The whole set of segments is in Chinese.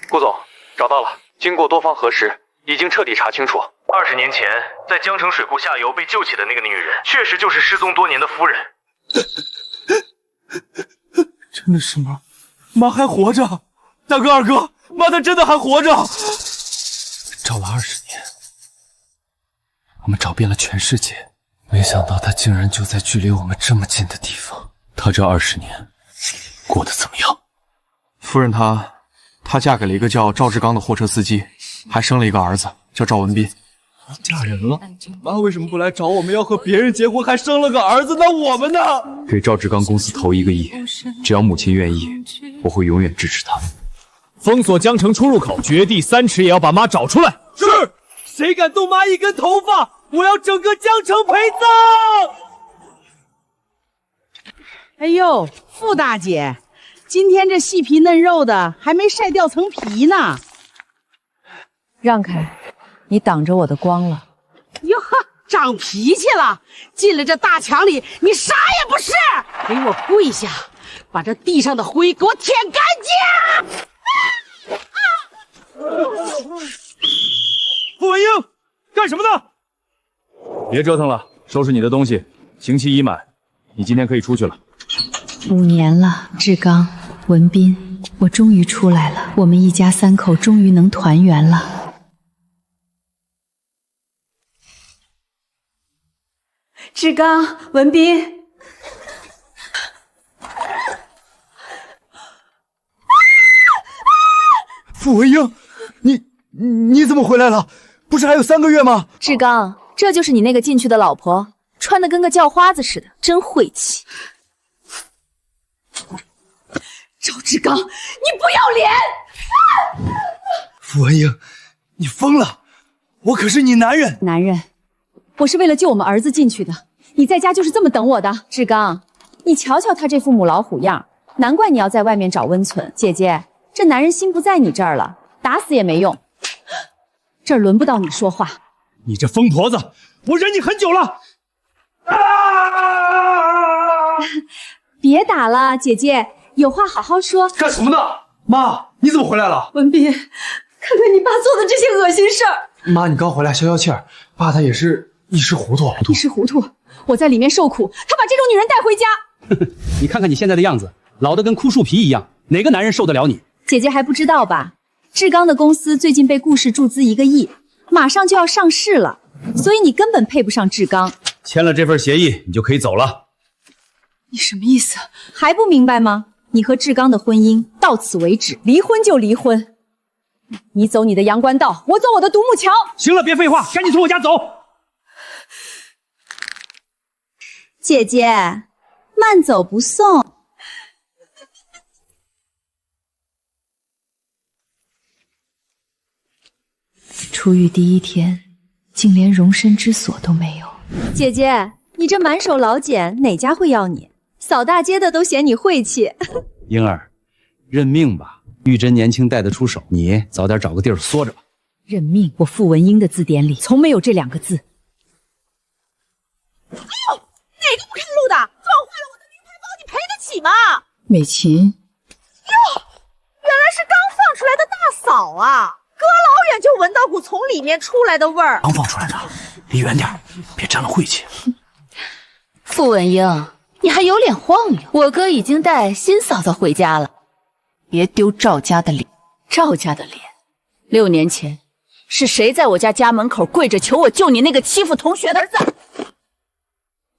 顾总，找到了。经过多方核实，已经彻底查清楚，20年前在江城水库下游被救起的那个女人，确实就是失踪多年的夫人。真的是吗？妈还活着！大哥、二哥，妈她真的还活着！找了20年，我们找遍了全世界，没想到她竟然就在距离我们这么近的地方。她这20年过得怎么样？夫人她嫁给了一个叫赵志刚的货车司机，还生了一个儿子，叫赵文斌。嫁人了？妈为什么不来找我们？要和别人结婚，还生了个儿子？那我们呢？给赵志刚公司投1个亿，只要母亲愿意，我会永远支持她。封锁江城出入口，掘地3尺也要把妈找出来。是，谁敢动妈一根头发，我要整个江城陪葬！哎呦，傅大姐，今天这细皮嫩肉的还没晒掉层皮呢。让开，你挡着我的光了。哟呵，长脾气了！进了这大墙里，你啥也不是！给我跪下，把这地上的灰给我舔干净！傅文英，干什么呢？别折腾了，收拾你的东西，刑期已满，你今天可以出去了。5年了，志刚、文斌，我终于出来了，我们一家3口终于能团圆了。志刚、文斌，傅文英，你怎么回来了？不是还有3个月吗？志刚，这就是你那个进去的老婆，穿的跟个叫花子似的，真晦气。赵志刚，你不要脸！傅文英，你疯了！我可是你男人。男人，我是为了救我们儿子进去的。你在家就是这么等我的，志刚，你瞧瞧他这副母老虎样，难怪你要在外面找温存。姐姐，这男人心不在你这儿了，打死也没用。这儿轮不到你说话。你这疯婆子，我忍你很久了。别打了，姐姐，有话好好说。干什么呢？妈，你怎么回来了？文斌，看看你爸做的这些恶心事儿。妈，你刚回来消消气儿，爸他也是一时糊涂。一时糊涂，我在里面受苦，他把这种女人带回家。你看看你现在的样子，老得跟枯树皮一样，哪个男人受得了你？姐姐还不知道吧？志刚的公司最近被顾氏注资1个亿，马上就要上市了，所以你根本配不上志刚。签了这份协议，你就可以走了。你什么意思？还不明白吗？你和志刚的婚姻到此为止，离婚就离婚。你走你的阳关道，我走我的独木桥。行了，别废话，赶紧从我家走。姐姐，慢走不送。出狱第1天，竟连容身之所都没有。姐姐，你这满手老茧，哪家会要你？扫大街的都嫌你晦气。英儿，认命吧。玉珍年轻带得出手，你早点找个地儿缩着吧。认命，我傅文英的字典里从没有这2个字。哎呦，哪个不看路的？撞坏了我的名牌包，你赔得起吗？美琴，哟，原来是刚放出来的大嫂啊！隔老远就闻到股从里面出来的味儿。刚放出来的，离远点，别沾了晦气。傅文英，你还有脸晃悠？我哥已经带新嫂子回家了，别丢赵家的脸。赵家的脸，6年前是谁在我家门口跪着求我救你那个欺负同学的儿子？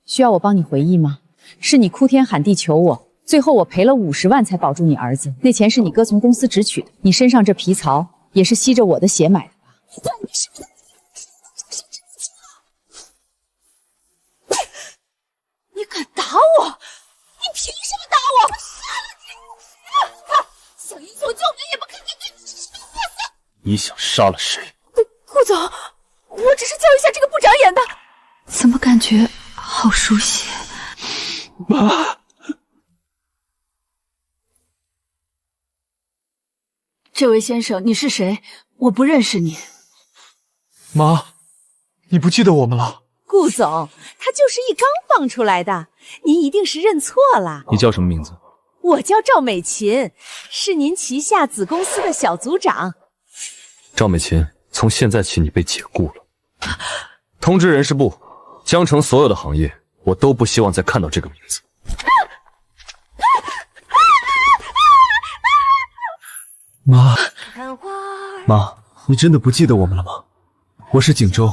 需要我帮你回忆吗？是你哭天喊地求我，最后我赔了50万才保住你儿子。那钱是你哥从公司直取的，你身上这皮草也是吸着我的血买的吧？你是不是你敢打我？你凭什么打我？我杀了你！想英雄救美也不看看对你是什么货色！你想杀了谁？顾总，我只是教一下这个不长眼的。怎么感觉好熟悉？妈，这位先生，你是谁？我不认识你。妈，你不记得我们了？顾总，他就是一刚放出来的，您一定是认错了。你叫什么名字？我叫赵美琴，是您旗下子公司的小组长。赵美琴，从现在起你被解雇了。通知人事部，江城所有的行业，我都不希望再看到这个名字。妈，你真的不记得我们了吗？我是景州，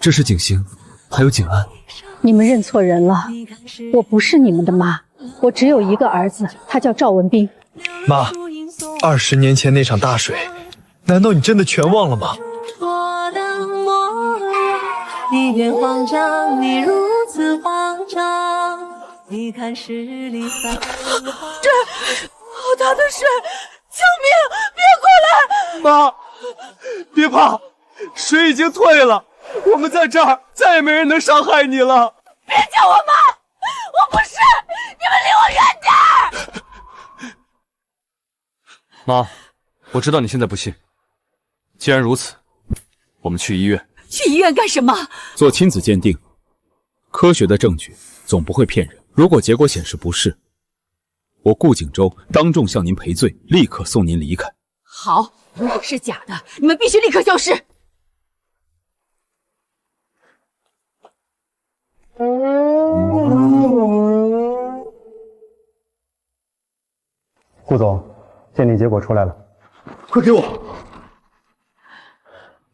这是景行，还有景安。你们认错人了，我不是你们的妈，我只有一个儿子，他叫赵文斌。妈，20年前那场大水，难道你真的全忘了吗？你别慌张，你如此慌张，你看十里繁华。好大的水！救命！别过来！妈，别怕，水已经退了，我们在这儿，再也没人能伤害你了。别叫我妈，我不是！你们离我远点儿！妈，我知道你现在不信，既然如此，我们去医院。去医院干什么？做亲子鉴定，科学的证据总不会骗人。如果结果显示不是，我顾景州当众向您赔罪，立刻送您离开。好，如果是假的，你们必须立刻消失。顾总，鉴定结果出来了，快给我！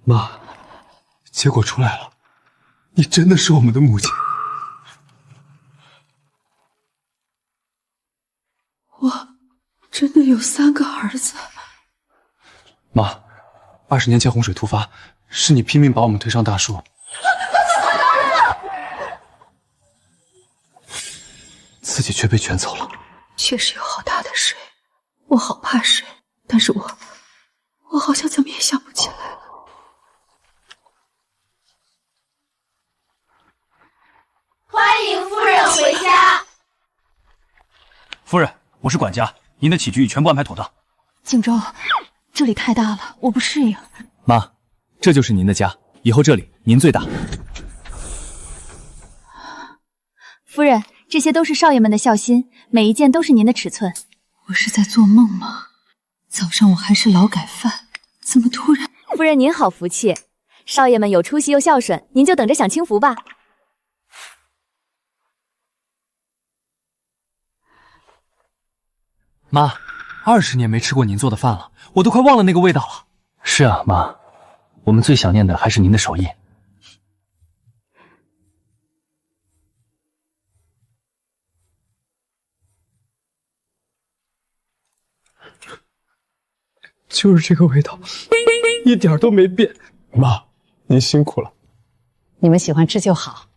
妈，结果出来了，你真的是我们的母亲。我真的有3个儿子。妈，20年前洪水突发，是你拼命把我们推上大树，自己却被卷走了。确实有好大的水，我好怕水，但是我好像怎么也想不起来了。欢迎夫人回家。夫人，我是管家，您的起居全部安排妥当。景州，这里太大了，我不适应。妈，这就是您的家，以后这里您最大。夫人，这些都是少爷们的孝心，每一件都是您的尺寸。我是在做梦吗？早上我还是劳改犯，怎么突然……夫人您好福气，少爷们有出息又孝顺，您就等着享清福吧。妈，20年没吃过您做的饭了，我都快忘了那个味道了。是啊，妈，我们最想念的还是您的手艺。就是这个味道，一点都没变。妈，您辛苦了。你们喜欢吃就好，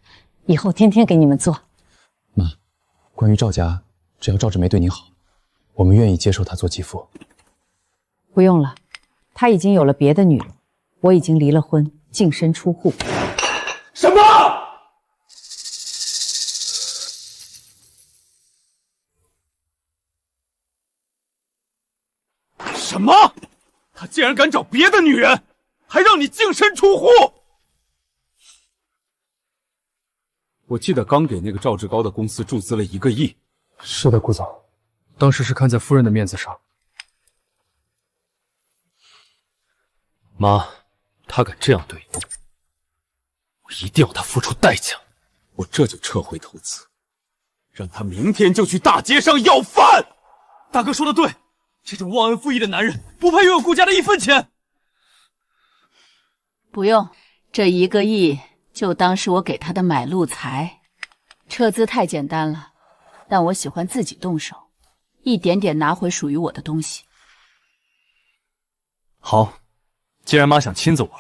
以后天天给你们做。妈，关于赵家，只要赵志梅对您好，我们愿意接受她做继父。不用了，他已经有了别的女人，我已经离了婚，净身出户。什么？什么？他竟然敢找别的女人，还让你净身出户！我记得刚给那个赵志高的公司注资了1个亿。是的，顾总，当时是看在夫人的面子上。妈，他敢这样对你，我一定要他付出代价。我这就撤回投资，让他明天就去大街上要饭。大哥说的对，这种忘恩负义的男人不配拥有顾家的1分钱。不用，这1个亿就当是我给他的买路财。撤资太简单了，但我喜欢自己动手，一点点拿回属于我的东西。好，既然妈想亲自玩，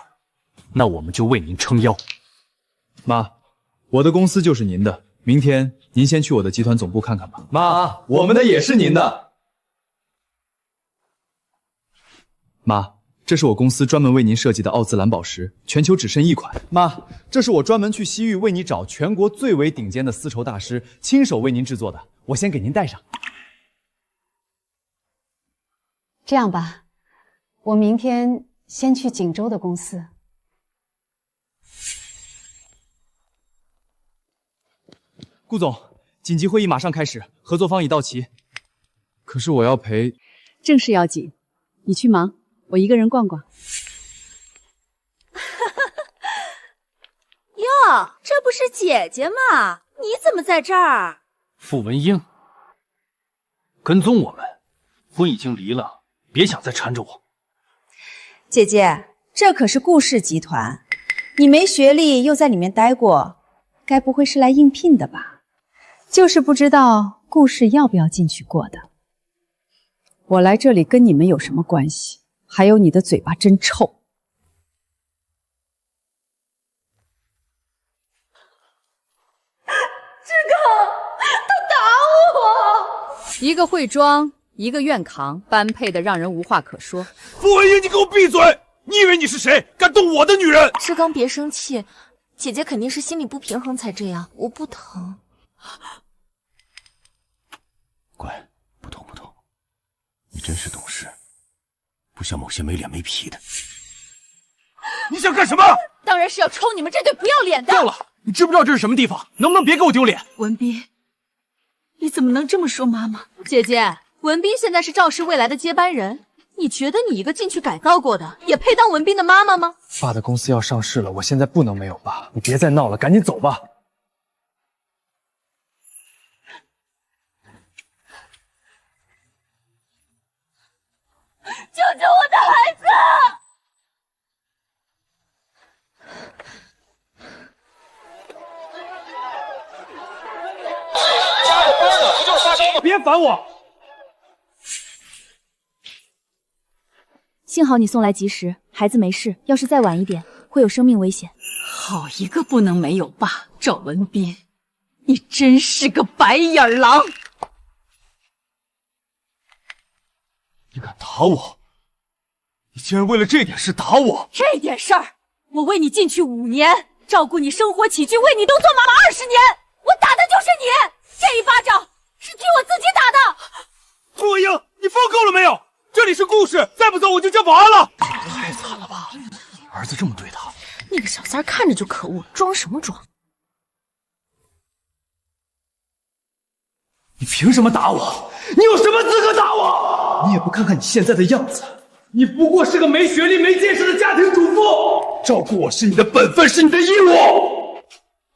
那我们就为您撑腰。妈，我的公司就是您的，明天您先去我的集团总部看看吧。妈，我们的也是您的。妈，这是我公司专门为您设计的奥兹蓝宝石，全球只剩1款。妈，这是我专门去西域为你找全国最为顶尖的丝绸大师，亲手为您制作的，我先给您戴上。这样吧，我明天先去锦州的公司。顾总，紧急会议马上开始，合作方已到齐。可是我要陪。正事要紧，你去忙，我一个人逛逛。哟，这不是姐姐吗？你怎么在这儿？傅文英，跟踪我们，婚已经离了，别想再缠着我。姐姐，这可是顾氏集团，你没学历又在里面待过，该不会是来应聘的吧？就是不知道顾氏要不要进去过的。我来这里跟你们有什么关系？还有你的嘴巴真臭。志刚，他打我！一个会装，一个愿扛，般配的让人无话可说。傅文英，你给我闭嘴！你以为你是谁？敢动我的女人？志刚，别生气，姐姐肯定是心里不平衡才这样，我不疼。乖，不痛不痛。你真是懂事，不像某些没脸没皮的。你想干什么？当然是要抽你们这对不要脸的。够了！你知不知道这是什么地方？能不能别给我丢脸？文斌，你怎么能这么说妈妈？姐姐，文斌现在是赵氏未来的接班人，你觉得你一个进去改造过的，也配当文斌的妈妈吗？爸的公司要上市了，我现在不能没有爸。你别再闹了，赶紧走吧。救救我的孩子！加了班了，不就是发烧吗？别烦我！幸好你送来及时，孩子没事。要是再晚一点，会有生命危险。好一个不能没有爸！赵文斌，你真是个白眼狼！你敢打我？你竟然为了这点事打我！这点事儿，我为你进去5年，照顾你生活起居，为你都做妈妈20年，我打的就是你！这一巴掌是替我自己打的。傅文英，你疯够了没有？这里是顾氏，再不走我就叫保安了。太惨了吧！儿子这么对他，那个小三看着就可恶，装什么装？你凭什么打我？你有什么资格打我？你也不看看你现在的样子，你不过是个没学历、没见识的家庭主妇。照顾我是你的本分，是你的义务。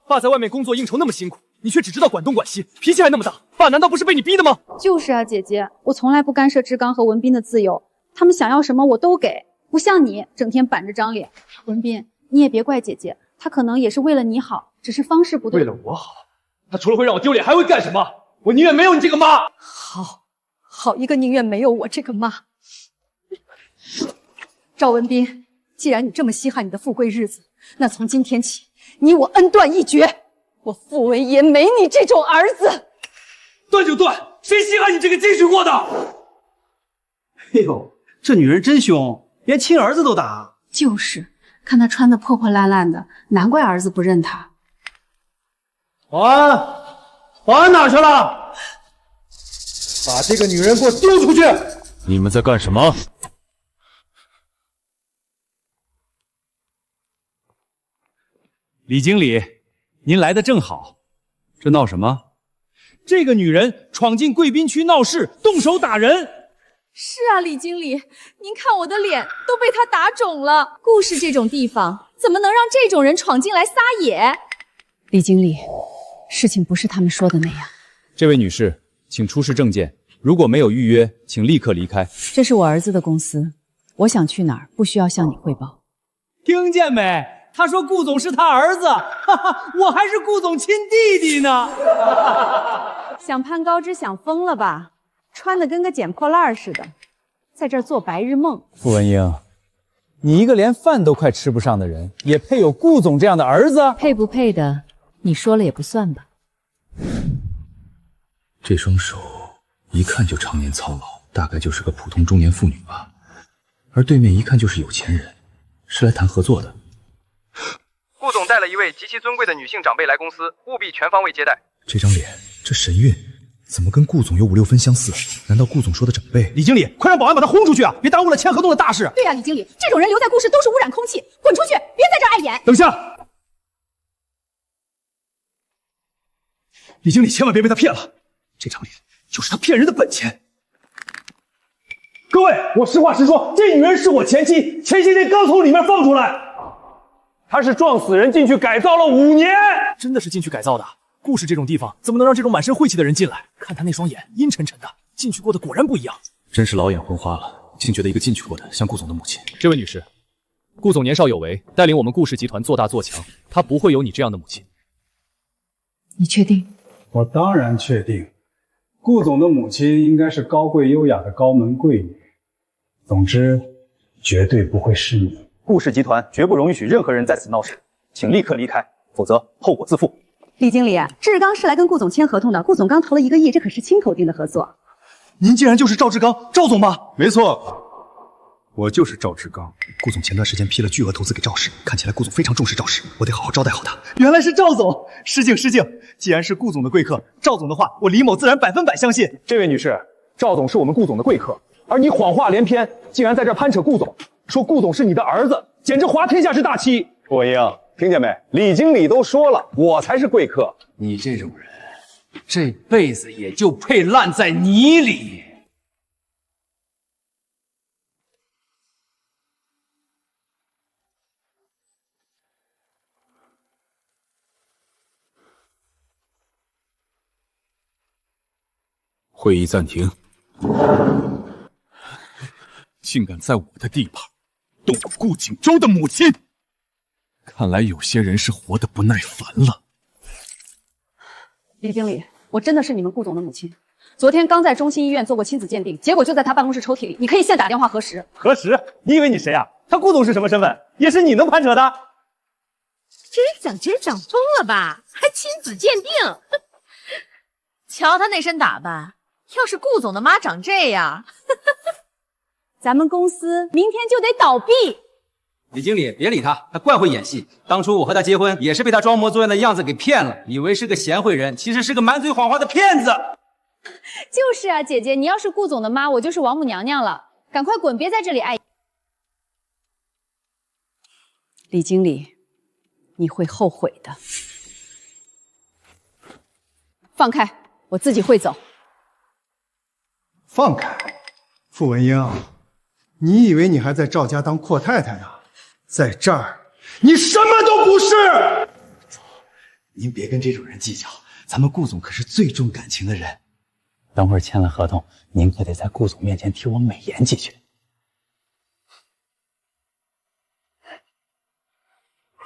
爸在外面工作应酬那么辛苦，你却只知道管东管西，脾气还那么大。爸难道不是被你逼的吗？就是啊，姐姐，我从来不干涉志刚和文斌的自由，他们想要什么我都给，不像你整天板着张脸。文斌，你也别怪姐姐，她可能也是为了你好，只是方式不对。为了我好，她除了会让我丢脸，还会干什么？我宁愿没有你这个妈。好一个宁愿没有我这个妈。赵文斌，既然你这么稀罕你的富贵日子，那从今天起，你我恩断义绝。我傅文言没你这种儿子。断就断，谁稀罕你这个进去过的？哎呦，这女人真凶，连亲儿子都打。就是，看他穿的破破烂烂的，难怪儿子不认他。保安，保安哪去了？把这个女人给我丢出去！你们在干什么？李经理，您来的正好。这闹什么？这个女人闯进贵宾区闹事，动手打人。是啊，李经理，您看我的脸都被他打肿了。顾氏这种地方，怎么能让这种人闯进来撒野？李经理，事情不是他们说的那样。这位女士，请出示证件。如果没有预约，请立刻离开。这是我儿子的公司，我想去哪儿不需要向你汇报。听见没？他说顾总是他儿子，哈哈，我还是顾总亲弟弟呢。想攀高枝想疯了吧？穿的跟个捡破烂似的，在这儿做白日梦。傅文英，你一个连饭都快吃不上的人，也配有顾总这样的儿子？配不配的，你说了也不算吧。这双手一看就常年操劳，大概就是个普通中年妇女吧。而对面一看就是有钱人，是来谈合作的。顾总带了一位极其尊贵的女性长辈来公司，务必全方位接待。这张脸，这神韵，怎么跟顾总有5、6分相似？难道顾总说的长辈？李经理，快让保安把他轰出去啊！别耽误了签合同的大事。对啊，李经理，这种人留在顾氏都是污染空气，滚出去！别在这儿碍眼。等下，李经理千万别被他骗了，这张脸就是他骗人的本钱。对，我实话实说，这女人是我前妻，前些天刚从里面放出来。她是撞死人进去改造了5年，真的是进去改造的。顾氏这种地方怎么能让这种满身晦气的人进来？看他那双眼阴沉沉的，进去过的果然不一样。真是老眼昏花了，竟觉得一个进去过的像顾总的母亲。这位女士，顾总年少有为，带领我们顾氏集团做大做强，他不会有你这样的母亲。你确定？我当然确定，顾总的母亲应该是高贵优雅的高门贵女。总之，绝对不会是你。顾氏集团绝不容许任何人在此闹事，请立刻离开，否则后果自负。李经理，志刚是来跟顾总签合同的，顾总刚投了1个亿，这可是亲口定的合作。您竟然就是赵志刚，赵总吗？没错，我就是赵志刚。顾总前段时间批了巨额投资给赵氏，看起来顾总非常重视赵氏，我得好好招待好他。原来是赵总，失敬失敬。既然是顾总的贵客，赵总的话我李某自然100%相信。这位女士，赵总是我们顾总的贵客，而你谎话连篇，竟然在这攀扯顾总，说顾总是你的儿子，简直滑天下之大稽。顾文英，听见没？李经理都说了，我才是贵客。你这种人，这辈子也就配烂在泥里。会议暂停。竟敢在我的地盘动顾景舟的母亲，看来有些人是活得不耐烦了。李经理，我真的是你们顾总的母亲，昨天刚在中心医院做过亲子鉴定，结果就在他办公室抽屉里，你可以现打电话核实。核实？你以为你谁啊？他顾总是什么身份？也是你能攀扯的？真整疯了吧？还亲子鉴定？瞧他那身打扮，要是顾总的妈长这样，咱们公司明天就得倒闭。李经理，别理他，他怪会演戏。当初我和他结婚，也是被他装模作样的样子给骗了，以为是个贤惠人，其实是个满嘴谎话的骗子。就是啊，姐姐，你要是顾总的妈，我就是王母娘娘了。赶快滚，别在这里碍。李经理，你会后悔的。放开，我自己会走。放开，傅文英，你以为你还在赵家当阔太太呢？在这儿，你什么都不是。您别跟这种人计较，咱们顾总可是最重感情的人。等会儿签了合同，您可得在顾总面前替我美言几句。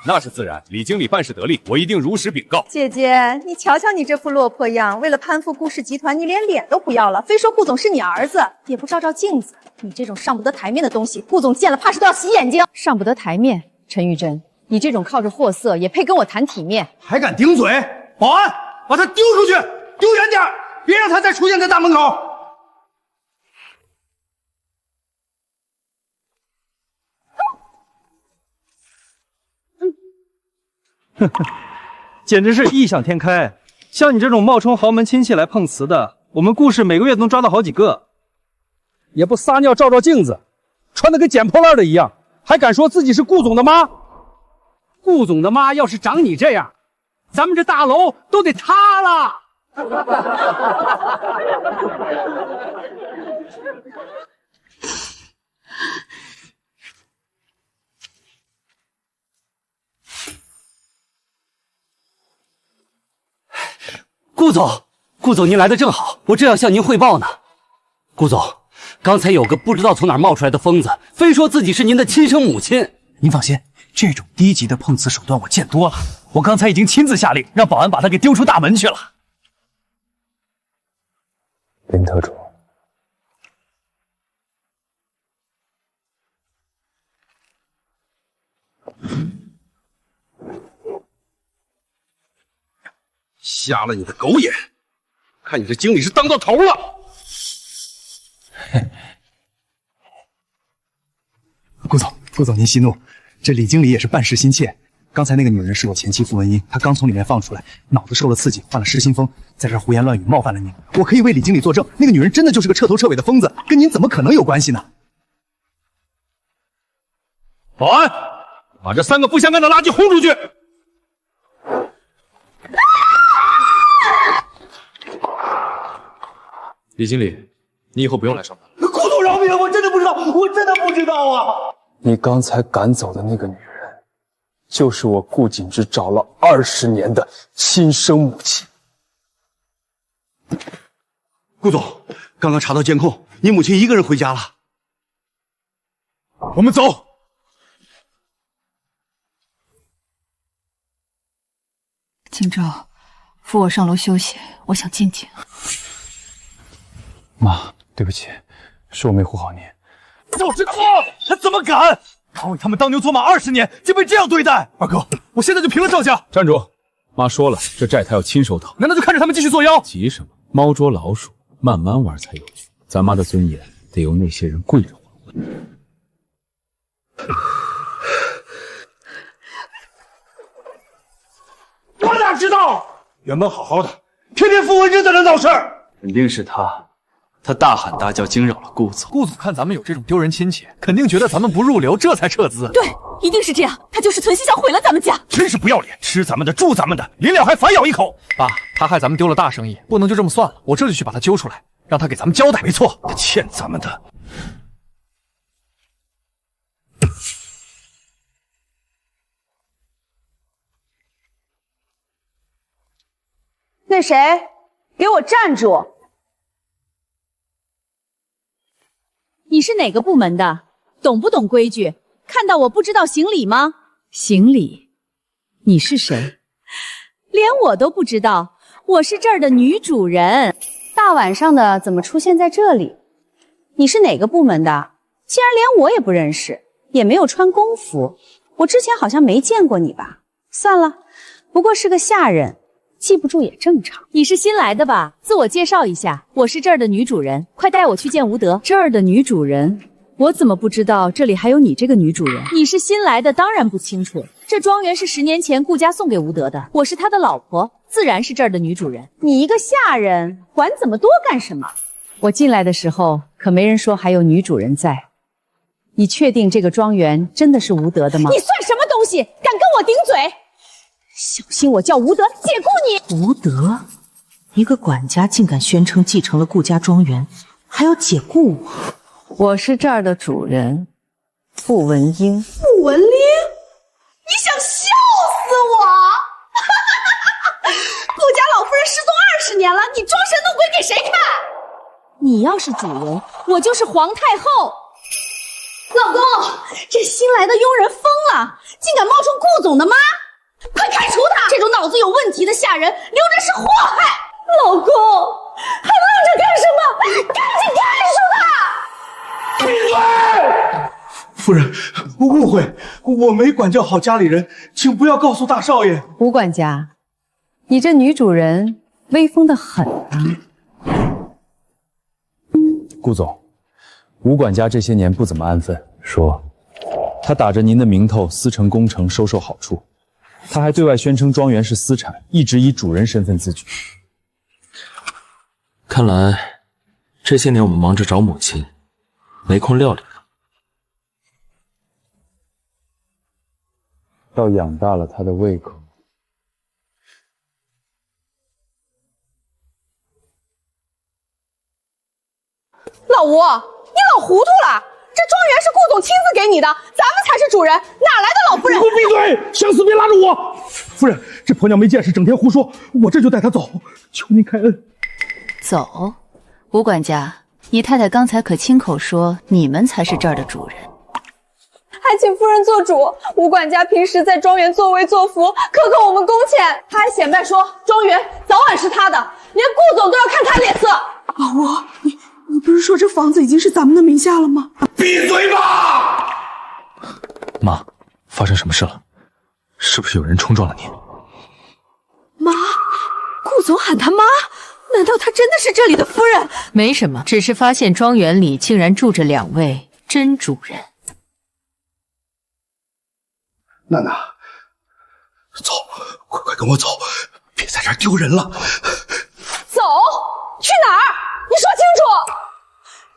那是自然，李经理办事得力，我一定如实禀告。姐姐，你瞧瞧你这副落魄样，为了攀附顾氏集团，你连脸都不要了，非说顾总是你儿子，也不照照镜子。你这种上不得台面的东西，顾总见了怕是都要洗眼睛。上不得台面，陈玉珍，你这种靠着货色也配跟我谈体面？还敢顶嘴！保安，把他丢出去，丢远点，别让他再出现在大门口。哼哼，简直是异想天开！像你这种冒充豪门亲戚来碰瓷的，我们顾氏每个月都能抓到好几个。也不撒尿照照镜子，穿得跟捡破烂的一样，还敢说自己是顾总的妈？顾总的妈要是长你这样，咱们这大楼都得塌了！顾总您来的正好，我正要向您汇报呢。顾总，刚才有个不知道从哪儿冒出来的疯子，非说自己是您的亲生母亲。您放心，这种低级的碰瓷手段我见多了，我刚才已经亲自下令让保安把他给丢出大门去了。林特助，瞎了你的狗眼！看你这经理是当到头了。顾总您息怒，这李经理也是办事心切。刚才那个女人是我前妻傅文英，她刚从里面放出来，脑子受了刺激，患了失心疯，在这儿胡言乱语，冒犯了您。我可以为李经理作证，那个女人真的就是个彻头彻尾的疯子，跟您怎么可能有关系呢？保安，把这3个不相干的垃圾轰出去！李经理，你以后不用来上班。顾总饶饶命！我真的不知道，我真的不知道啊！你刚才赶走的那个女人，就是我顾景之找了20年的亲生母亲。顾总，刚刚查到监控，你母亲一个人回家了。我们走。景昭，扶我上楼休息，我想静静。妈，对不起，是我没护好您。就是他怎么敢？他为他们当牛做马20年，竟被这样对待！二哥，我现在就平了赵家。站住！妈说了，这债他要亲手讨。难道就看着他们继续作妖？急什么？猫捉老鼠，慢慢玩才有趣。咱妈的尊严得由那些人跪着还回。我哪知道？原本好好的，偏偏傅文真在这闹事儿。肯定是他大喊大叫惊扰了顾总。顾总看咱们有这种丢人亲戚，肯定觉得咱们不入流，这才撤资。对，一定是这样。他就是存心想毁了咱们家。真是不要脸，吃咱们的，住咱们的，临了还反咬一口。爸，他害咱们丢了大生意，不能就这么算了。我这就去把他揪出来，让他给咱们交代。没错，他欠咱们的。那谁，给我站住！你是哪个部门的？懂不懂规矩？看到我不知道行礼吗？行礼？你是谁？连我都不知道，我是这儿的女主人。大晚上的怎么出现在这里？你是哪个部门的？竟然连我也不认识，也没有穿工服，我之前好像没见过你吧？算了，不过是个下人。记不住也正常。你是新来的吧？自我介绍一下，我是这儿的女主人，快带我去见吴德。这儿的女主人？我怎么不知道这里还有你这个女主人？你是新来的，当然不清楚。这庄园是10年前顾家送给吴德的，我是他的老婆，自然是这儿的女主人。你一个下人，管这么多干什么？我进来的时候可没人说还有女主人在。你确定这个庄园真的是吴德的吗？你算什么东西，敢跟我顶嘴？小心我叫吴德解雇你！吴德，一个管家竟敢宣称继承了顾家庄园，还要解雇我。我是这儿的主人，傅文英。傅文英，你想笑死我！顾家老夫人失踪20年了，你装神弄鬼给谁看？你要是主人，我就是皇太后。老公，这新来的佣人疯了，竟敢冒充顾总的妈！快开除他！这种脑子有问题的下人，留着是祸害。老公，还愣着干什么？赶紧开除他！闭嘴！夫人，误会，我没管教好家里人，请不要告诉大少爷。吴管家，你这女主人威风得很啊！顾总，吴管家这些年不怎么安分，说他打着您的名头私成工程，收受好处。他还对外宣称庄园是私产，一直以主人身份自居。看来这些年我们忙着找母亲，没空料理他。倒养大了他的胃口。老吴，你老糊涂了！这庄园是顾总亲自给你的，咱们才是主人，哪来的老夫人？你给我闭嘴！想死别拉着我！夫人，这婆娘没见识，整天胡说，我这就带她走，求您开恩。走，吴管家，你太太刚才可亲口说你们才是这儿的主人，还请夫人做主。吴管家平时在庄园作威作福，克扣我们工钱，他还显摆说庄园早晚是他的，连顾总都要看他脸色。老吴，你不是说这房子已经是咱们的名下了吗？闭嘴吧！妈，发生什么事了？是不是有人冲撞了你？妈，顾总喊他妈，难道她真的是这里的夫人？没什么，只是发现庄园里竟然住着2位真主人。娜娜，走，快跟我走，别在这儿丢人了。走，去哪儿？你说清楚，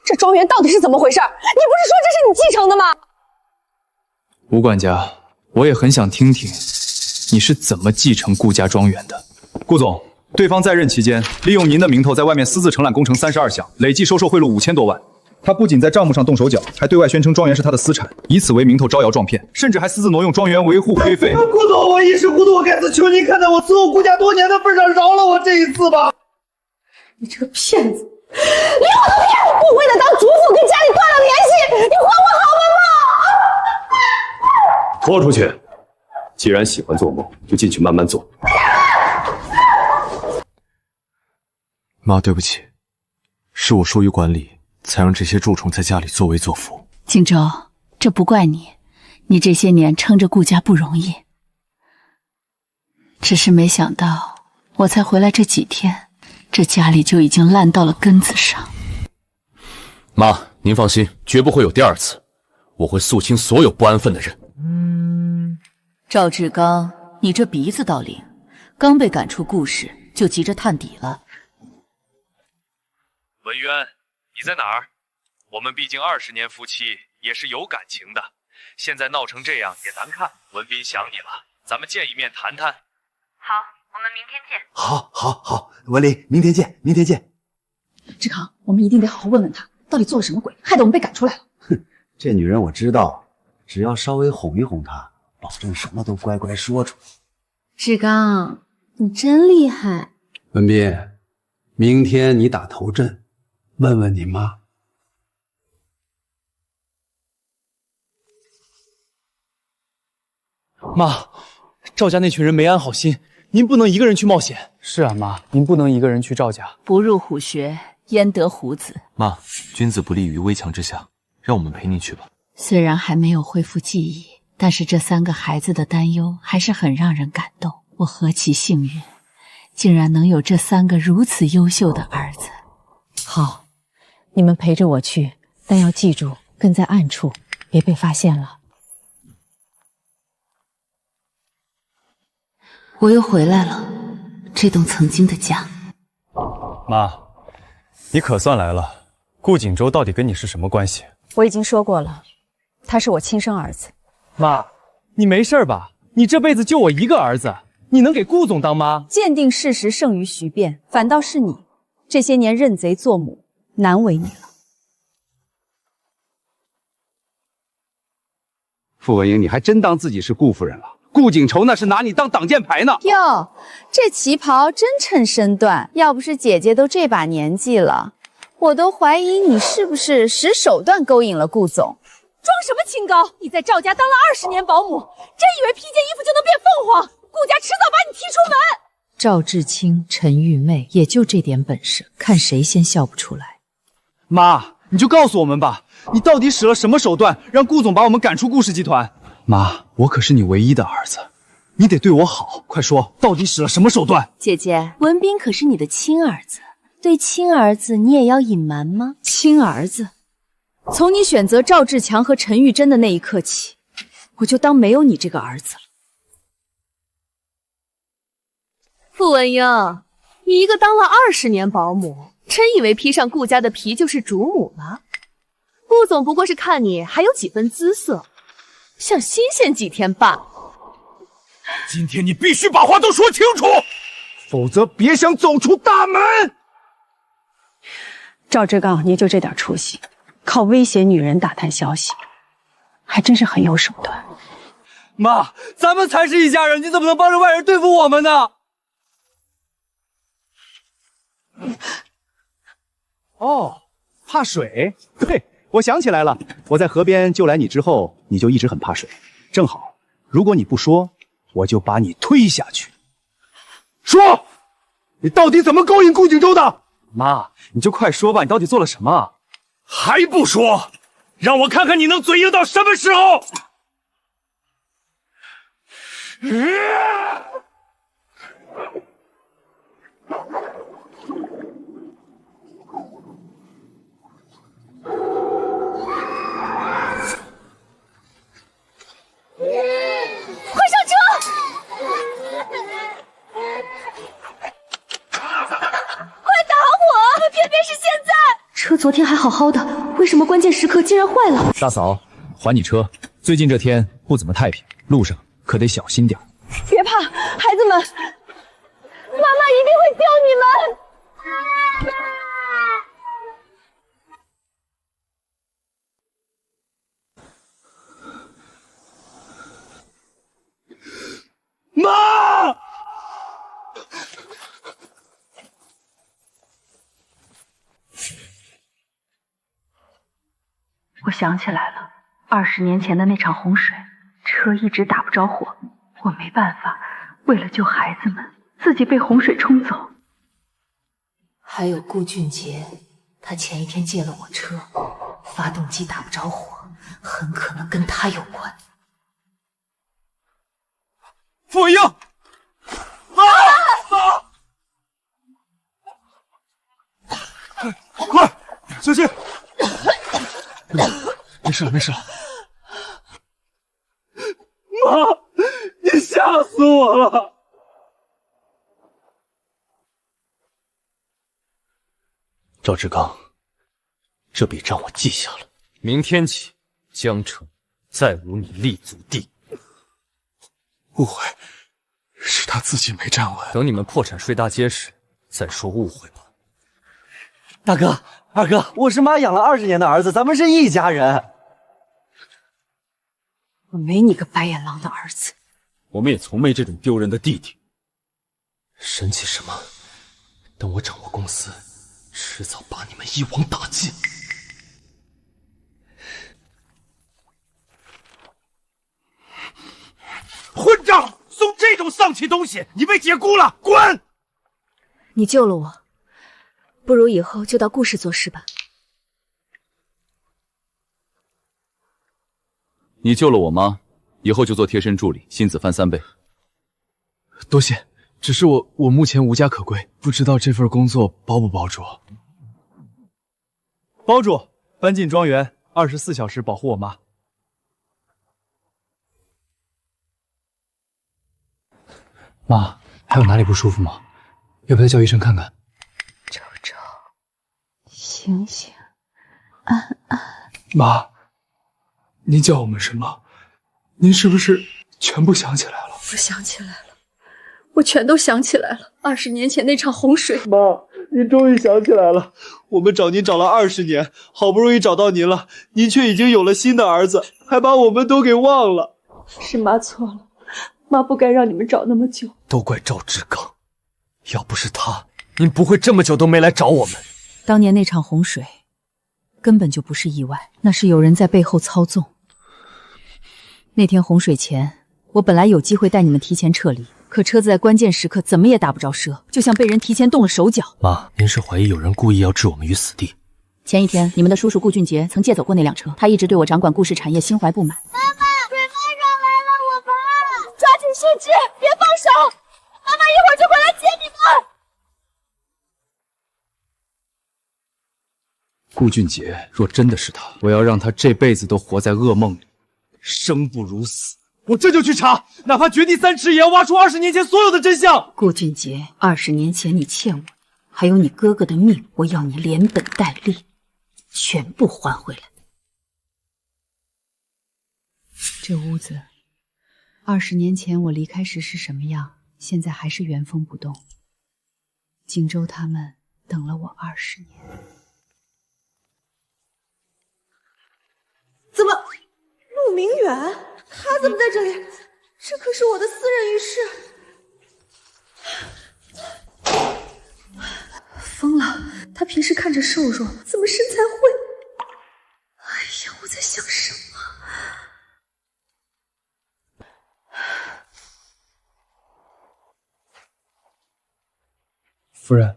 这庄园到底是怎么回事？你不是说这是你继承的吗？吴管家，我也很想听听你是怎么继承顾家庄园的。顾总，对方在任期间，利用您的名头在外面私自承揽工程32项，累计收受贿赂5000多万。他不仅在账目上动手脚，还对外宣称庄园是他的私产，以此为名头招摇撞骗，甚至还私自挪用庄园维护会费。顾总，我一时糊涂，我该死，求您看在我伺候顾家多年的份上，饶了我这一次吧。你这个骗子，连我都骗！我为了当主妇跟家里断了联系，你还我好门吗？拖出去！既然喜欢做梦，就进去慢慢做。妈，对不起，是我疏于管理，才让这些蛀虫在家里作威作福。荆州，这不怪你，你这些年撑着顾家不容易。只是没想到，我才回来这几天，这家里就已经烂到了根子上。妈，您放心，绝不会有第二次，我会肃清所有不安分的人。赵志刚，你这鼻子倒灵，刚被赶出顾氏就急着探底了。文渊，你在哪儿？我们毕竟20年夫妻，也是有感情的，现在闹成这样也难看。文斌想你了，咱们见一面谈谈。好，我们明天见。好，文林，明天见，明天见。志康，我们一定得好好问问他，到底做了什么鬼，害得我们被赶出来了。哼，这女人我知道，只要稍微哄一哄她，保证什么都乖乖说出来。志刚，你真厉害。文斌，明天你打头阵，问问你妈。妈，赵家那群人没安好心，您不能一个人去冒险。是啊，妈，您不能一个人去赵家。不入虎穴，焉得虎子？妈，君子不立于危墙之下，让我们陪你去吧。虽然还没有恢复记忆，但是这3个孩子的担忧还是很让人感动。我何其幸运，竟然能有这3个如此优秀的儿子。好，你们陪着我去，但要记住，跟在暗处，别被发现了。我又回来了，这栋曾经的家。妈，你可算来了。顾景舟到底跟你是什么关系？我已经说过了，他是我亲生儿子。妈，你没事吧？你这辈子就我一个儿子，你能给顾总当妈？鉴定事实胜于徐辩，反倒是你这些年认贼作母，难为你了。傅文英，你还真当自己是顾夫人了？顾景仇那是拿你当挡箭牌呢。哟，这旗袍真衬身段，要不是姐姐都这把年纪了，我都怀疑你是不是使手段勾引了顾总。装什么清高？你在赵家当了20年保姆，真以为披件衣服就能变凤凰？顾家迟早把你踢出门。赵志清、陈玉妹也就这点本事，看谁先笑不出来。妈，你就告诉我们吧，你到底使了什么手段，让顾总把我们赶出顾氏集团？妈，我可是你唯一的儿子，你得对我好。快说，到底使了什么手段？姐姐，文斌可是你的亲儿子，对亲儿子你也要隐瞒吗？亲儿子？从你选择赵志强和陈玉珍的那一刻起，我就当没有你这个儿子了。傅文英，你一个当了20年保姆，真以为披上顾家的皮就是主母了？顾总不过是看你还有几分姿色，想新鲜几天罢了。今天你必须把话都说清楚，否则别想走出大门。赵志刚，你就这点出息，靠威胁女人打探消息，还真是很有手段。妈，咱们才是一家人，你怎么能帮着外人对付我们呢？哦，怕水？对，我想起来了，我在河边救来你之后，你就一直很怕水。正好，如果你不说，我就把你推下去。说，你到底怎么勾引顾景舟的？妈，你就快说吧，你到底做了什么？还不说，让我看看你能嘴硬到什么时候！快上车！快打我！偏偏是现在！车昨天还好好的，为什么关键时刻竟然坏了？大嫂，还你车。最近这天不怎么太平，路上可得小心点。别怕，孩子们，妈妈一定会救你们。 ，我想起来了，20年前的那场洪水，车一直打不着火，我没办法，为了救孩子们，自己被洪水冲走。还有顾俊杰，他前一天借了我车，发动机打不着火，很可能跟他有关。傅文英，妈，快，小心！没事了，没事了。妈，你吓死我了！赵志刚，这笔账我记下了，明天起，江城再无你立足地。误会，是他自己没站稳。等你们破产睡大街时再说误会吧。大哥、二哥，我是妈养了20年的儿子，咱们是一家人。我没你个白眼狼的儿子。我们也从没这种丢人的弟弟。生气什么？等我掌握公司，迟早把你们一网打尽。混账！送这种丧气东西，你被解雇了，滚！你救了我，不如以后就到顾氏做事吧。你救了我妈，以后就做贴身助理，薪资翻3倍。多谢，只是我目前无家可归，不知道这份工作包不包住。包住，搬进庄园，24小时保护我妈。妈，还有哪里不舒服吗？要不要叫医生看看？周周，醒醒，安安。妈，您叫我们什么？您是不是全部想起来了？我想起来了，我全都想起来了。20年前那场洪水。妈，您终于想起来了。我们找您找了20年，好不容易找到您了，您却已经有了新的儿子，还把我们都给忘了。是妈错了，妈不该让你们找那么久。都怪赵志刚，要不是他，您不会这么久都没来找我们。当年那场洪水根本就不是意外，那是有人在背后操纵。那天洪水前，我本来有机会带你们提前撤离，可车子在关键时刻怎么也打不着车，就像被人提前动了手脚。妈，您是怀疑有人故意要置我们于死地？前一天，你们的叔叔顾俊杰曾借走过那辆车，他一直对我掌管顾氏产业心怀不满。妈妈，水马上来了，我怕！抓紧树枝，别放手！妈妈一会儿就回来接你们。顾俊杰若真的是他，我要让他这辈子都活在噩梦里，生不如死。我这就去查，哪怕掘地3尺，也要挖出20年前所有的真相。顾俊杰，20年前你欠我，还有你哥哥的命，我要你连本带利，全部还回来。这屋子，20年前我离开时是什么样，现在还是原封不动。锦州他们等了我20年。怎么，陆明远？他怎么在这里？这可是我的私人浴室。疯了！他平时看着瘦弱，怎么身材会？哎呀，我在想什么？夫人，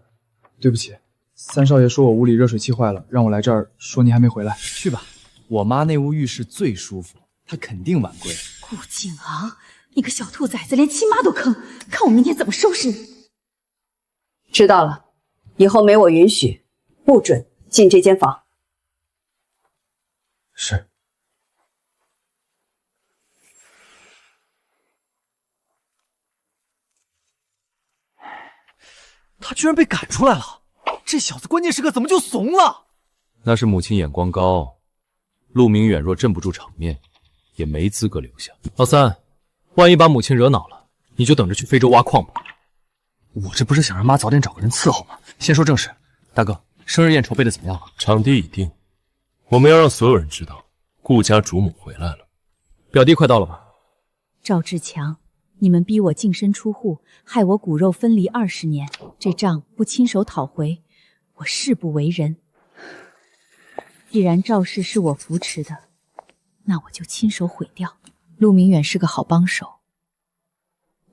对不起，3少爷说我屋里热水器坏了，让我来这儿，说您还没回来。去吧，我妈那屋浴室最舒服，她肯定晚归。顾景昂，你个小兔崽子，连亲妈都坑，看我明天怎么收拾你！知道了，以后没我允许，不准进这间房。是。他居然被赶出来了，这小子关键时刻怎么就怂了？那是母亲眼光高，陆明远若镇不住场面，也没资格留下。老三，万一把母亲惹恼了，你就等着去非洲挖矿吧。我这不是想让妈早点找个人伺候吗？先说正事，大哥，生日宴筹备的怎么样了？场地已定，我们要让所有人知道顾家主母回来了。表弟快到了吧？赵志强，你们逼我净身出户，害我骨肉分离20年，这账不亲手讨回，我誓不为人。既然赵氏是我扶持的，那我就亲手毁掉。陆明远是个好帮手，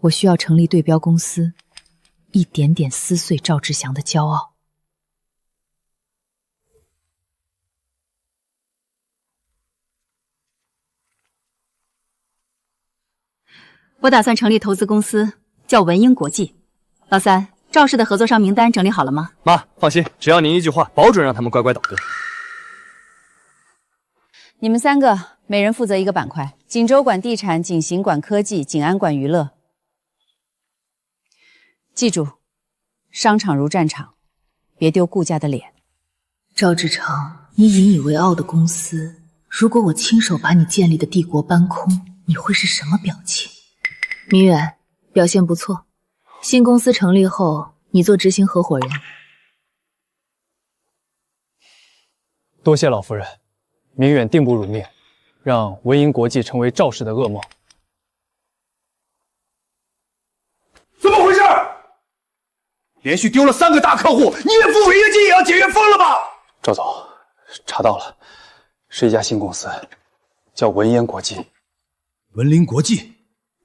我需要成立对标公司，一点点撕碎赵志祥的骄傲。我打算成立投资公司，叫文英国际。老三，赵氏的合作商名单整理好了吗？妈，放心，只要您一句话，保准让他们乖乖倒戈。你们3个每人负责一个板块，锦州管地产，锦行管科技，锦安管娱乐。记住，商场如战场，别丢顾家的脸。赵志成，你引以为傲的公司，如果我亲手把你建立的帝国搬空，你会是什么表情？明远，表现不错。新公司成立后，你做执行合伙人。多谢老夫人，明远定不辱命，让文英国际成为赵氏的噩梦。怎么回事？连续丢了3个大客户，你远赴违约金也要解约，疯了吧？赵总，查到了，是一家新公司，叫文烟国际。文林国际，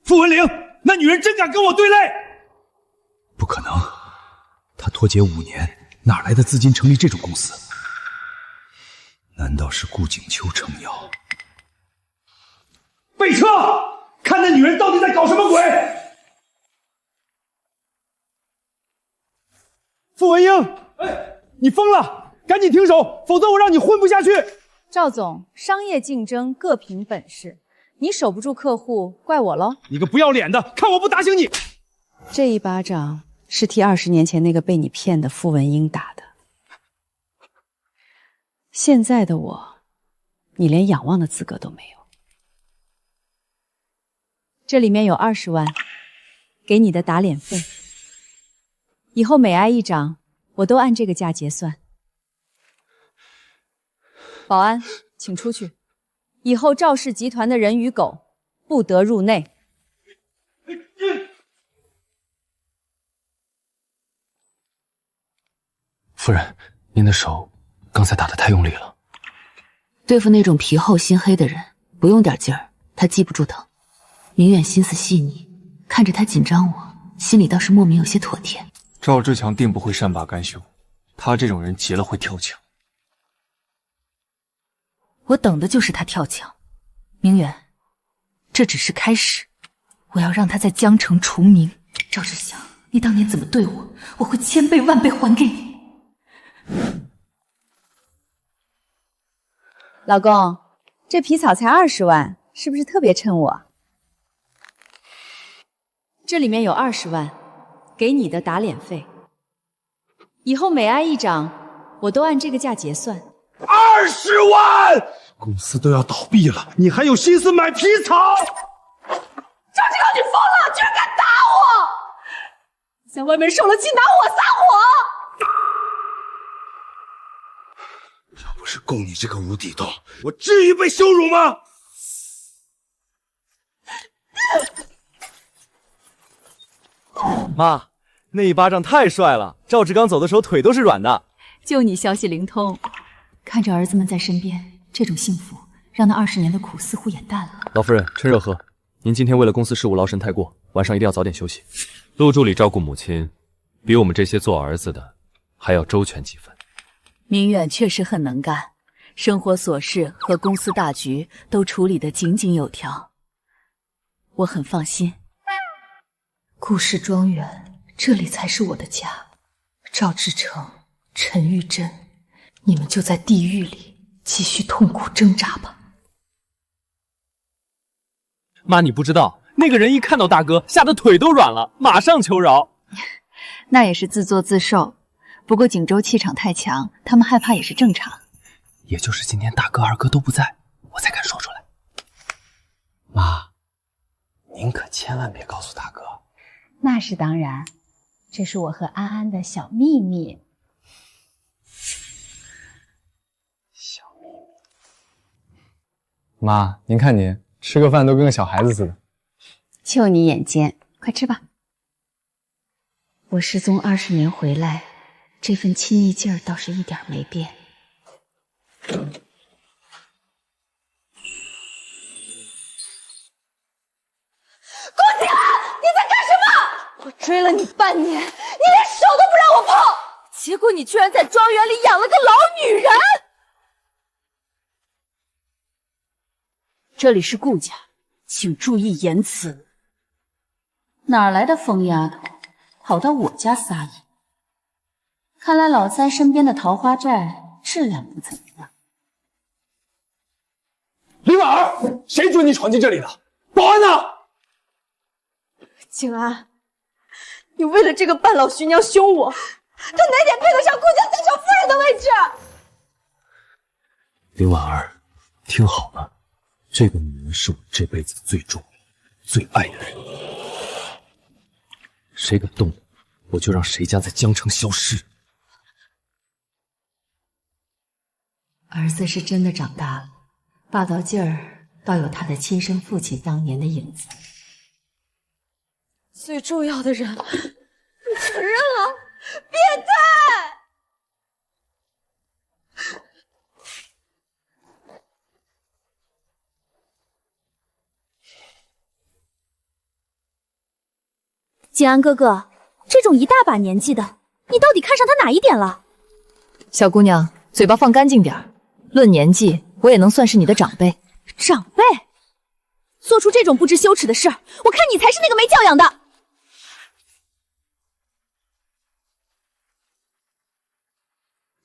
傅文玲，那女人真敢跟我对擂？不可能，她脱节5年，哪来的资金成立这种公司？难道是顾景秋撑腰？备车！看那女人到底在搞什么鬼！傅文英，你疯了！赶紧停手，否则我让你混不下去！赵总，商业竞争各凭本事，你守不住客户，怪我喽！你个不要脸的，看我不打醒你！这一巴掌是替20年前那个被你骗的傅文英打的。现在的我，你连仰望的资格都没有。这里面有20万，给你的打脸费。以后每挨一掌，我都按这个价结算。保安，请出去。以后赵氏集团的人与狗不得入内。夫人，您的手刚才打得太用力了。对付那种皮厚心黑的人，不用点劲儿，他记不住疼。明远心思细腻，看着他紧张我，心里倒是莫名有些妥帖。赵志强定不会善罢甘休，他这种人急了会跳墙。我等的就是他跳墙。明远，这只是开始，我要让他在江城除名。赵志祥，你当年怎么对我，我会1000倍万倍还给你。老公，这皮草才20万，是不是特别衬我？这里面有20万，给你的打脸费。以后每挨一掌，我都按这个价结算。20万！公司都要倒闭了，你还有心思买皮草？赵志刚，你疯了，居然敢打我！在外面受了气，拿我撒火！要不是供你这个无底洞，我至于被羞辱吗？妈，那一巴掌太帅了，赵志刚走的时候腿都是软的。就你消息灵通，看着儿子们在身边，这种幸福让那20年的苦似乎也淡了。老夫人，趁热喝。您今天为了公司事务劳神太过，晚上一定要早点休息。陆助理照顾母亲，比我们这些做儿子的还要周全几分。明远确实很能干，生活琐事和公司大局都处理得井井有条，我很放心。顾氏庄园，这里才是我的家。赵志成、陈玉珍，你们就在地狱里继续痛苦挣扎吧。妈，你不知道，那个人一看到大哥，吓得腿都软了，马上求饶。那也是自作自受。不过锦州气场太强，他们害怕也是正常。也就是今天大哥二哥都不在，我才敢说出来。妈，您可千万别告诉大哥。那是当然，这是我和安安的小秘密。妈，您看您吃个饭都跟个小孩子似的。就你眼尖，快吃吧。我失踪20年回来，这份亲昵劲儿倒是一点没变。追了你半年，你连手都不让我碰，结果你居然在庄园里养了个老女人！这里是顾家，请注意言辞。哪来的疯丫头，跑到我家撒野？看来老三身边的桃花寨质量不怎么样。林婉儿，谁准你闯进这里的？保安呢？景安，你为了这个半老徐娘凶我，她哪点配得上顾家三少夫人的位置？林婉儿，听好了，这个女人是我这辈子最重要、最爱的人。谁敢动我，就让谁家在江城消失。儿子是真的长大了，霸道劲儿倒有他的亲生父亲当年的影子。最重要的人，你承认了，变态！景安哥哥，这种一大把年纪的，你到底看上他哪一点了？小姑娘，嘴巴放干净点儿。论年纪，我也能算是你的长辈。长辈？做出这种不知羞耻的事儿，我看你才是那个没教养的。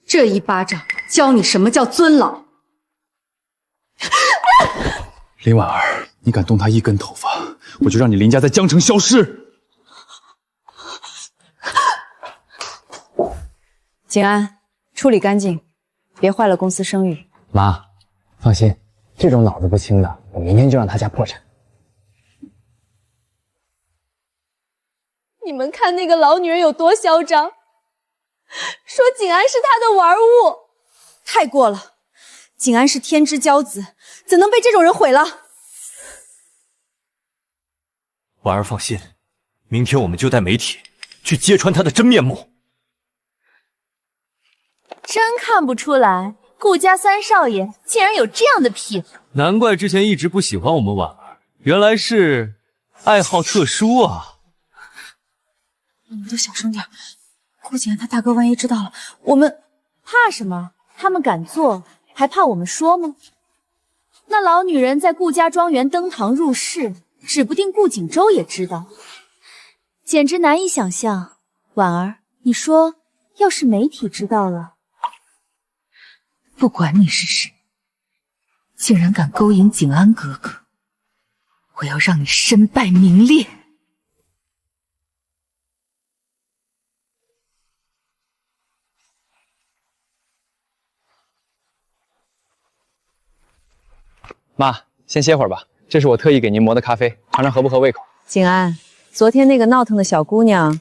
这一巴掌教你什么叫尊老。林婉儿，你敢动他一根头发，我就让你林家在江城消失。景安，处理干净，别坏了公司声誉。妈，放心，这种脑子不清的，我明天就让他家破产。你们看那个老女人有多嚣张，说景安是她的玩物，太过了。景安是天之骄子，怎能被这种人毁了？婉儿放心，明天我们就带媒体去揭穿他的真面目。真看不出来，顾家三少爷竟然有这样的癖好。难怪之前一直不喜欢我们婉儿，原来是爱好特殊啊。你们都小声点，顾景安他大哥万一知道了，我们怕什么？他们敢做，还怕我们说吗？那老女人在顾家庄园登堂入室，指不定顾景舟也知道，简直难以想象。婉儿，你说，要是媒体知道了，不管你是谁，竟然敢勾引景安哥哥，我要让你身败名裂！妈，先歇会儿吧，这是我特意给您磨的咖啡，尝尝合不合胃口。景安，昨天那个闹腾的小姑娘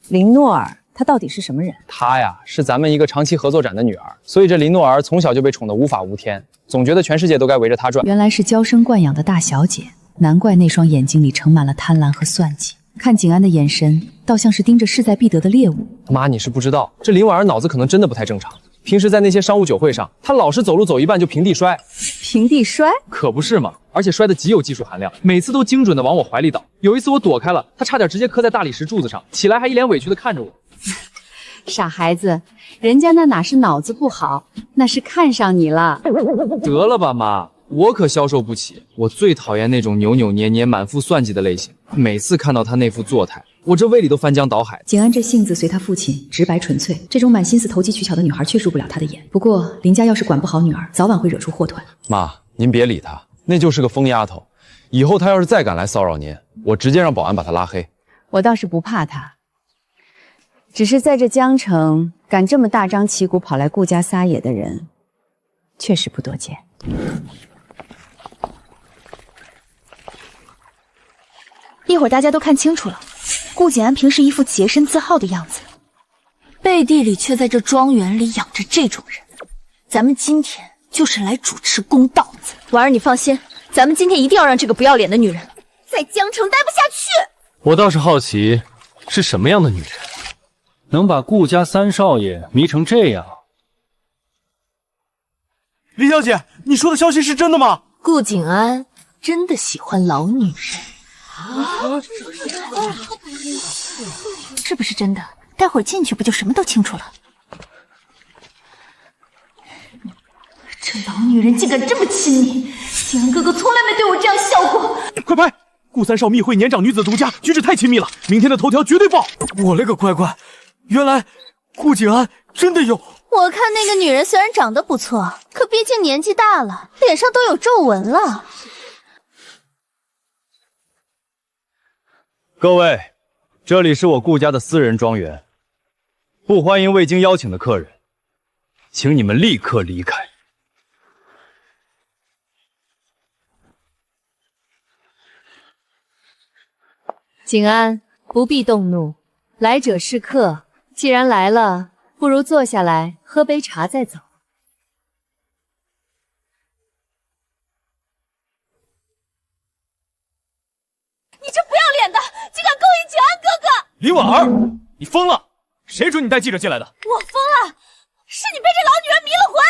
林诺尔，她到底是什么人？她呀，是咱们一个长期合作展的女儿，所以这林诺儿从小就被宠得无法无天，总觉得全世界都该围着她转。原来是娇生惯养的大小姐，难怪那双眼睛里盛满了贪婪和算计。看景安的眼神，倒像是盯着势在必得的猎物。妈，你是不知道，这林婉儿脑子可能真的不太正常。平时在那些商务酒会上，她老是走路走一半就平地摔。平地摔？可不是嘛，而且摔得极有技术含量，每次都精准的往我怀里倒。有一次我躲开了，她差点直接磕在大理石柱子上，起来还一脸委屈的看着我。傻孩子，人家那哪是脑子不好，那是看上你了。得了吧，妈，我可消受不起。我最讨厌那种扭扭捏捏、满腹算计的类型。每次看到她那副作态，我这胃里都翻江倒海。景安这性子随他父亲，直白纯粹，这种满心思投机取巧的女孩却入不了他的眼。不过林家要是管不好女儿，早晚会惹出祸端。妈，您别理她，那就是个疯丫头。以后她要是再敢来骚扰您，我直接让保安把她拉黑。我倒是不怕她，只是在这江城敢这么大张旗鼓跑来顾家撒野的人，确实不多见。一会儿大家都看清楚了，顾景安平时一副洁身自好的样子，背地里却在这庄园里养着这种人。咱们今天就是来主持公道的。婉儿，你放心，咱们今天一定要让这个不要脸的女人在江城待不下去。我倒是好奇，是什么样的女人，能把顾家三少爷迷成这样？林小姐，你说的消息是真的吗？顾景安真的喜欢老女人。是不是真的？待会儿进去不就什么都清楚了？这老女人竟敢这么亲你！景安哥哥从来没对我这样笑过。快拍！顾三少密会年长女子独家，举止太亲密了，明天的头条绝对爆！我勒个乖乖，原来顾景安真的有……我看那个女人虽然长得不错，可毕竟年纪大了，脸上都有皱纹了。各位，这里是我顾家的私人庄园，不欢迎未经邀请的客人，请你们立刻离开。景安，不必动怒，来者是客，既然来了，不如坐下来喝杯茶再走。你这不要脸的，竟敢勾引景安哥哥！林婉儿，你疯了！谁准你带记者进来的？我疯了！是你被这老女人迷了魂！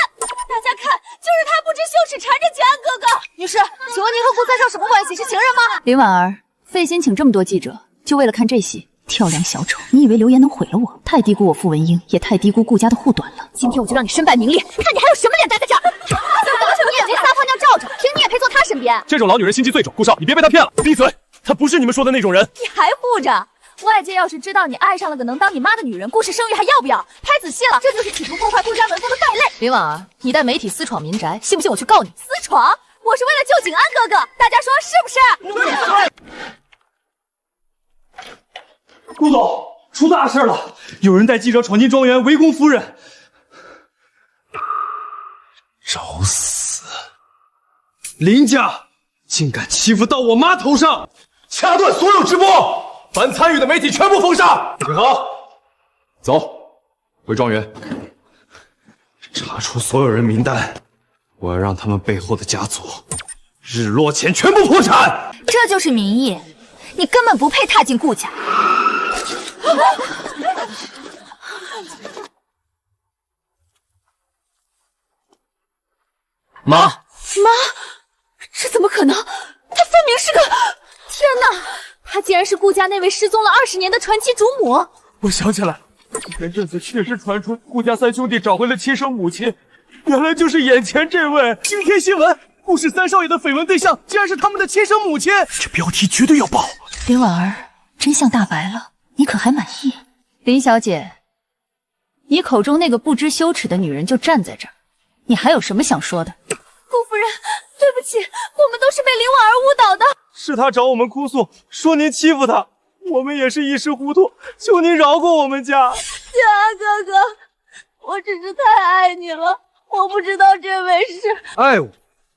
大家看，就是她不知羞耻缠着景安哥哥。女士，请问您和顾三少什么关系？是情人吗？林婉儿，费心请这么多记者，就为了看这戏？跳梁小丑，你以为流言能毁了我？太低估我傅文英，也太低估顾家的护短了。今天我就让你身败名裂，看你还有什么脸待在这儿！你眼睛撒泡尿照着，凭你也配坐他身边？这种老女人心机最重，顾少，你别被她骗了。闭嘴！她不是你们说的那种人。你还护着？外界要是知道你爱上了个能当你妈的女人，顾氏生育还要不要？拍仔细了，这就是企图破坏顾家门风的败类。林婉儿，你带媒体私闯民宅，信不信我去告你？私闯？我是为了救景安哥哥，大家说是不是？顾总，出大事了！有人带记者闯进庄园，围攻夫人。找死！林家竟敢欺负到我妈头上！掐断所有直播，凡参与的媒体全部封杀。景豪，走，回庄园，查出所有人名单，我要让他们背后的家族日落前全部破产。这就是民意，你根本不配踏进顾家。妈，这怎么可能？她分明是个……天哪！她竟然是顾家那位失踪了20年的传奇主母。我想起来了，前阵子确实传出顾家三兄弟找回了亲生母亲，原来就是眼前这位。今天新闻，顾氏三少爷的绯闻对象竟然是他们的亲生母亲，这标题绝对要爆。林婉儿，真相大白了，你可还满意？林小姐，你口中那个不知羞耻的女人就站在这儿，你还有什么想说的？顾夫人，对不起，我们都是被林婉儿误导的。是她找我们哭诉，说您欺负她，我们也是一时糊涂，求您饶过我们家。景安哥哥，我只是太爱你了，我不知道这回事。爱我？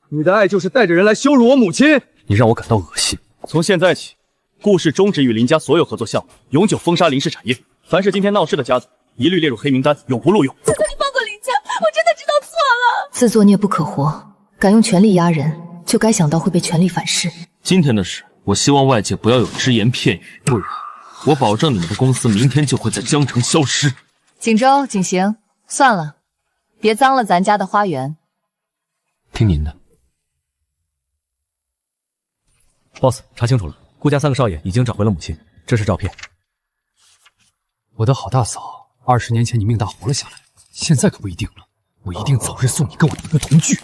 你的爱就是带着人来羞辱我母亲？你让我感到恶心。从现在起，顾氏终止与林家所有合作项目，永久封杀林氏产业。凡是今天闹事的家族，一律列入黑名单，永不录用。求求你放过林家，我真的知道错了。自作孽不可活，敢用权力压人，就该想到会被权力反噬。今天的事，我希望外界不要有只言片语，不然我保证你们的公司明天就会在江城消失。景州、景行，算了，别脏了咱家的花园。听您的。boss， 查清楚了，顾家3个少爷已经找回了母亲，这是照片。我的好大嫂，20年前你命大活了下来，现在可不一定了。我一定早日送你跟我一个同居。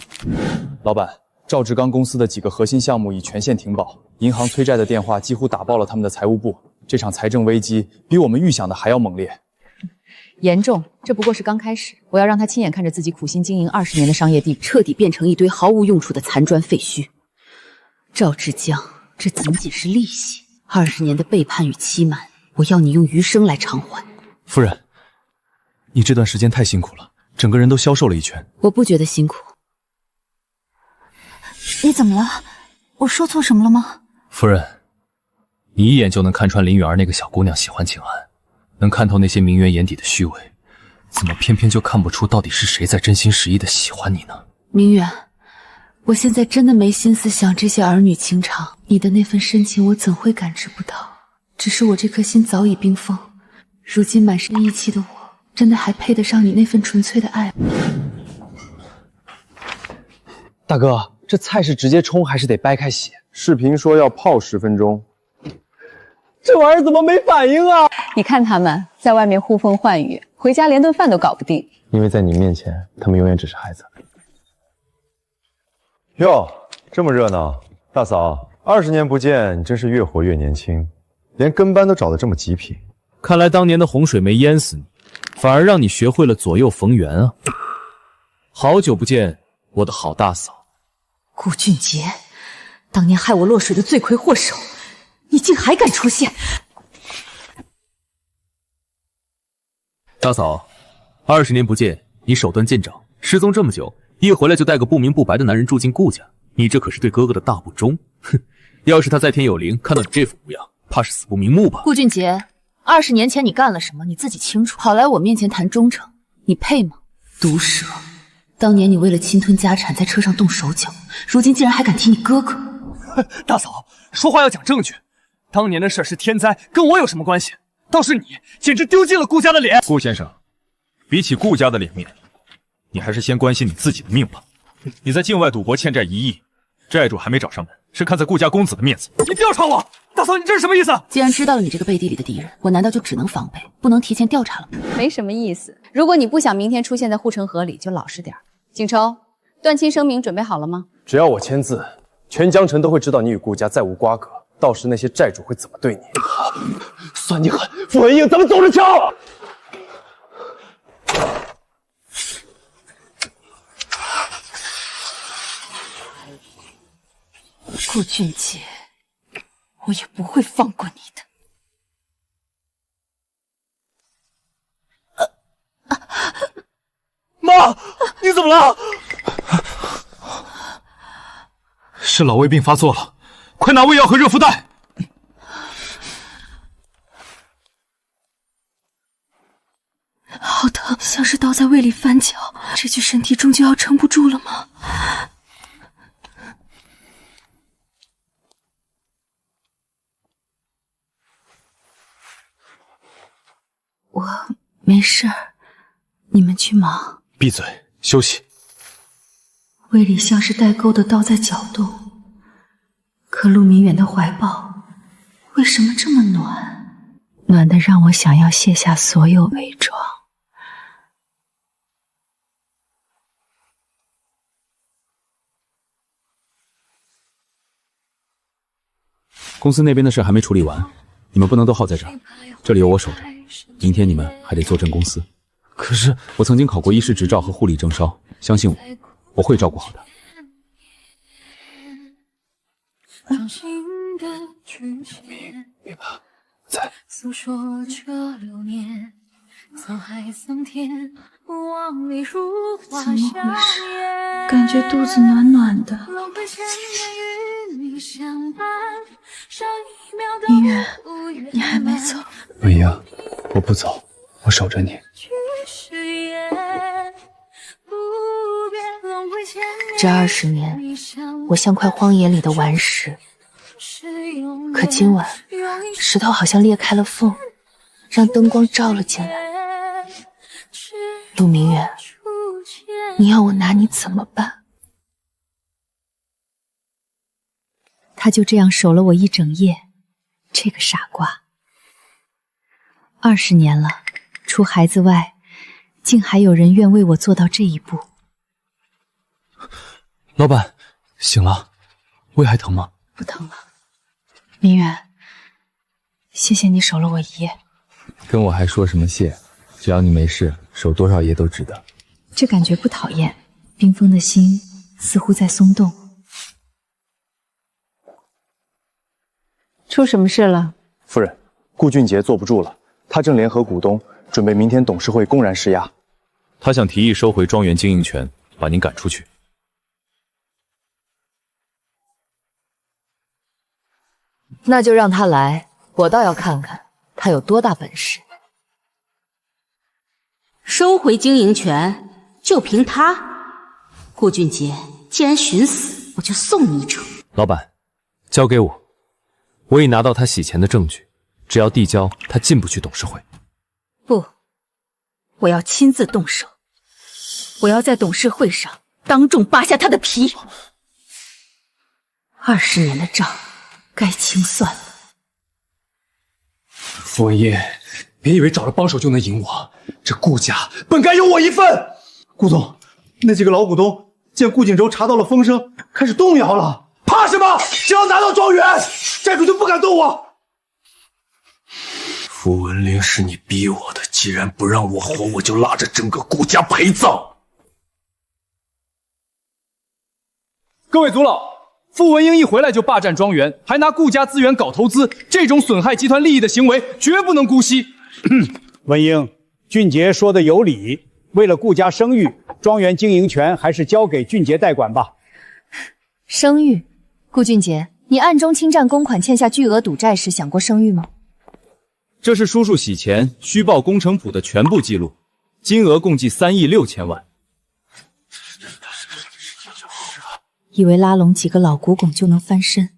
老板，赵志刚公司的几个核心项目已全线停保，银行催债的电话几乎打爆了他们的财务部。这场财政危机比我们预想的还要猛烈。严重，这不过是刚开始。我要让他亲眼看着自己苦心经营20年的商业地彻底变成一堆毫无用处的残砖废墟。赵志江，这仅仅是利息，20年的背叛与欺瞒，我要你用余生来偿还。夫人，你这段时间太辛苦了，整个人都消瘦了一圈。我不觉得辛苦。你怎么了？我说错什么了吗？夫人，你一眼就能看穿林允儿那个小姑娘喜欢景安，能看透那些名媛眼底的虚伪，怎么偏偏就看不出到底是谁在真心实意的喜欢你呢？明远，我现在真的没心思想这些儿女情长，你的那份深情我怎会感知不到？只是我这颗心早已冰封，如今满身义气的我，真的还配得上你那份纯粹的爱吗？大哥，这菜是直接冲还是得掰开洗？视频说要泡10分钟。这玩意儿怎么没反应啊？你看他们在外面呼风唤雨，回家连顿饭都搞不定。因为在你面前，他们永远只是孩子。哟，这么热闹，大嫂，20年不见，你真是越活越年轻，连跟班都找得这么极品。看来当年的洪水没淹死你，反而让你学会了左右逢源啊！好久不见，我的好大嫂。顾俊杰，当年害我落水的罪魁祸首，你竟还敢出现！大嫂，20年不见，你手段见长，失踪这么久，一回来就带个不明不白的男人住进顾家，你这可是对哥哥的大不忠。哼，要是他在天有灵，看到你这副模样，怕是死不瞑目吧？顾俊杰，20年前你干了什么，你自己清楚。跑来我面前谈忠诚，你配吗？毒蛇，当年你为了侵吞家产，在车上动手脚，如今竟然还敢提你哥哥。大嫂，说话要讲证据。当年的事是天灾，跟我有什么关系？倒是你，简直丢尽了顾家的脸。顾先生，比起顾家的脸面，你还是先关心你自己的命吧。你在境外赌博欠债1亿，债主还没找上门，是看在顾家公子的面子。你调查我，大嫂，你这是什么意思？既然知道了你这个背地里的敌人，我难道就只能防备，不能提前调查了吗？没什么意思。如果你不想明天出现在护城河里，就老实点。景抽，断亲声明准备好了吗？只要我签字，全江城都会知道你与顾家再无瓜葛。到时那些债主会怎么对你？算你狠！傅文英，咱们走着瞧！顾俊杰，我也不会放过你的。妈，你怎么了？是老胃病发作了，快拿胃药和热敷袋。好疼，像是刀在胃里翻搅，这具身体终究要撑不住了吗？我没事儿，你们去忙。闭嘴，休息。胃里像是带钩的刀在搅动，可陆明远的怀抱为什么这么暖？暖得让我想要卸下所有伪装。公司那边的事还没处理完，你们不能都耗在这儿，这里有我守着。明天你们还得坐镇公司。可是我曾经考过医师执照和护理证烧，相信我，我会照顾好的。别怕，在。诉说这流年，沧海桑田，望里如花怎么香回事？烟。感觉肚子暖暖的。轮回千年与你相伴，上一秒明远，都圆你还没走。文英，我不走，我守着你。这20年，我像块荒野里的顽石。可今晚，石头好像裂开了缝，让灯光照了进来。陆明远，你要我拿你怎么办？他就这样守了我一整夜，这个傻瓜。20年了，除孩子外，竟还有人愿为我做到这一步。老板，醒了，胃还疼吗？不疼了。明远，谢谢你守了我一夜。跟我还说什么谢？只要你没事，守多少夜都值得。这感觉不讨厌，冰封的心似乎在松动。出什么事了？夫人，顾俊杰坐不住了，他正联合股东，准备明天董事会公然施压。他想提议收回庄园经营权，把您赶出去。那就让他来，我倒要看看他有多大本事。收回经营权，就凭他？顾俊杰，既然寻死，我就送你一程。老板，交给我，我已拿到他洗钱的证据，只要递交，他进不去董事会。不，我要亲自动手，我要在董事会上当众扒下他的皮。20年的账该清算了。傅文英，别以为找了帮手就能赢我，这顾家本该有我一份。顾总，那几个老股东见顾景舟查到了风声，开始动摇了。怕什么？只要拿到庄园，债主就不敢动我。傅文玲是你逼我的，既然不让我活，我就拉着整个顾家陪葬。各位族老，傅文英一回来就霸占庄园，还拿顾家资源搞投资，这种损害集团利益的行为绝不能姑息。文英，俊杰说的有理，为了顾家声誉，庄园经营权还是交给俊杰代管吧。声誉，顾俊杰，你暗中侵占公款欠下巨额赌债时想过声誉吗？这是叔叔洗钱虚报工程谱的全部记录，金额共计3亿6千万。以为拉拢几个老古董就能翻身，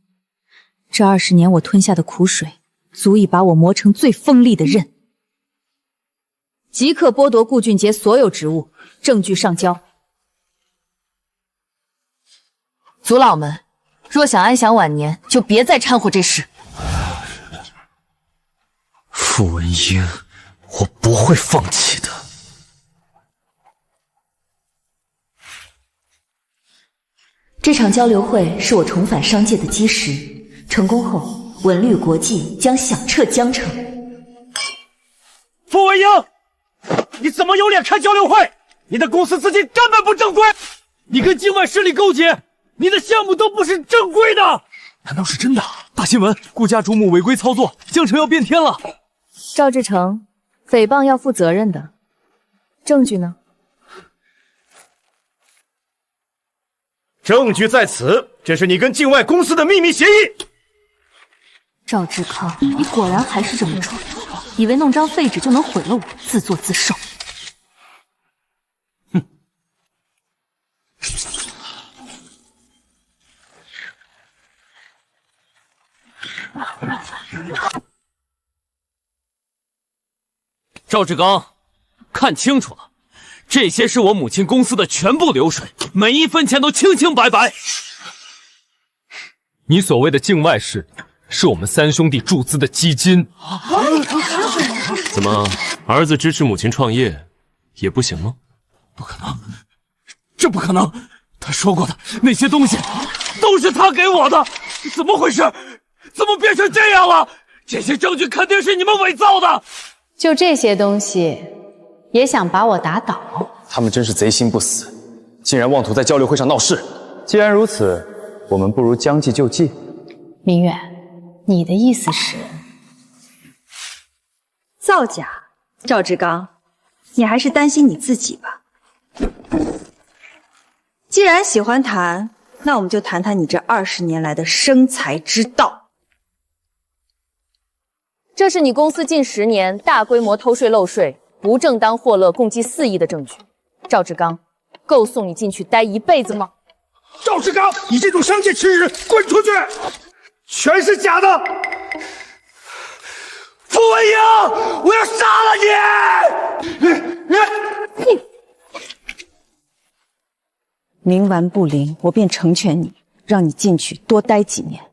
这20年我吞下的苦水，足以把我磨成最锋利的刃。即刻剥夺顾俊杰所有职务，证据上交。族老们，若想安享晚年，就别再掺和这事。傅文英，我不会放弃的。这场交流会是我重返商界的基石，成功后，文旅国际将响彻江城。傅文英，你怎么有脸开交流会？你的公司资金根本不正规，你跟境外势力勾结，你的项目都不是正规的。难道是真的？大新闻，顾家主母违规操作，江城要变天了。赵志成，诽谤要负责任的，证据呢？证据在此，这是你跟境外公司的秘密协议。赵志康，你果然还是这么蠢，以为弄张废纸就能毁了我，自作自受。哼！赵志刚，看清楚了，这些是我母亲公司的全部流水，每一分钱都清清白白。你所谓的境外势力，是我们3兄弟注资的基金。怎么，儿子支持母亲创业也不行吗？不可能，这不可能！他说过的那些东西，都是他给我的，怎么回事？怎么变成这样了？这些证据肯定是你们伪造的。就这些东西，也想把我打倒？他们真是贼心不死，竟然妄图在交流会上闹事。既然如此，我们不如将计就计。明远，你的意思是造假？赵志刚，你还是担心你自己吧。既然喜欢谈，那我们就谈谈你这20年来的生财之道。这是你公司近10年大规模偷税漏税、不正当获乐共计4亿的证据。赵志刚，够送你进去待一辈子吗？赵志刚，你这种商界吃人，滚出去！全是假的！傅文英，我要杀了你！冥顽不灵，我便成全你，让你进去多待几年。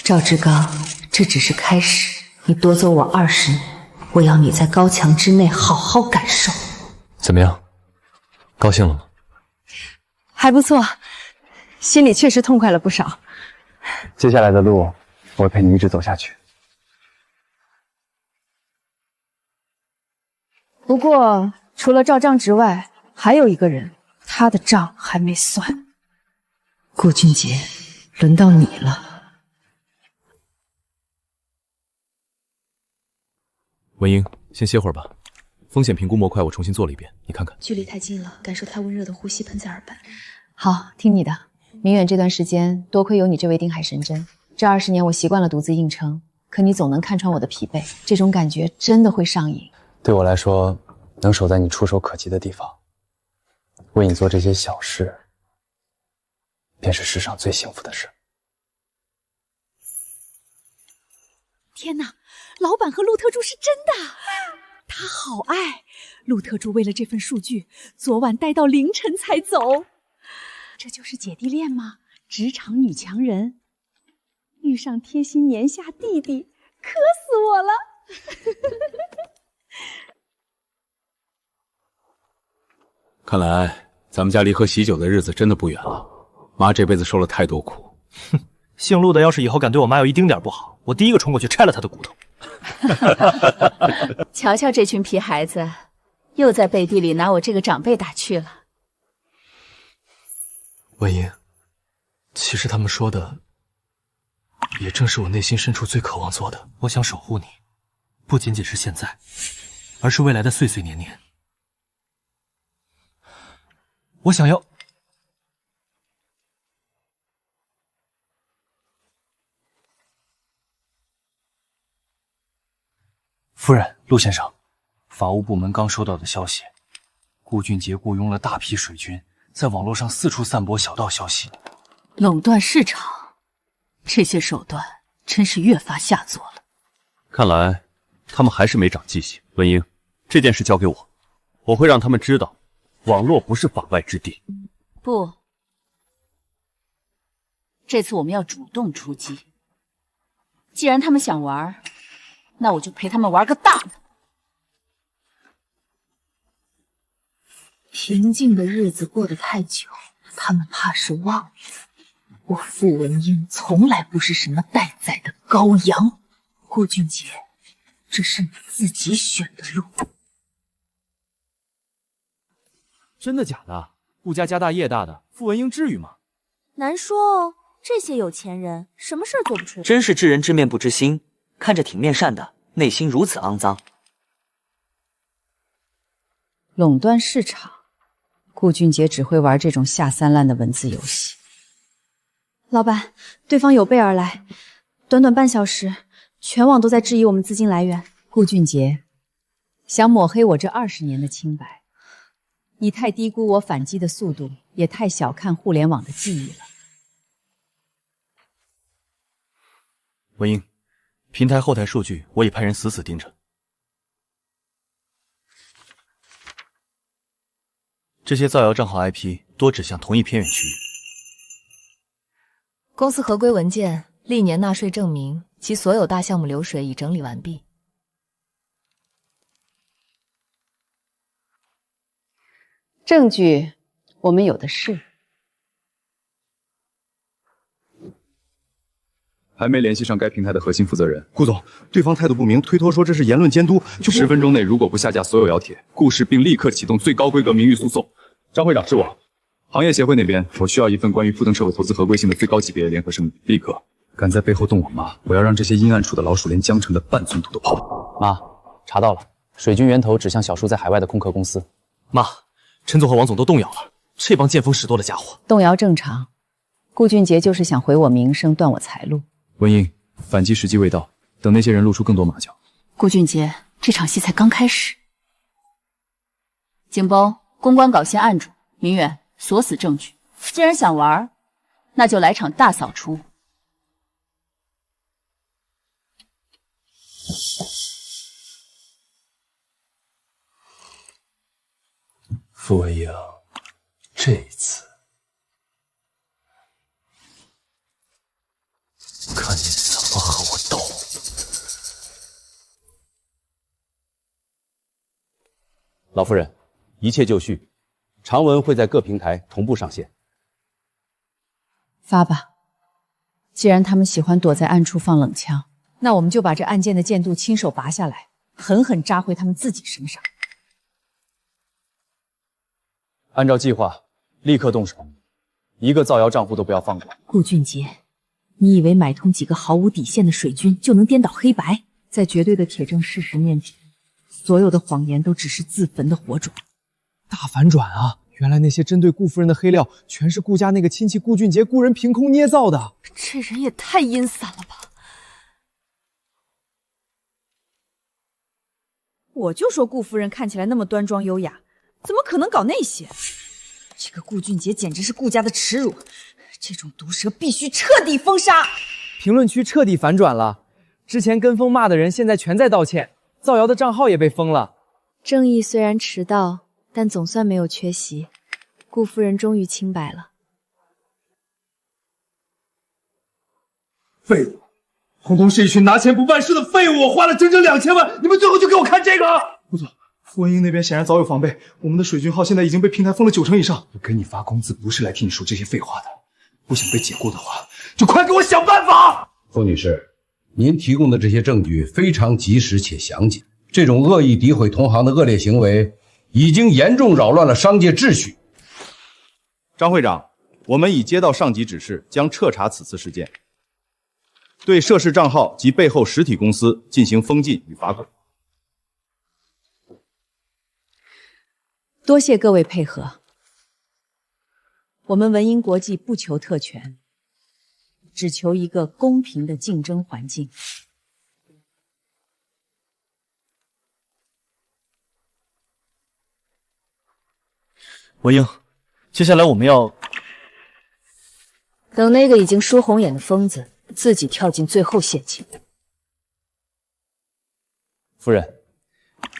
赵志刚，这只是开始，你夺走我20年，我要你在高墙之内好好感受。怎么样？高兴了吗？还不错，心里确实痛快了不少。接下来的路，我会陪你一直走下去。不过，除了赵账之外，还有一个人，他的账还没算。顾俊杰，轮到你了。文英，先歇会儿吧。风险评估模块我重新做了一遍，你看看。距离太近了，感受他温热的呼吸喷在耳畔。好，听你的。明远这段时间，多亏有你这位定海神针。这20年我习惯了独自硬撑，可你总能看穿我的疲惫，这种感觉真的会上瘾。对我来说，能守在你触手可及的地方，为你做这些小事，便是世上最幸福的事。天哪，老板和陆特助是真的！他好爱。陆特助为了这份数据，昨晚待到凌晨才走。这就是姐弟恋吗？职场女强人遇上贴心年下弟弟，磕死我了！看来咱们家离喝喜酒的日子真的不远了。妈这辈子受了太多苦。哼，姓陆的要是以后敢对我妈有一丁点不好，我第一个冲过去拆了他的骨头。瞧瞧这群皮孩子，又在背地里拿我这个长辈打趣了。文英，其实他们说的，也正是我内心深处最渴望做的。我想守护你，不仅仅是现在，而是未来的岁岁年年。我想要。夫人，陆先生，法务部门刚收到的消息，顾俊杰雇佣了大批水军，在网络上四处散播小道消息，垄断市场，这些手段真是越发下作了。看来他们还是没长记性。文英，这件事交给我，我会让他们知道，网络不是法外之地。不，这次我们要主动出击。既然他们想玩，那我就陪他们玩个大的。平静的日子过得太久，他们怕是忘了，我傅文英从来不是什么待宰的羔羊。顾俊杰，这是你自己选的路。真的假的？顾家家大业大的，傅文英至于吗？难说哦，这些有钱人什么事儿做不出。真是知人知面不知心，看着挺面善的，内心如此肮脏。垄断市场，顾俊杰只会玩这种下三滥的文字游戏。老板，对方有备而来，短短半小时，全网都在质疑我们资金来源。顾俊杰，想抹黑我这20年的清白，你太低估我反击的速度，也太小看互联网的记忆了。文英，平台后台数据我已派人死死盯着，这些造谣账号 IP 多指向同一偏远区域。公司合规文件、历年纳税证明及所有大项目流水已整理完毕。证据我们有的是。还没联系上该平台的核心负责人。顾总，对方态度不明，推脱说这是言论监督。就10分钟内如果不下架所有谣帖，顾氏并立刻启动最高规格名誉诉讼。张会长是我，行业协会那边我需要一份关于复登社会投资合规性的最高级别联合声明，立刻。敢在背后动我妈，我要让这些阴暗处的老鼠连江城的半寸土都刨。妈，查到了，水军源头指向小叔在海外的空壳公司。妈，陈总和王总都动摇了，这帮见风使舵的家伙。动摇正常，顾俊杰就是想毁我名声，断我财路。文英，反击时机未到，等那些人露出更多马脚。顾俊杰，这场戏才刚开始。景包，公关稿先按住，明远锁死证据。既然想玩，那就来场大扫除。傅文英，这一次看你怎么和我斗！老夫人，一切就绪，长文会在各平台同步上线。发吧，既然他们喜欢躲在暗处放冷枪，那我们就把这案件的剑度亲手拔下来，狠狠扎回他们自己身上。按照计划，立刻动手，一个造谣账户都不要放过。顾俊杰，你以为买通几个毫无底线的水军就能颠倒黑白？在绝对的铁证事实面前，所有的谎言都只是自焚的火种。大反转啊！原来那些针对顾夫人的黑料，全是顾家那个亲戚顾俊杰雇人凭空捏造的。这人也太阴散了吧！我就说顾夫人看起来那么端庄优雅，怎么可能搞那些？这个顾俊杰简直是顾家的耻辱，这种毒蛇必须彻底封杀。评论区彻底反转了，之前跟风骂的人现在全在道歉，造谣的账号也被封了。正义虽然迟到，但总算没有缺席。顾夫人终于清白了。废物，通通是一群拿钱不办事的废物！我花了整整2000万，你们最后就给我看这个！顾总，傅文英那边显然早有防备，我们的水军号现在已经被平台封了90%以上。我给你发工资不是来听你说这些废话的，不想被解雇的话，就快给我想办法！傅女士，您提供的这些证据非常及时且详尽，这种恶意诋毁同行的恶劣行为，已经严重扰乱了商界秩序。张会长，我们已接到上级指示，将彻查此次事件，对涉事账号及背后实体公司进行封禁与罚款。多谢各位配合。我们文英国际不求特权，只求一个公平的竞争环境。文英，接下来我们要等那个已经输红眼的疯子自己跳进最后陷阱。夫人，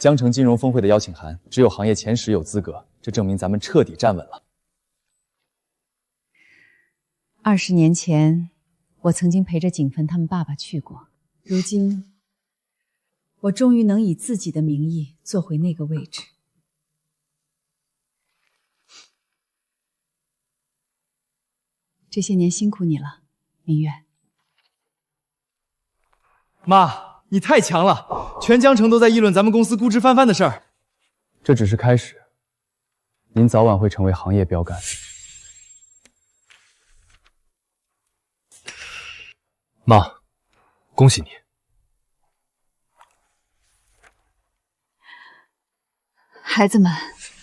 江城金融峰会的邀请函只有行业前10有资格，这证明咱们彻底站稳了。20年前，我曾经陪着景芬他们爸爸去过。如今，我终于能以自己的名义坐回那个位置。这些年辛苦你了，明月。妈，你太强了，全江城都在议论咱们公司估值翻番的事儿。这只是开始，您早晚会成为行业标杆。妈，恭喜你。孩子们，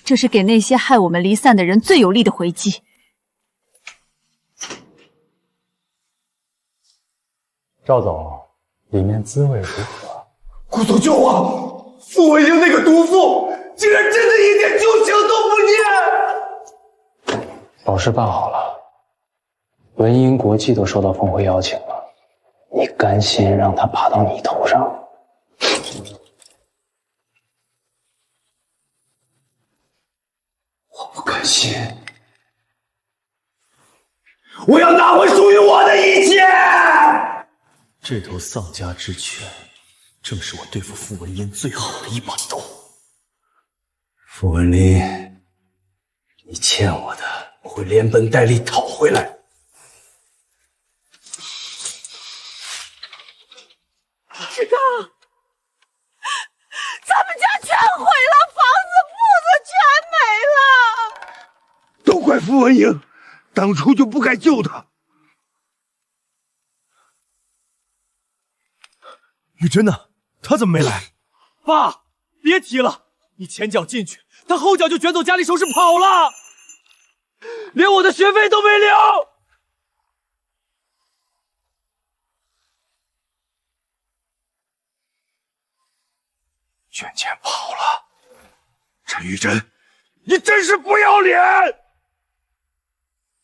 这是给那些害我们离散的人最有力的回击。赵总，里面滋味如何？顾总救我！傅文英那个毒妇，竟然真的一点旧情都不念！老事办好了，文英国际都收到峰会邀请了，你甘心让他爬到你头上？我不甘心，我要拿回属于我的一切！这头丧家之犬，正是我对付傅文英最好的一把刀。傅文林，你欠我的，我会连本带利讨回来。志刚，咱们家全毁了，房子铺子全没了。都怪傅文英，当初就不该救她。玉珍呢？她怎么没来？爸，别提了，你前脚进去，他后脚就卷走家里首饰跑了，连我的学费都没留。卷钱跑了，陈玉珍，你真是不要脸！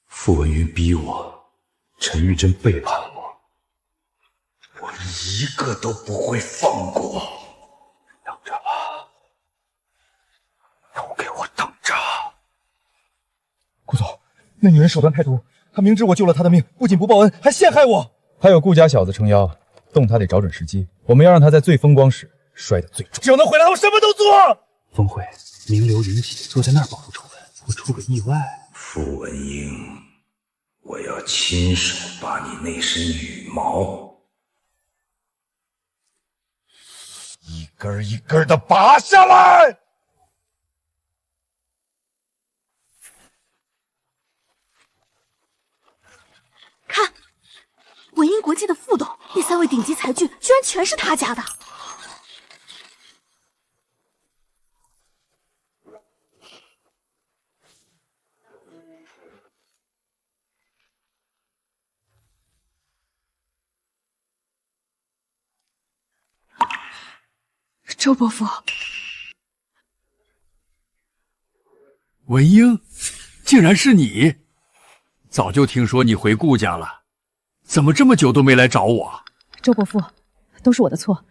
傅文云逼我，陈玉珍背叛我，我一个都不会放过。等着吧，都给我等着！顾总，那女人手段太毒，她明知我救了她的命，不仅不报恩，还陷害我。她有顾家小子撑腰，动她得找准时机。我们要让她在最风光时摔得最重。只要能回来，我什么都做。峰会名流云集，坐在那儿保护丑闻，不出个意外。傅文英，我要亲手把你那身羽毛一根一根的拔下来！看，文英国际的副董，那3位顶级才俊居然全是他家的。周伯父，文英，竟然是你！早就听说你回顾家了，怎么这么久都没来找我？周伯父，都是我的错，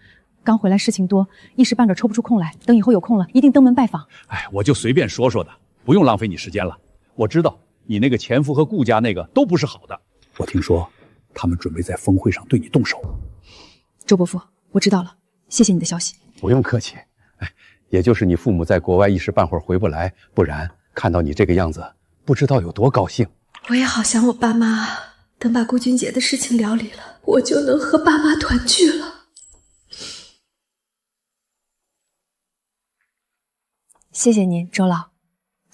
刚回来事情多，一时半个抽不出空来。等以后有空了，一定登门拜访。哎，我就随便说说的，不用浪费你时间了。我知道你那个前夫和顾家那个都不是好的，我听说他们准备在峰会上对你动手。周伯父，我知道了，谢谢你的消息。不用客气。哎，也就是你父母在国外一时半会儿回不来，不然看到你这个样子，不知道有多高兴。我也好想我爸妈，等把顾俊杰的事情料理了，我就能和爸妈团聚了。谢谢您，周老，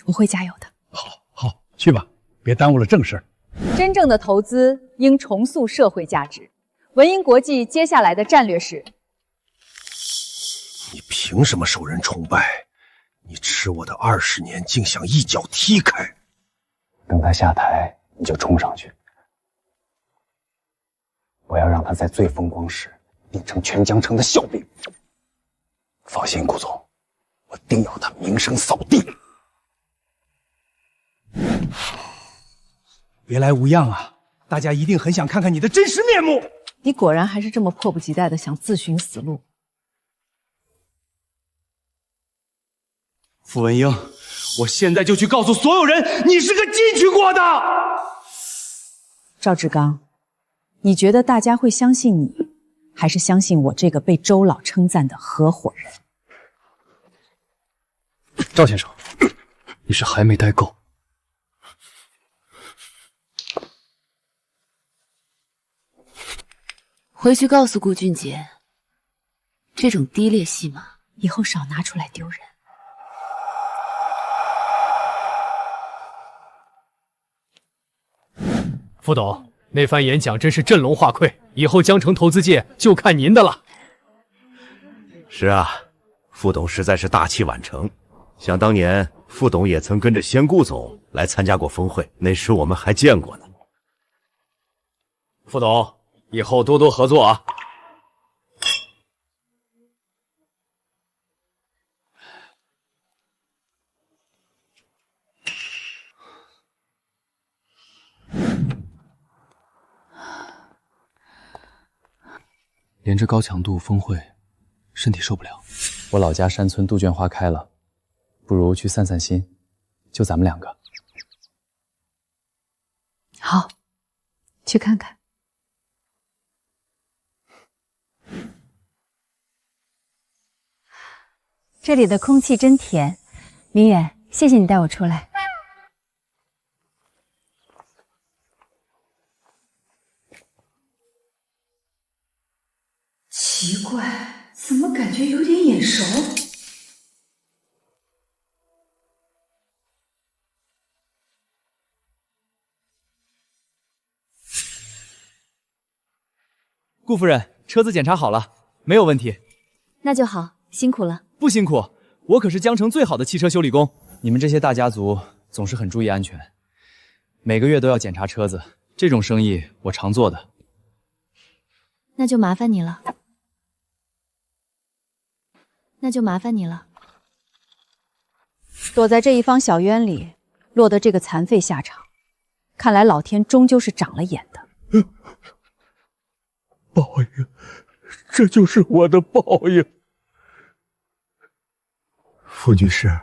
我会加油的。好，去吧，别耽误了正事。真正的投资应重塑社会价值。文英国际接下来的战略是：你凭什么受人崇拜？你吃我的20年，竟想一脚踢开！等他下台，你就冲上去。我要让他在最风光时变成全江城的笑柄。放心，顾总，我定要他名声扫地。别来无恙啊！大家一定很想看看你的真实面目。你果然还是这么迫不及待的想自寻死路。傅文英，我现在就去告诉所有人，你是个进去过的。赵志刚，你觉得大家会相信你，还是相信我这个被周老称赞的合伙人？赵先生，你是还没待够。回去告诉顾俊杰，这种低劣戏码以后少拿出来丢人。副董，那番演讲真是振聋话聩，以后江城投资界就看您的了。是啊，副董实在是大器晚成。想当年，副董也曾跟着先顾总来参加过峰会，那时我们还见过呢。副董，以后多多合作啊！连着高强度峰会，身体受不了。我老家山村杜鹃花开了，不如去散散心，就咱们2个。好，去看看。这里的空气真甜，明远，谢谢你带我出来。奇怪，怎么感觉有点眼熟？顾夫人，车子检查好了，没有问题。那就好，辛苦了。不辛苦，我可是江城最好的汽车修理工。你们这些大家族总是很注意安全，每个月都要检查车子，这种生意我常做的。那就麻烦你了。躲在这一方小渊里，落得这个残废下场，看来老天终究是长了眼的。报应，这就是我的报应。傅女士，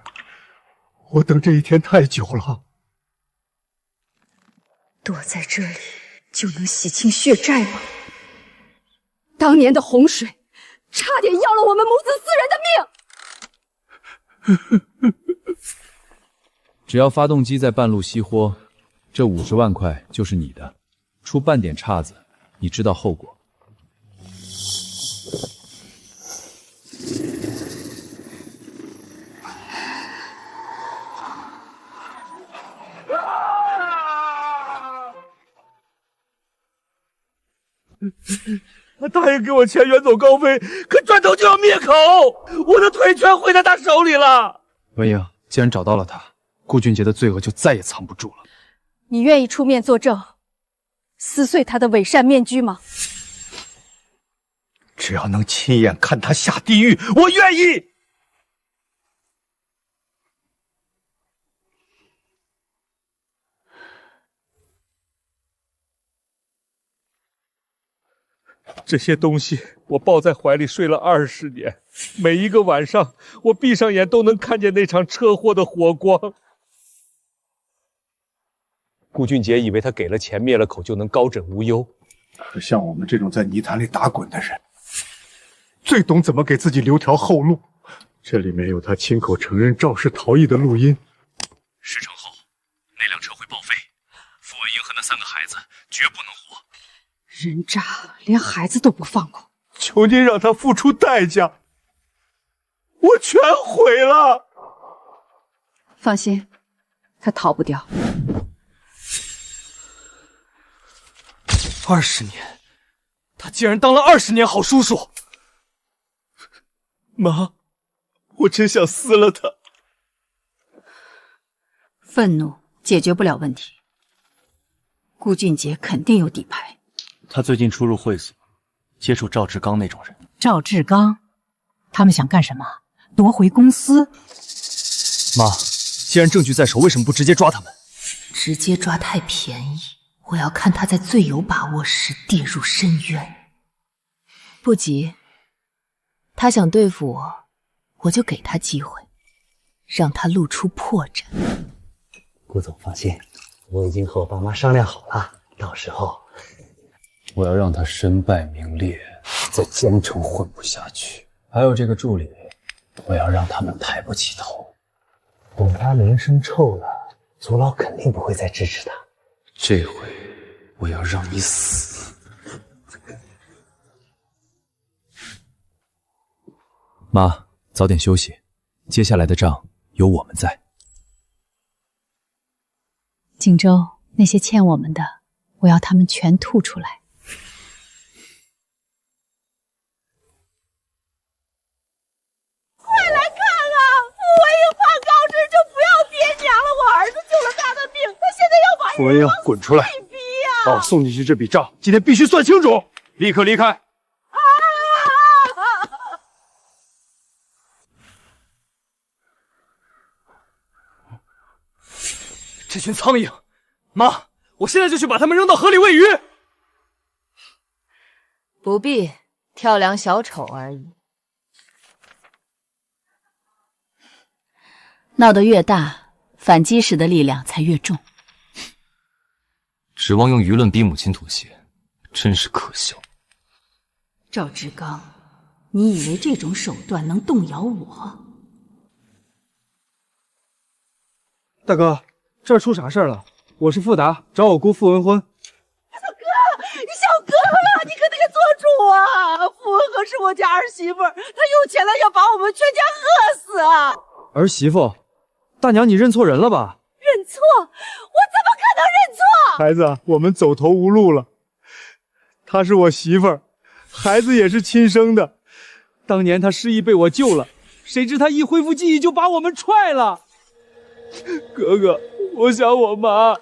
我等这一天太久了。躲在这里就能洗清血债吗？当年的洪水差点要了我们母子4人的命。只要发动机在半路熄火，这50万块就是你的。出半点岔子，你知道后果。他答应给我钱远走高飞，可转头就要灭口，我的腿全毁在他手里了。文英，既然找到了他，顾俊杰的罪恶就再也藏不住了。你愿意出面作证，撕碎他的伪善面具吗？只要能亲眼看他下地狱，我愿意。这些东西我抱在怀里睡了20年，每一个晚上我闭上眼都能看见那场车祸的火光。顾俊杰以为他给了钱灭了口就能高枕无忧，可像我们这种在泥潭里打滚的人，最懂怎么给自己留条后路。这里面有他亲口承认肇事逃逸的录音。事成后，那辆车会报废，傅文英和那3个孩子绝不能活。人渣，连孩子都不放过。求您让他付出代价，我全毁了。放心，他逃不掉。20年，他竟然当了20年好叔叔。妈，我真想撕了他。愤怒解决不了问题，顾俊杰肯定有底牌。他最近出入会所，接触赵志刚那种人。赵志刚，他们想干什么？夺回公司？妈，既然证据在手，为什么不直接抓他们？直接抓太便宜，我要看他在最有把握时跌入深渊。不急，他想对付我，我就给他机会，让他露出破绽。顾总放心，我已经和我爸妈商量好了，到时候我要让他身败名裂，在江城混不下去。还有这个助理，我要让他们抬不起头。等他名声臭了，祖老肯定不会再支持他。这回我要让你死！妈，早点休息，接下来的仗有我们在。锦州那些欠我们的，我要他们全吐出来。快来看啊！傅文英判高知就不要爹娘了，我儿子救了他的命，他现在要把傅文英，滚出来！把我送进去这笔账，今天必须算清楚！立刻离开！这群苍蝇！妈，我现在就去把他们扔到河里喂鱼。不必，跳梁小丑而已。闹得越大，反击时的力量才越重。指望用舆论逼母亲妥协，真是可笑。赵志刚，你以为这种手段能动摇我？大哥，这儿出啥事儿了？我是富达，找我姑傅文婚。小哥，你可得做主啊！傅文和是我家儿媳妇，她有钱了要把我们全家饿死啊！儿媳妇，大娘你认错人了吧？认错？我怎么可能认错？孩子，我们走投无路了。她是我媳妇儿，孩子也是亲生的。当年她失忆被我救了，谁知她一恢复记忆就把我们踹了。哥哥，我想我妈。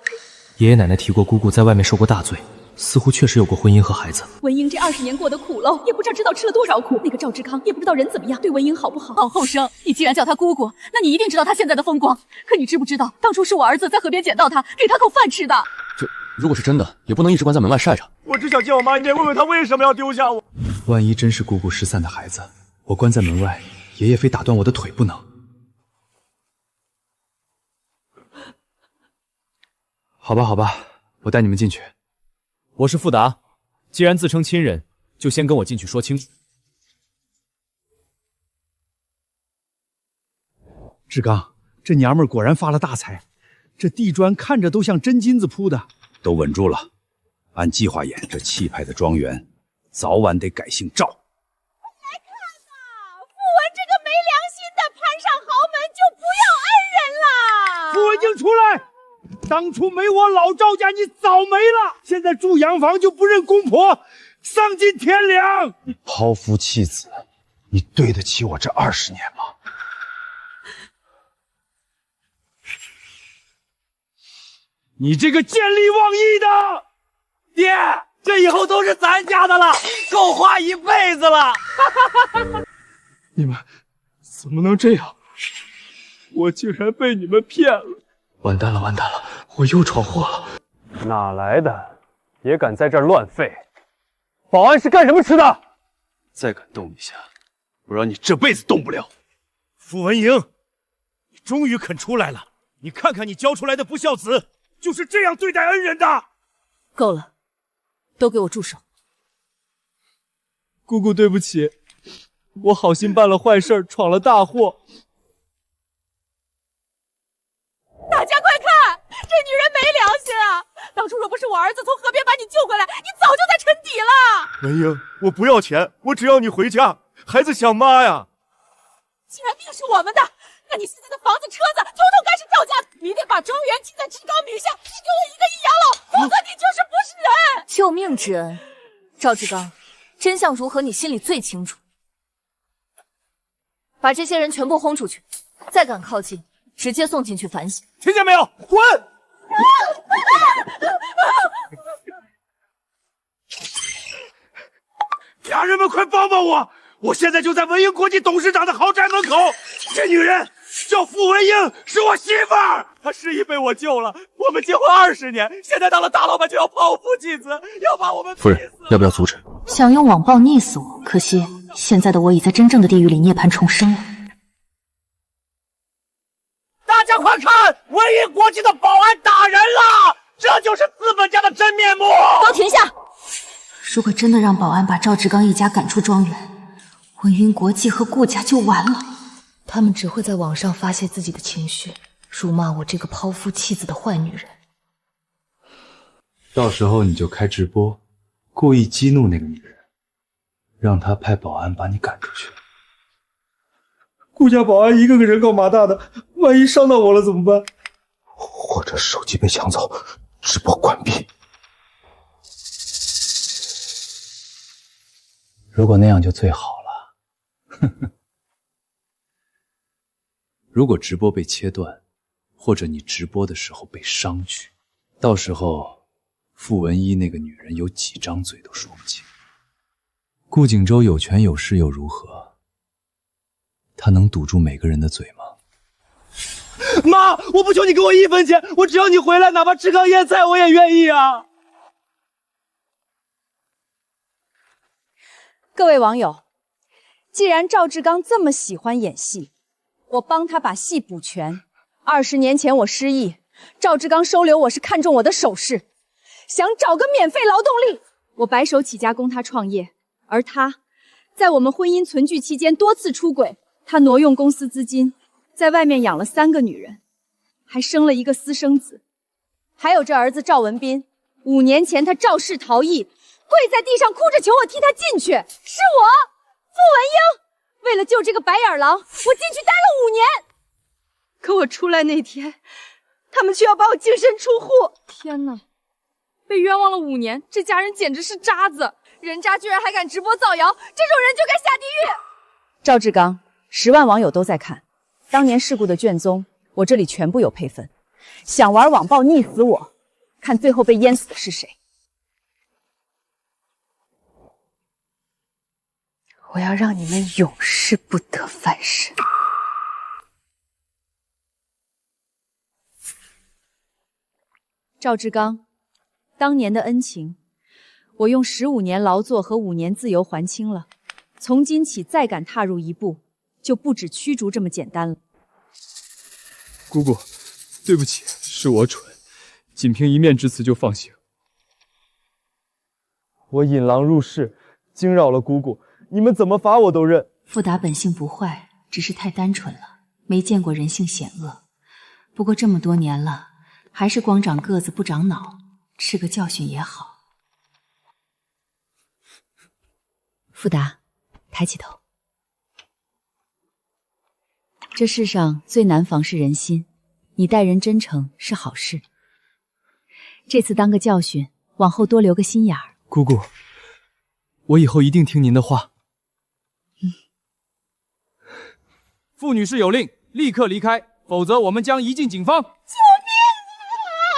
爷爷奶奶提过姑姑在外面受过大罪，似乎确实有过婚姻和孩子。文英这20年过得苦喽，也不知道吃了多少苦。那个赵志刚也不知道人怎么样，对文英好不好？往后生，你既然叫他姑姑，那你一定知道他现在的风光。可你知不知道，当初是我儿子在河边捡到他，给他口饭吃的。这如果是真的，也不能一直关在门外晒着。我只想见我妈一面，问问她为什么要丢下我。万一真是姑姑失散的孩子，我关在门外，爷爷非打断我的腿不能。好吧，好吧，我带你们进去。我是富达，既然自称亲人，就先跟我进去说清楚。志刚，这娘们果然发了大财，这地砖看着都像真金子铺的。都稳住了，按计划演，这气派的庄园早晚得改姓赵。来看呐，傅文这个没良心的攀上豪门就不要恩人啦！傅文英出来！当初没我老赵家，你早没了。现在住洋房就不认公婆，丧尽天良。你抛夫弃子，你对得起我这20年吗？你这个见利忘义的！爹，这以后都是咱家的了，够花一辈子了。你们怎么能这样？我竟然被你们骗了！完蛋了，完蛋了！我又闯祸了。哪来的？也敢在这儿乱吠！保安是干什么吃的？再敢动一下，我让你这辈子动不了。傅文英，你终于肯出来了！你看看你教出来的不孝子，就是这样对待恩人的。够了，都给我住手！姑姑，对不起，我好心办了坏事，闯了大祸。大家快看，这女人没良心啊！当初若不是我儿子从河边把你救回来，你早就在沉底了。文英，我不要钱，我只要你回家。孩子想妈呀！既然命是我们的，那你现在的房子、车子，统统该是赵家的。你得把庄园记在志刚名下，你给我1个亿养老，否则你就是不是人！救命之恩，赵志刚，真相如何，你心里最清楚。把这些人全部轰出去，再敢靠近，直接送进去反省。听见没有？滚！家人们，快帮帮我！我现在就在文英国际董事长的豪宅门口。这女人叫傅文英，是我媳妇儿。她示意被我救了，我们结婚20年，现在当了大老板就要抛夫弃子，要把我们……夫人，要不要阻止？想用网暴溺死我，可惜现在的我已在真正的地狱里涅槃重生了。大家快看，文英国际的保安打人了！这就是资本家的真面目！都停下！如果真的让保安把赵志刚一家赶出庄园，文英国际和顾家就完了。他们只会在网上发泄自己的情绪，辱骂我这个抛夫弃子的坏女人。到时候你就开直播，故意激怒那个女人，让她派保安把你赶出去。顾家保安一个个人高马大的，万一伤到我了怎么办？或者手机被抢走，直播关闭。如果那样就最好了。如果直播被切断，或者你直播的时候被伤去，到时候傅文一那个女人有几张嘴都说不清。顾景舟有权有势又如何？他能堵住每个人的嘴吗？妈，我不求你给我1分钱，我只要你回来，哪怕吃糠咽菜我也愿意啊！各位网友，既然赵志刚这么喜欢演戏，我帮他把戏补全。20年前我失忆，赵志刚收留我是看中我的首饰，想找个免费劳动力，我白手起家供他创业。而他在我们婚姻存续期间多次出轨，他挪用公司资金，在外面养了3个女人，还生了一个私生子。还有这儿子赵文斌，5年前他肇事逃逸，跪在地上哭着求我替他进去。是我，傅文英，为了救这个白眼狼，我进去待了5年。可我出来那天，他们却要把我净身出户。天哪，被冤枉了5年，这家人简直是渣子！人渣居然还敢直播造谣，这种人就该下地狱！赵志刚，10万网友都在看，当年事故的卷宗，我这里全部有配分。想玩网暴溺死我，看最后被淹死的是谁！我要让你们永世不得翻身！赵志刚，当年的恩情，我用15年劳作和5年自由还清了。从今起再敢踏入一步，就不止驱逐这么简单了。姑姑，对不起，是我蠢，仅凭一面之词就放行。我引狼入室，惊扰了姑姑，你们怎么罚我都认。傅达本性不坏，只是太单纯了，没见过人性险恶。不过这么多年了，还是光长个子不长脑，吃个教训也好。傅达，抬起头。这世上最难防是人心，你待人真诚是好事。这次当个教训，往后多留个心眼儿。姑姑，我以后一定听您的话。傅女士有令，立刻离开，否则我们将移进警方。救命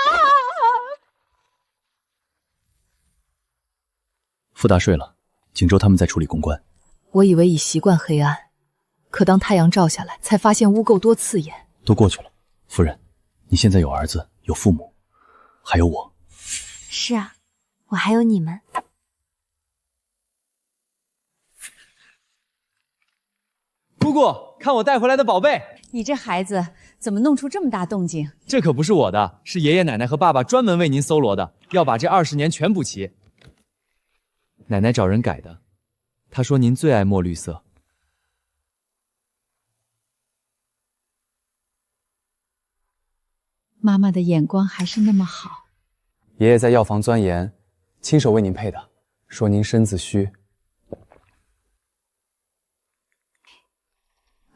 啊！傅达睡了，景舟他们在处理公关。我以为已习惯黑暗，可当太阳照下来，才发现污垢多刺眼。都过去了，夫人，你现在有儿子，有父母，还有我。是啊，我还有你们。姑，看我带回来的宝贝。你这孩子怎么弄出这么大动静？这可不是我的，是爷爷奶奶和爸爸专门为您搜罗的，要把这20年全补齐。奶奶找人改的，她说您最爱墨绿色。妈妈的眼光还是那么好。爷爷在药房钻研，亲手为您配的，说您身子虚。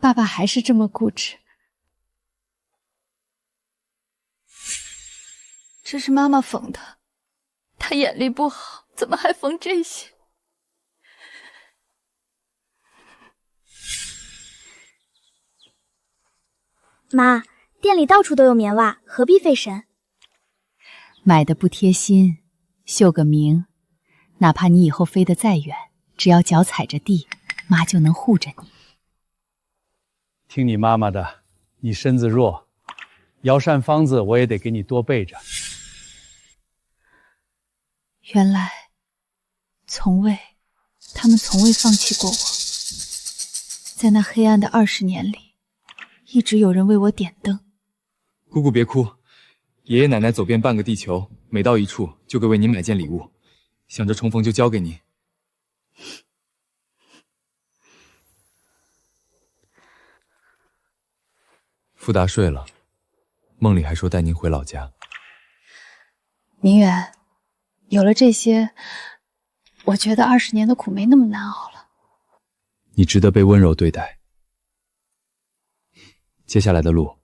爸爸还是这么固执。这是妈妈缝的，她眼力不好，怎么还缝这些？妈，店里到处都有棉袜，何必费神？买的不贴心，绣个名，哪怕你以后飞得再远，只要脚踩着地，妈就能护着你。听你妈妈的，你身子弱，药膳方子我也得给你多备着。原来，他们从未放弃过我。在那黑暗的20年里，一直有人为我点灯。姑姑别哭，爷爷奶奶走遍半个地球，每到一处就给为您买件礼物，想着重逢就交给您。富达睡了，梦里还说带您回老家。明远，有了这些，我觉得20年的苦没那么难熬了。你值得被温柔对待。接下来的路，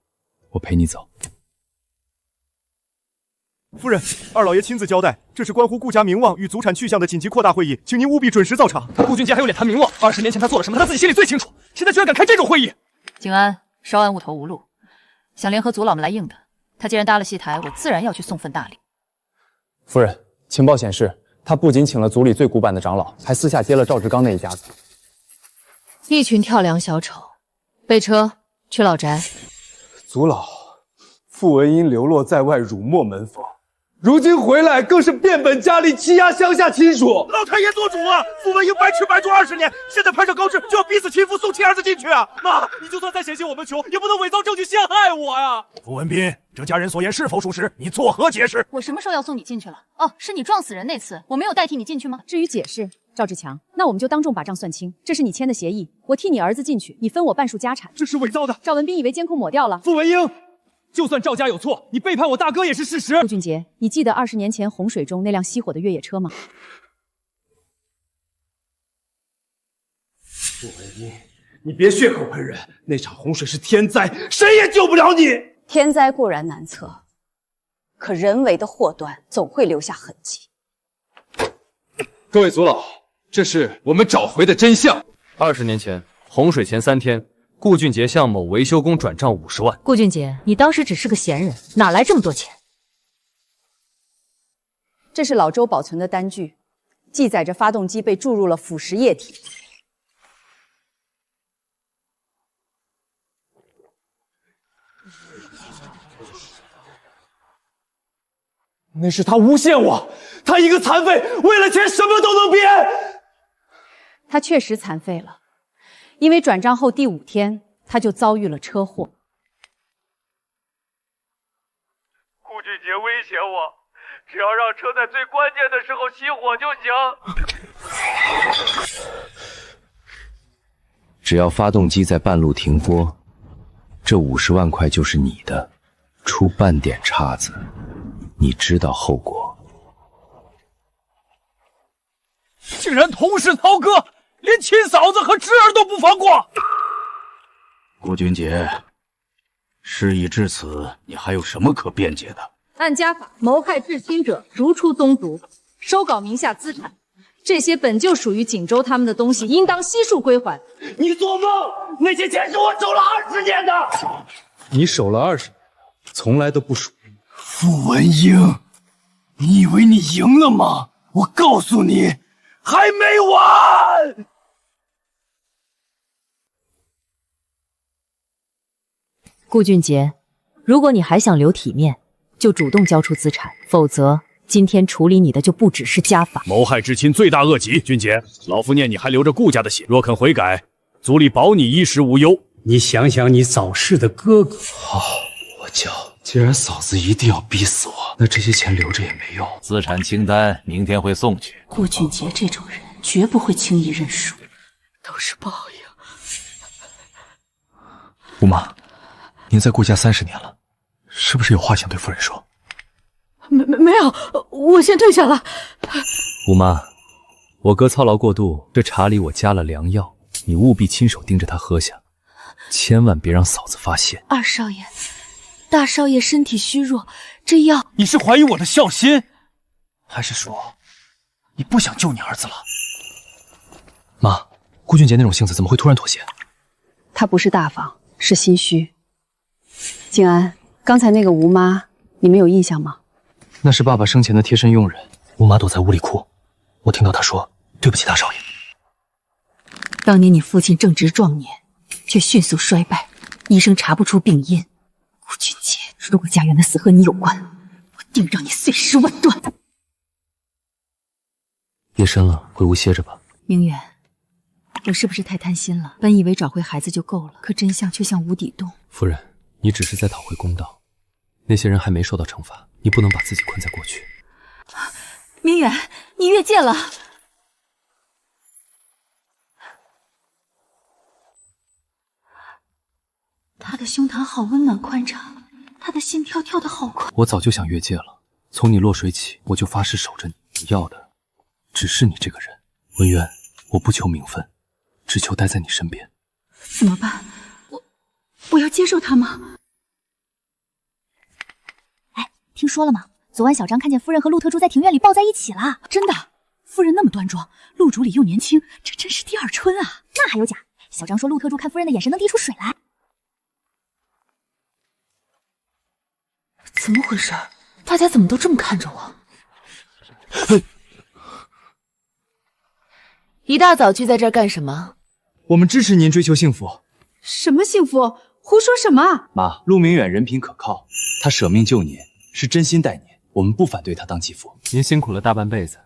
我陪你走。夫人，二老爷亲自交代，这是关乎顾家名望与祖产去向的紧急扩大会议，请您务必准时到场。顾俊杰还有脸谈名望？20年前他做了什么，他自己心里最清楚。现在居然敢开这种会议！景安，稍安勿头无路，想联合族老们来硬的。他既然搭了戏台，我自然要去送份大礼。夫人，情报显示，他不仅请了族里最古板的长老，还私下接了赵志刚那一家子。一群跳梁小丑，备车去老宅。族老，傅文英流落在外，辱没门风，如今回来更是变本加厉，欺压乡下亲属。老太爷做主啊！傅文英白吃白住20年，现在攀上高枝就要逼死亲夫，送亲儿子进去啊！妈，你就算再险些我们求，也不能伪造证据陷害我呀！傅文斌，这家人所言是否属实？你作何解释？我什么时候要送你进去了？哦，是你撞死人那次，我没有代替你进去吗？至于解释，赵志强，那我们就当众把账算清。这是你签的协议，我替你儿子进去，你分我半数家产。这是伪造的。赵文斌以为监控抹掉了。傅文英，就算赵家有错，你背叛我大哥也是事实。顾俊杰，你记得20年前洪水中那辆熄火的越野车吗？傅文英，你别血口喷人，那场洪水是天灾，谁也救不了你。天灾固然难测，可人为的祸端总会留下痕迹。各位族老，这是我们找回的真相。20年前洪水前3天，顾俊杰向某维修工转账50万。顾俊杰，你当时只是个闲人，哪来这么多钱？这是老周保存的单据，记载着发动机被注入了腐蚀液体。那是他诬陷我，他一个残废，为了钱什么都能编。他确实残废了，因为转账后第5天，他就遭遇了车祸。顾俊杰威胁我，只要让车在最关键的时候熄火就行。只要发动机在半路停锅，这50万块就是你的。出半点岔子，你知道后果。竟然同时操戈，连亲嫂子和侄儿都不放过！顾俊杰，事已至此，你还有什么可辩解的？按家法，谋害至亲者逐出宗族，收缴名下资产。这些本就属于锦州他们的东西，应当悉数归还。你做梦！那些钱是我守了20年的。你守了20年，从来都不属于你。傅文英，你以为你赢了吗？我告诉你，还没完！顾俊杰，如果你还想留体面，就主动交出资产，否则今天处理你的就不只是家法。谋害至亲，罪大恶极。俊杰，老夫念你还留着顾家的血，若肯悔改，足以保你衣食无忧。你想想你早逝的哥哥。好，我叫。既然嫂子一定要逼死我，那这些钱留着也没用。资产清单明天会送去。顾俊杰这种人绝不会轻易认输，都是报应。吴妈，您在顾家30年了，是不是有话想对夫人说？没有，我先退下了。吴妈，我哥操劳过度，这茶里我加了良药，你务必亲手盯着他喝下，千万别让嫂子发现。二少爷，大少爷身体虚弱，这药……你是怀疑我的孝心，还是说你不想救你儿子了？妈，顾俊杰那种性子怎么会突然妥协？他不是大方，是心虚。静安，刚才那个吴妈，你们有印象吗？那是爸爸生前的贴身佣人。吴妈躲在屋里哭，我听到她说：“对不起，大少爷。”当年你父亲正值壮年，却迅速衰败，医生查不出病因。顾俊杰，如果家园的死和你有关，我定让你碎尸万段。夜深了，回屋歇着吧。明远，我是不是太贪心了？本以为找回孩子就够了，可真相却像无底洞。夫人，你只是在讨回公道，那些人还没受到惩罚，你不能把自己困在过去。明远，你越界了。他的胸膛好温暖宽敞，他的心跳跳得好快。我早就想越界了，从你落水起，我就发誓守着你。你要的只是你这个人。文渊，我不求名分，只求待在你身边。怎么办？我要接受他吗？哎，听说了吗？昨晚小张看见夫人和陆特助在庭院里抱在一起了。真的？夫人那么端庄，陆主理又年轻，这真是第二春啊！那还有假？小张说陆特助看夫人的眼神能滴出水来。怎么回事？大家怎么都这么看着我？一大早聚在这儿干什么？我们支持您追求幸福。什么幸福？胡说什么？妈，陆明远人品可靠，他舍命救您，是真心待您，我们不反对他当继父。您辛苦了大半辈子，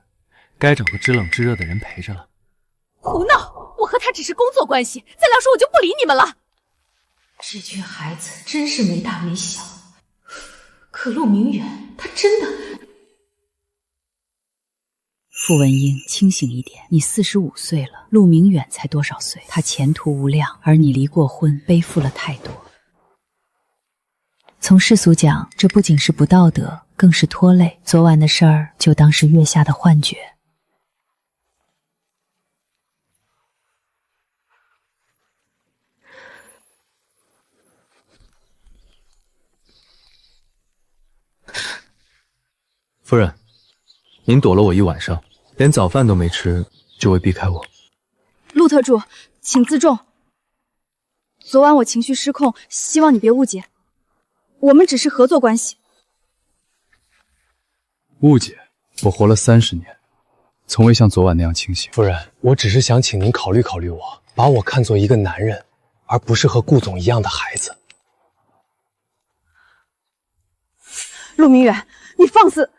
该找个知冷知热的人陪着了。胡闹！我和他只是工作关系，再聊说我就不理你们了。这群孩子真是没大没小。可陆明远，他真的……傅文英，清醒一点，你45岁了，陆明远才多少岁？他前途无量，而你离过婚，背负了太多。从世俗讲，这不仅是不道德，更是拖累。昨晚的事儿，就当是月下的幻觉。夫人，您躲了我一晚上，连早饭都没吃，就为避开我。陆特助，请自重。昨晚我情绪失控，希望你别误解，我们只是合作关系。误解？我活了30年，从未像昨晚那样清醒。夫人，我只是想请您考虑考虑我，把我看作一个男人，而不是和顾总一样的孩子。陆明远，你放肆！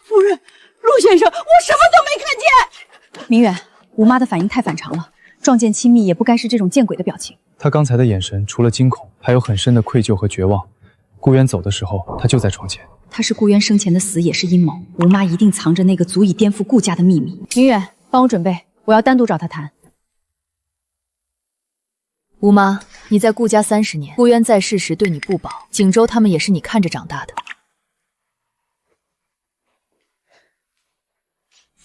夫人，陆先生，我什么都没看见。明远，吴妈的反应太反常了，撞见亲密也不该是这种见鬼的表情。她刚才的眼神，除了惊恐，还有很深的愧疚和绝望。顾渊走的时候，她就在床前。他是顾渊生前的死也是阴谋，吴妈一定藏着那个足以颠覆顾家的秘密。明远，帮我准备，我要单独找他谈。吴妈，你在顾家30年，顾渊在世时对你不薄，景州他们也是你看着长大的。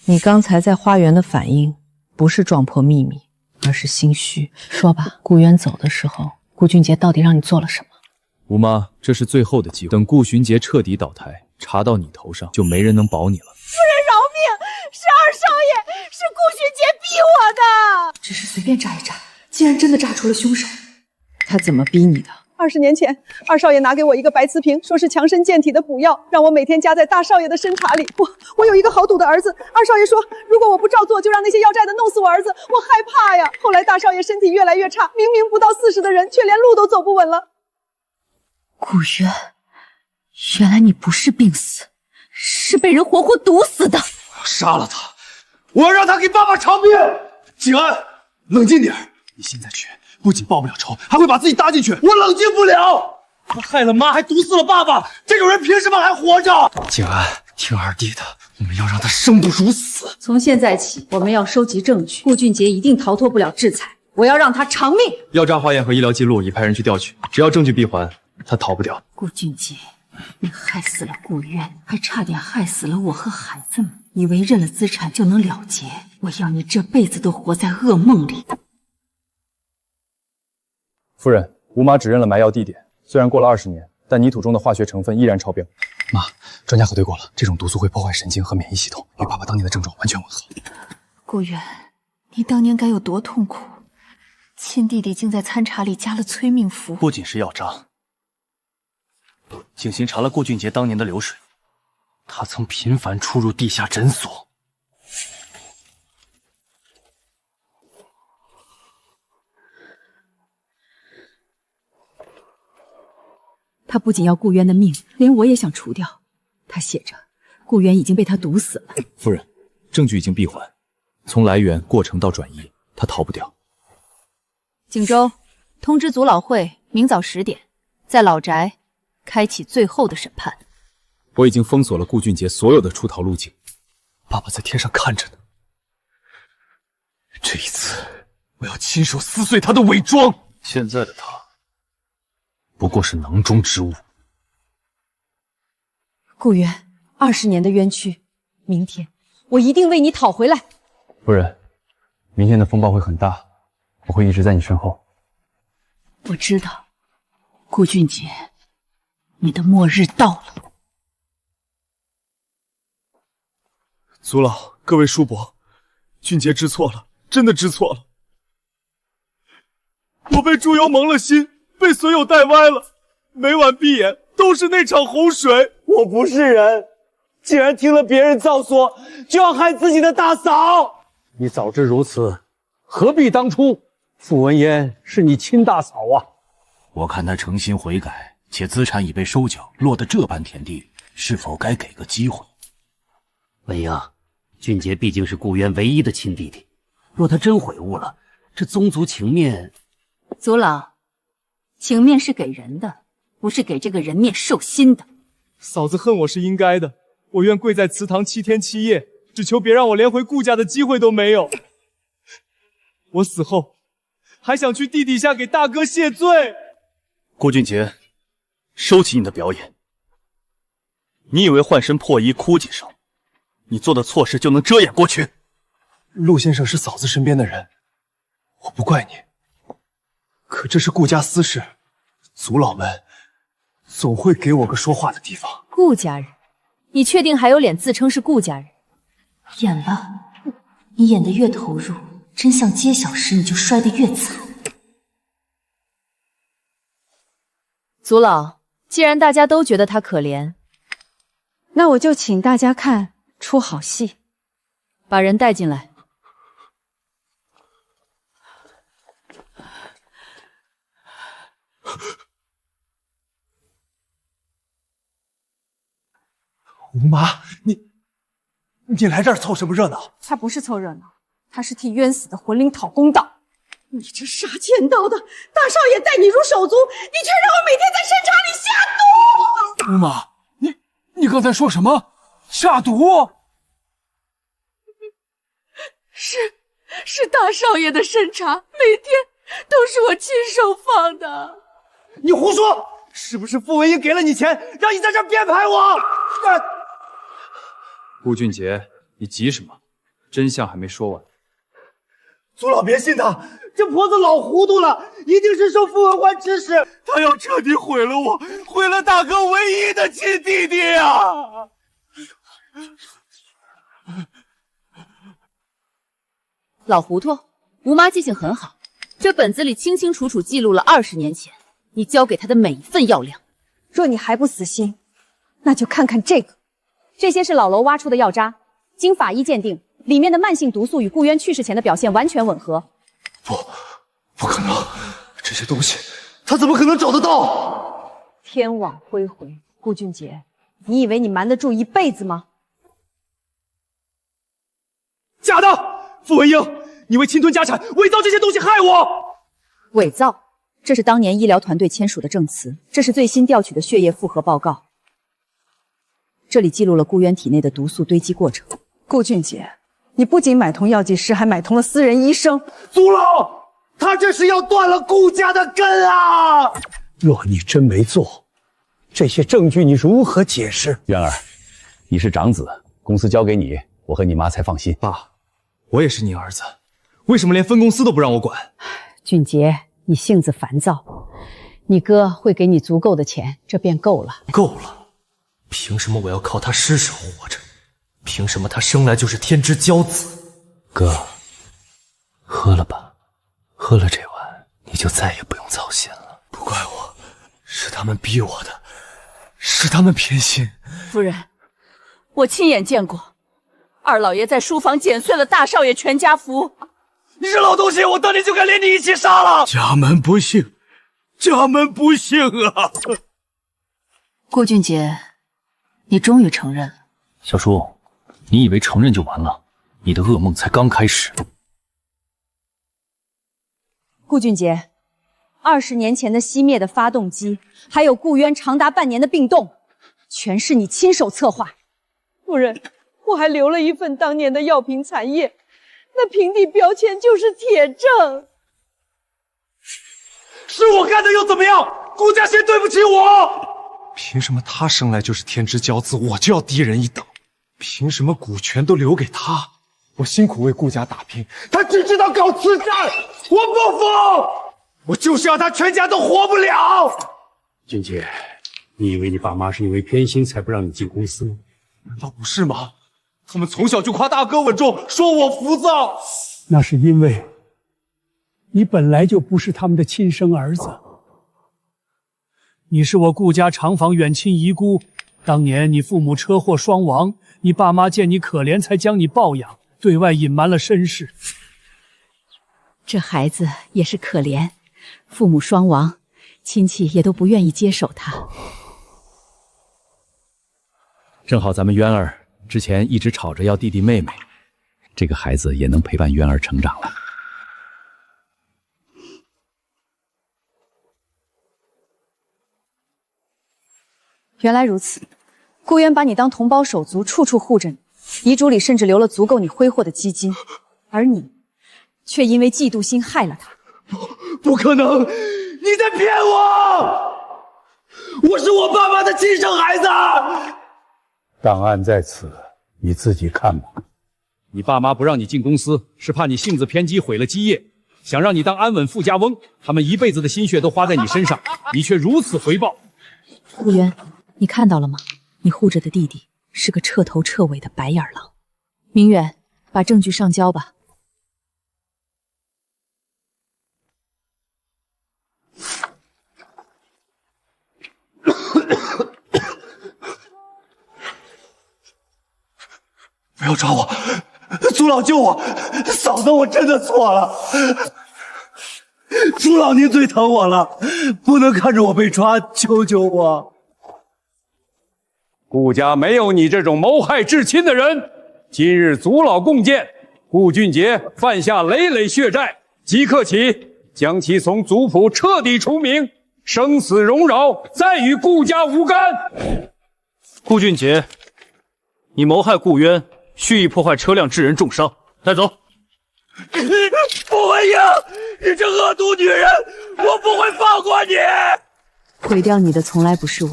你刚才在花园的反应，不是撞破秘密，而是心虚。说吧，顾渊走的时候，顾俊杰到底让你做了什么？吴妈，这是最后的机会，等顾寻杰彻底倒台，查到你头上，就没人能保你了。夫人饶命！是二少爷，是顾寻杰逼我的。只是随便炸一炸，竟然真的炸出了凶手。他怎么逼你的？20年前，二少爷拿给我一个白瓷瓶，说是强身健体的补药，让我每天加在大少爷的参茶里。我有一个好赌的儿子，二少爷说，如果我不照做，就让那些要债的弄死我儿子。我害怕呀。后来大少爷身体越来越差，明明不到40的人，却连路都走不稳了。顾渊，原来你不是病死，是被人活活毒死的。杀了他！我要让他给爸爸偿命。景安，冷静点，你现在去，不仅报不了仇，还会把自己搭进去。我冷静不了。他害了妈，还毒死了爸爸，这种人凭什么还活着？景安，听二弟的，我们要让他生不如死。从现在起，我们要收集证据，顾俊杰一定逃脱不了制裁。我要让他偿命。药渣化验和医疗记录已派人去调取，只要证据闭环，他逃不掉。顾俊杰，你害死了顾渊，还差点害死了我和孩子们。以为认了资产就能了结，我要你这辈子都活在噩梦里。夫人，吴妈指认了埋药地点，虽然过了20年，但泥土中的化学成分依然超标。妈，专家核对过了，这种毒素会破坏神经和免疫系统，与爸爸当年的症状完全吻合。顾渊，你当年该有多痛苦！亲弟弟竟在餐茶里加了催命符。不仅是药渣，景行查了顾俊杰当年的流水，他曾频繁出入地下诊所。他不仅要顾渊的命，连我也想除掉。他写着，顾渊已经被他毒死了。夫人，证据已经闭环，从来源、过程到转移，他逃不掉。景州，通知族老会，明早10点，在老宅开启最后的审判。我已经封锁了顾俊杰所有的出逃路径，爸爸在天上看着呢。这一次，我要亲手撕碎他的伪装。现在的他，不过是囊中之物。顾渊，20年的冤屈，明天我一定为你讨回来。夫人，明天的风暴会很大，我会一直在你身后。我知道，顾俊杰，你的末日到了。族老，各位叔伯，俊杰知错了，真的知错了。我被猪油蒙了心，被损友带歪了，每晚闭眼都是那场洪水。我不是人，竟然听了别人教唆，就要害自己的大嫂。你早知如此，何必当初？傅文嫣是你亲大嫂啊！我看他诚心悔改，且资产已被收缴，落得这般田地，是否该给个机会？文英，俊杰毕竟是顾渊唯一的亲弟弟，若他真悔悟了，这宗族情面……族老，情面是给人的，不是给这个人面兽心的。嫂子恨我是应该的，我愿跪在祠堂7天7夜，只求别让我连回顾家的机会都没有。我死后，还想去地底下给大哥谢罪。顾俊杰，收起你的表演。你以为换身破衣哭几声，你做的错事就能遮掩过去？陆先生是嫂子身边的人，我不怪你。可这是顾家私事，族老们总会给我个说话的地方。顾家人，你确定还有脸自称是顾家人？演了，你演得越投入，真相揭晓时你就摔得越惨。族老，既然大家都觉得他可怜，那我就请大家看出好戏。把人带进来。吴妈，你来这儿凑什么热闹？他不是凑热闹，他是替冤死的魂灵讨公道。你这杀千刀的，大少爷待你如手足，你却让我每天在参茶里下毒！吴妈，你刚才说什么？下毒？是大少爷的参茶，每天都是我亲手放的。你胡说！是不是傅文英给了你钱，让你在这儿编排我？顾俊杰，你急什么？真相还没说完。族老别信他，这婆子老糊涂了，一定是受傅文欢指使，他要彻底毁了我，毁了大哥唯一的亲弟弟啊！老糊涂，吴妈记性很好，这本子里清清楚楚记录了20年前你交给她的每一份药量。若你还不死心，那就看看这个。这些是老楼挖出的药渣，经法医鉴定，里面的慢性毒素与顾渊去世前的表现完全吻合。不可能，这些东西他怎么可能找得到？天网恢恢，顾俊杰，你以为你瞒得住一辈子吗？假的！傅文英，你为侵吞家产，伪造这些东西害我！伪造，这是当年医疗团队签署的证词，这是最新调取的血液复核报告，这里记录了顾渊体内的毒素堆积过程。顾俊杰，你不仅买通药剂师，还买通了私人医生。祖老，他这是要断了顾家的根啊！若你真没做，这些证据你如何解释？渊儿，你是长子，公司交给你，我和你妈才放心。爸，我也是你儿子，为什么连分公司都不让我管？俊杰，你性子烦躁，你哥会给你足够的钱，这便够了。够了！凭什么我要靠他施舍活着？凭什么他生来就是天之骄子？哥，喝了吧，喝了这碗，你就再也不用操心了。不怪我，是他们逼我的，是他们偏心。夫人，我亲眼见过，二老爷在书房剪碎了大少爷全家福。你这老东西，我当年就该连你一起杀了！家门不幸，家门不幸啊！顾俊杰，你终于承认了。小叔，你以为承认就完了？你的噩梦才刚开始。顾俊杰，20年前的熄灭的发动机，还有顾渊长达半年的病冻，全是你亲手策划。夫人，我还留了一份当年的药品残页，那平底标签就是铁证。是我干的又怎么样？顾家先对不起我。凭什么他生来就是天之骄子，我就要低人一等？凭什么股权都留给他？我辛苦为顾家打拼，他只知道搞慈善，我不服！我就是要他全家都活不了！俊杰，你以为你爸妈是因为偏心才不让你进公司吗？难道不是吗？他们从小就夸大哥稳重，说我浮躁。那是因为你本来就不是他们的亲生儿子，你是我顾家长房远亲遗孤。当年你父母车祸双亡，你爸妈见你可怜，才将你抱养，对外隐瞒了身世。这孩子也是可怜，父母双亡，亲戚也都不愿意接手他。正好咱们渊儿之前一直吵着要弟弟妹妹，这个孩子也能陪伴渊儿成长了。原来如此，顾渊把你当同胞手足，处处护着你，遗嘱里甚至留了足够你挥霍的基金，而你却因为嫉妒心害了他。不可能！你在骗我！我是我爸爸的亲生孩子！档案在此，你自己看吧。你爸妈不让你进公司，是怕你性子偏激毁了基业，想让你当安稳富家翁，他们一辈子的心血都花在你身上，你却如此回报。顾渊，你看到了吗？你护着的弟弟是个彻头彻尾的白眼狼。明远，把证据上交吧。不要抓我！祖老救我！嫂子，我真的错了。祖老，您最疼我了，不能看着我被抓，救救我！顾家没有你这种谋害至亲的人。今日祖老共鉴，顾俊杰犯下累累血债，即刻起将其从族谱彻底除名，生死荣扰再与顾家无干。顾俊杰，你谋害顾渊，蓄意破坏车辆，致人重伤，带走。傅文英，你这恶毒女人，我不会放过你！毁掉你的从来不是我，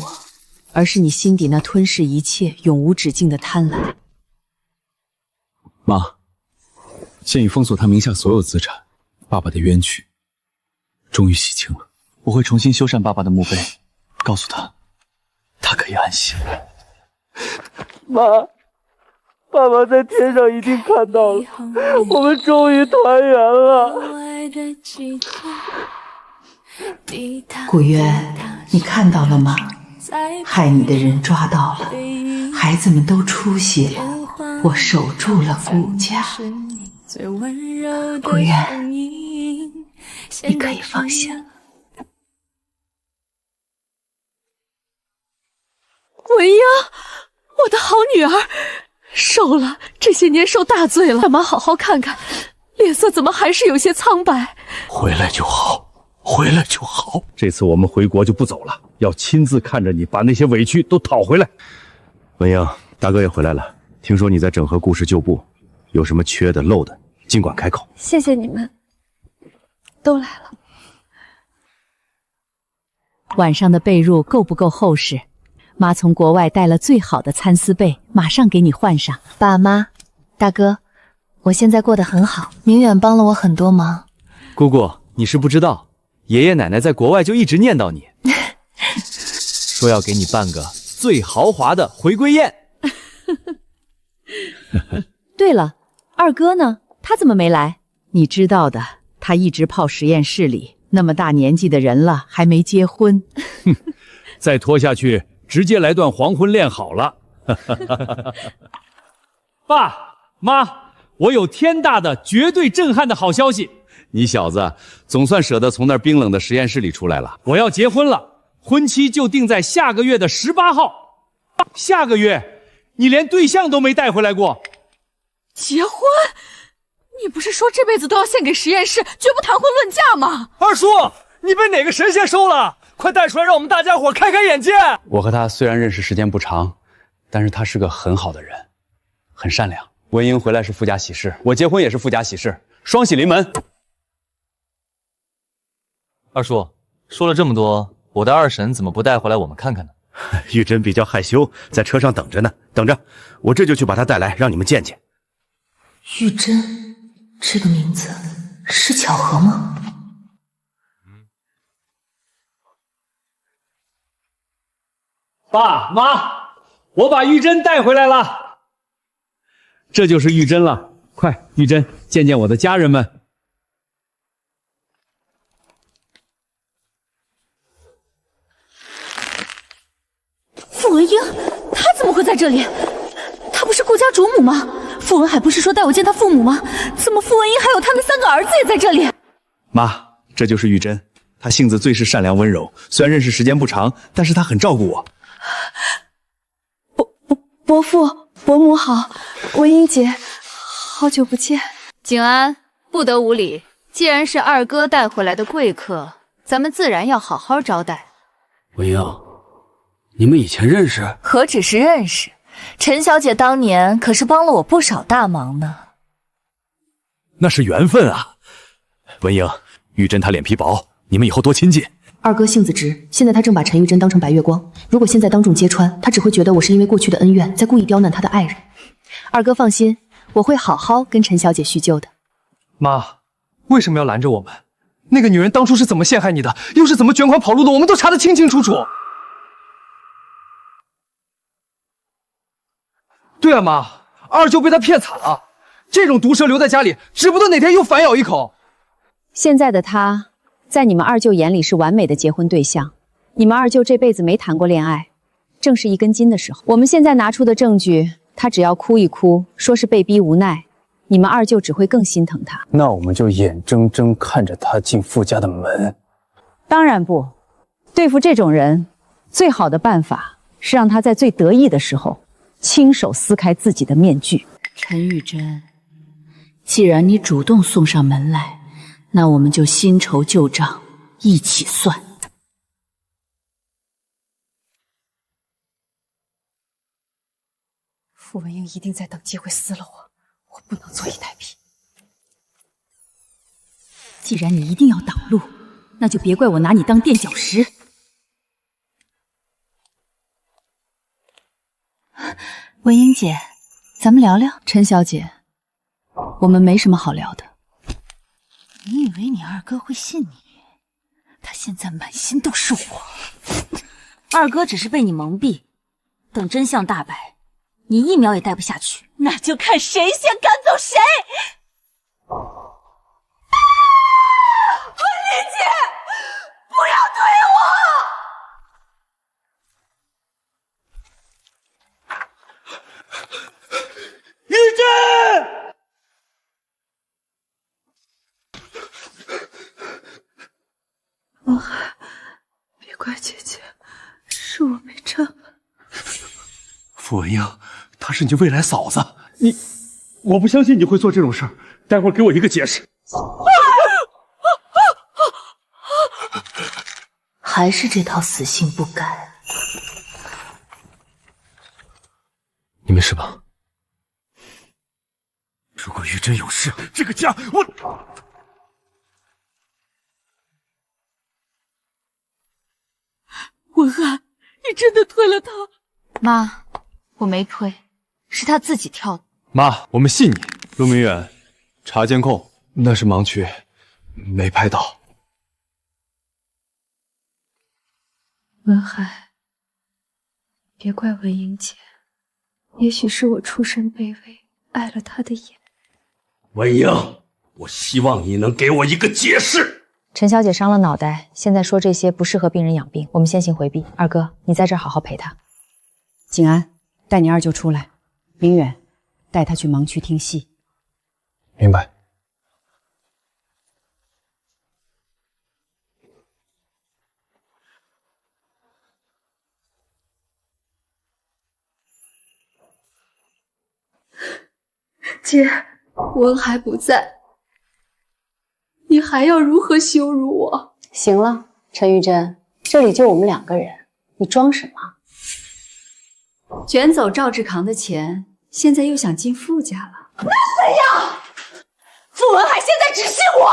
而是你心底那吞噬一切、永无止境的贪婪。妈，县已封锁他名下所有资产，爸爸的冤屈终于洗清了。我会重新修缮爸爸的墓碑，告诉他，他可以安息。妈，爸爸在天上一定看到了，我们终于团圆了。顾渊，你看到了吗？害你的人抓到了，孩子们都出血了，我守住了顾家。顾渊，你可以放心了。文英，我的好女儿，瘦了，这些年受大罪了。让妈好好看看，脸色怎么还是有些苍白？回来就好，回来就好。这次我们回国就不走了，要亲自看着你把那些委屈都讨回来。文英，大哥也回来了，听说你在整合顾氏旧部，有什么缺的漏的，尽管开口。谢谢你们，都来了。晚上的被褥够不够厚实？妈从国外带了最好的蚕丝被，马上给你换上。爸妈，大哥，我现在过得很好，明远帮了我很多忙。姑姑，你是不知道，爷爷奶奶在国外就一直念叨你，说要给你办个最豪华的回归宴。对了，二哥呢？他怎么没来？你知道的，他一直泡实验室里，那么大年纪的人了，还没结婚。再拖下去，直接来段黄昏恋好了。爸妈，我有天大的、绝对震撼的好消息！你小子总算舍得从那冰冷的实验室里出来了。我要结婚了，婚期就定在下个月的18号。下个月，你连对象都没带回来过。结婚？你不是说这辈子都要献给实验室，绝不谈婚论嫁吗？二叔，你被哪个神仙收了？快带出来，让我们大家伙开开眼界！我和他虽然认识时间不长，但是他是个很好的人，很善良。文英回来是富家喜事，我结婚也是富家喜事，双喜临门。二叔，说了这么多，我的二婶怎么不带回来我们看看呢？玉珍比较害羞，在车上等着呢。等着，我这就去把她带来，让你们见见。玉珍这个名字是巧合吗？爸妈，我把玉珍带回来了。这就是玉珍了，快，玉珍，见见我的家人们。傅文英，她怎么会在这里？她不是顾家主母吗？傅文海不是说带我见他父母吗？怎么傅文英还有他那3个儿子也在这里？妈，这就是玉珍，她性子最是善良温柔，虽然认识时间不长，但是她很照顾我。伯父伯母好，文英姐，好久不见。景安，不得无礼。既然是二哥带回来的贵客，咱们自然要好好招待。文英，你们以前认识？何止是认识，陈小姐当年可是帮了我不少大忙呢。那是缘分啊。文英，玉珍她脸皮薄，你们以后多亲近。二哥性子直，现在他正把陈玉珍当成白月光。如果现在当众揭穿，他只会觉得我是因为过去的恩怨，在故意刁难他的爱人。二哥放心，我会好好跟陈小姐叙旧的。妈，为什么要拦着我们？那个女人当初是怎么陷害你的，又是怎么卷款跑路的，我们都查得清清楚楚。对啊，妈，二舅被她骗惨了，这种毒蛇留在家里，指不得哪天又反咬一口。现在的他，在你们二舅眼里是完美的结婚对象。你们二舅这辈子没谈过恋爱，正是一根筋的时候。我们现在拿出的证据，他只要哭一哭，说是被逼无奈，你们二舅只会更心疼他。那我们就眼睁睁看着他进傅家的门。当然不，对付这种人，最好的办法是让他在最得意的时候，亲手撕开自己的面具。陈玉珍，既然你主动送上门来，那我们就新仇旧账一起算。傅文英一定在等机会撕了我，我不能坐以待毙。既然你一定要挡路，那就别怪我拿你当垫脚石。文英姐，咱们聊聊。陈小姐，我们没什么好聊的。你以为你二哥会信你？他现在满心都是我。二哥只是被你蒙蔽，等真相大白，你1秒也待不下去。那就看谁先赶走谁。文丽姐，不要推我！玉珍！王海，别怪姐姐，是我没站稳。傅文英，她是你未来嫂子，我不相信你会做这种事儿。待会儿给我一个解释。还是这套死性不改。你没事吧？如果玉真有事，这个家我……文翰，你真的推了他？妈，我没推，是他自己跳的。妈，我们信你。陆明远，查监控，那是盲区，没拍到。文海，别怪文英姐，也许是我出身卑微，碍了她的眼。文英，我希望你能给我一个解释。陈小姐伤了脑袋，现在说这些不适合病人养病，我们先行回避。二哥，你在这儿好好陪她。景安，带你二舅出来。明远，带他去盲区听戏。明白。姐，文海不在，你还要如何羞辱我？行了，陈玉珍，这里就我们2个人，你装什么？卷走赵志康的钱，现在又想进傅家了。那怎样？傅文海现在只信我。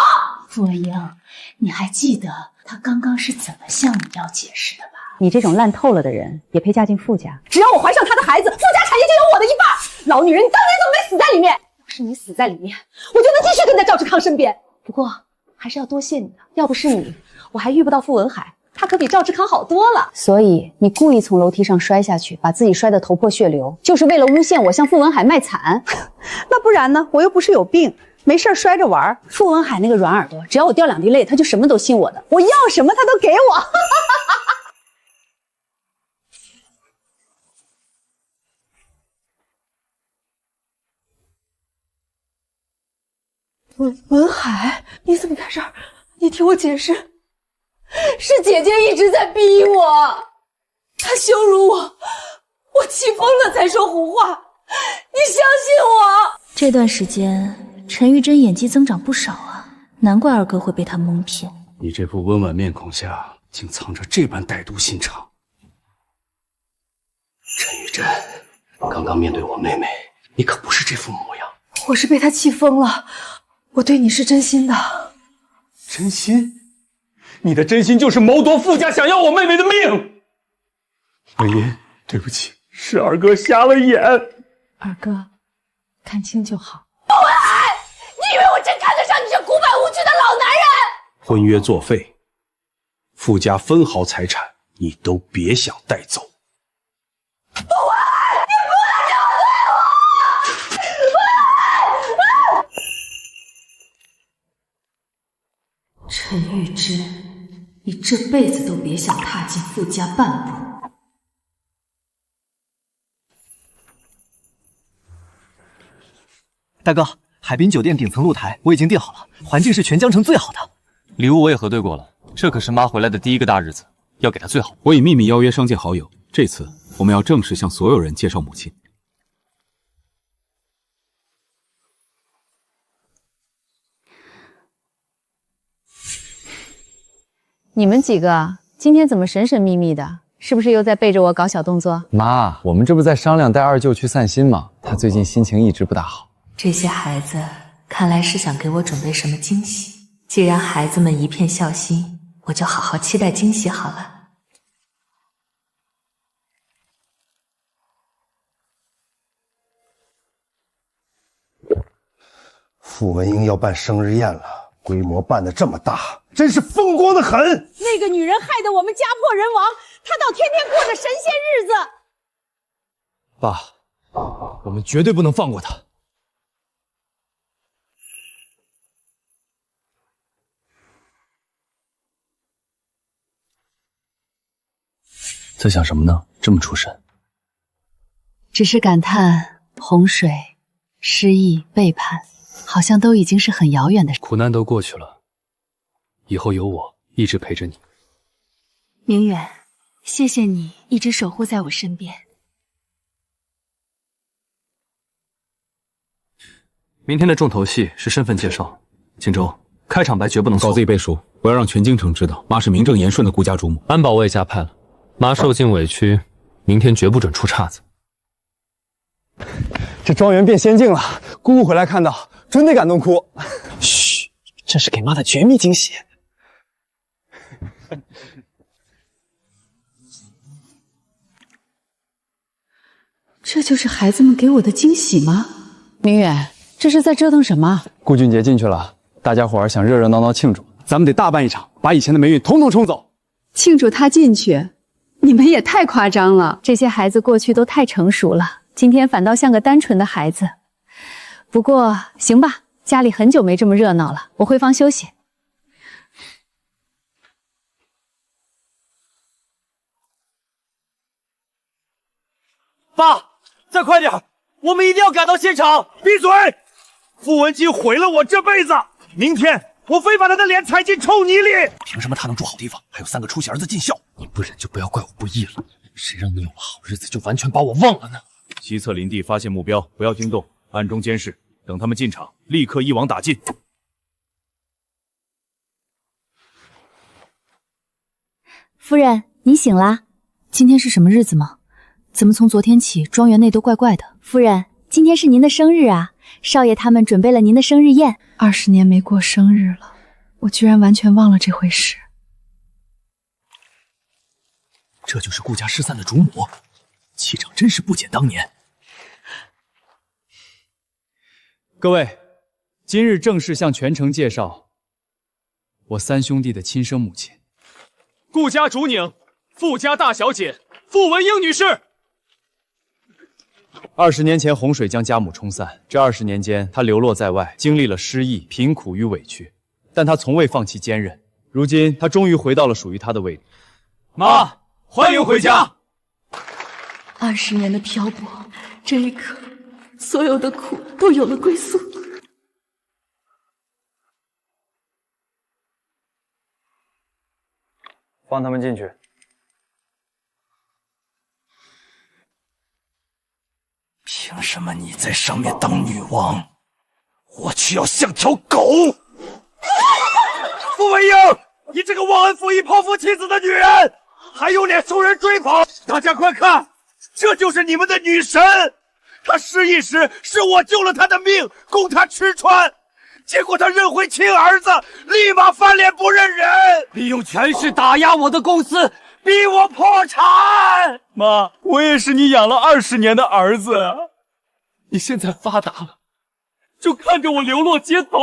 傅文英，你还记得他刚刚是怎么向你要解释的吧？你这种烂透了的人，也配嫁进傅家？只要我怀上他的孩子，傅家产业就有我的一半。老女人，你当年怎么没死在里面？要是你死在里面，我就能继续跟在赵志康身边。不过还是要多谢你的，要不是你，我还遇不到傅文海。他可比赵志康好多了。所以你故意从楼梯上摔下去，把自己摔得头破血流，就是为了诬陷我向傅文海卖惨。那不然呢？我又不是有病，没事摔着玩。傅文海那个软耳朵，只要我掉2滴泪，他就什么都信我的。我要什么他都给我。文海，你怎么在这儿？你听我解释。是姐姐一直在逼我，她羞辱我，我气疯了才说胡话。你相信我。这段时间，陈玉珍演技增长不少啊，难怪二哥会被她蒙骗。你这副温婉面孔下，竟藏着这般歹毒心肠。陈玉珍，刚刚面对我妹妹，你可不是这副模样。我是被她气疯了，我对你是真心的。真心？你的真心就是谋夺傅家，想要我妹妹的命。文英，对不起，是二哥瞎了眼。二哥，看清就好。傅文海，你以为我真看得上你这古板无趣的老男人？婚约作废，傅家分毫财产你都别想带走。傅文海，你不能这样对我！陈玉芝，你这辈子都别想踏进傅家半步。大哥，海滨酒店顶层露台我已经订好了，环境是全江城最好的。礼物我也核对过了，这可是妈回来的第1个大日子，要给她最好。我已秘密邀约商界好友，这次我们要正式向所有人介绍母亲。你们几个今天怎么神神秘秘的？是不是又在背着我搞小动作？妈，我们这不是在商量带二舅去散心吗？他最近心情一直不大好。这些孩子看来是想给我准备什么惊喜。既然孩子们一片孝心，我就好好期待惊喜好了。傅文英要办生日宴了，规模办得这么大，真是风光的很。那个女人害得我们家破人亡，她倒天天过着神仙日子。爸，我们绝对不能放过她。在想什么呢？这么出神？只是感叹洪水、失忆、背叛，好像都已经是很遥远的事。苦难都过去了，以后有我一直陪着你。明远，谢谢你一直守护在我身边。明天的重头戏是身份介绍，锦州开场白绝不能错。稿子已背熟，我要让全京城知道，妈是名正言顺的顾家主母。安保我也加派了，妈受尽委屈，明天绝不准出岔子。这庄园变仙境了，姑姑回来看到，准得感动哭。嘘，这是给妈的绝密惊喜。这就是孩子们给我的惊喜吗？明远，这是在折腾什么？顾俊杰进去了，大家伙儿想热热闹闹庆祝，咱们得大办一场，把以前的霉运统统冲走。庆祝他进去，你们也太夸张了。这些孩子过去都太成熟了，今天反倒像个单纯的孩子。不过行吧，家里很久没这么热闹了，我回房休息。爸，再快点，我们一定要赶到现场！闭嘴！傅文姬毁了我这辈子，明天我非把他的脸踩进臭泥里！凭什么他能住好地方，还有3个出息儿子尽孝？你不忍就不要怪我不义了。谁让你有了好日子就完全把我忘了呢？西侧林地发现目标，不要惊动，暗中监视，等他们进场，立刻一网打尽。夫人，你醒啦？今天是什么日子吗？怎么从昨天起庄园内都怪怪的？夫人，今天是您的生日啊，少爷他们准备了您的生日宴。20年没过生日了，我居然完全忘了这回事。这就是顾家失散的主母，气场真是不减当年。各位，今日正式向全城介绍我3兄弟的亲生母亲，顾家主宁，傅家大小姐傅文英女士。20年前洪水将家母冲散，这20年间，她流落在外，经历了失意、贫苦与委屈，但她从未放弃坚韧。如今，她终于回到了属于她的位置。妈，欢迎回家。20年的漂泊，这一刻，所有的苦都有了归宿。放他们进去。凭什么你在上面当女王，我却要像条狗？傅文英，你这个忘恩负义、抛夫弃子的女人，还有脸受人追捧？大家快看，这就是你们的女神！她失忆时，是我救了她的命，供她吃穿。结果她认回亲儿子，立马翻脸不认人，利用权势打压我的公司，逼我破产。妈，我也是你养了20年的儿子，你现在发达了，就看着我流落街头。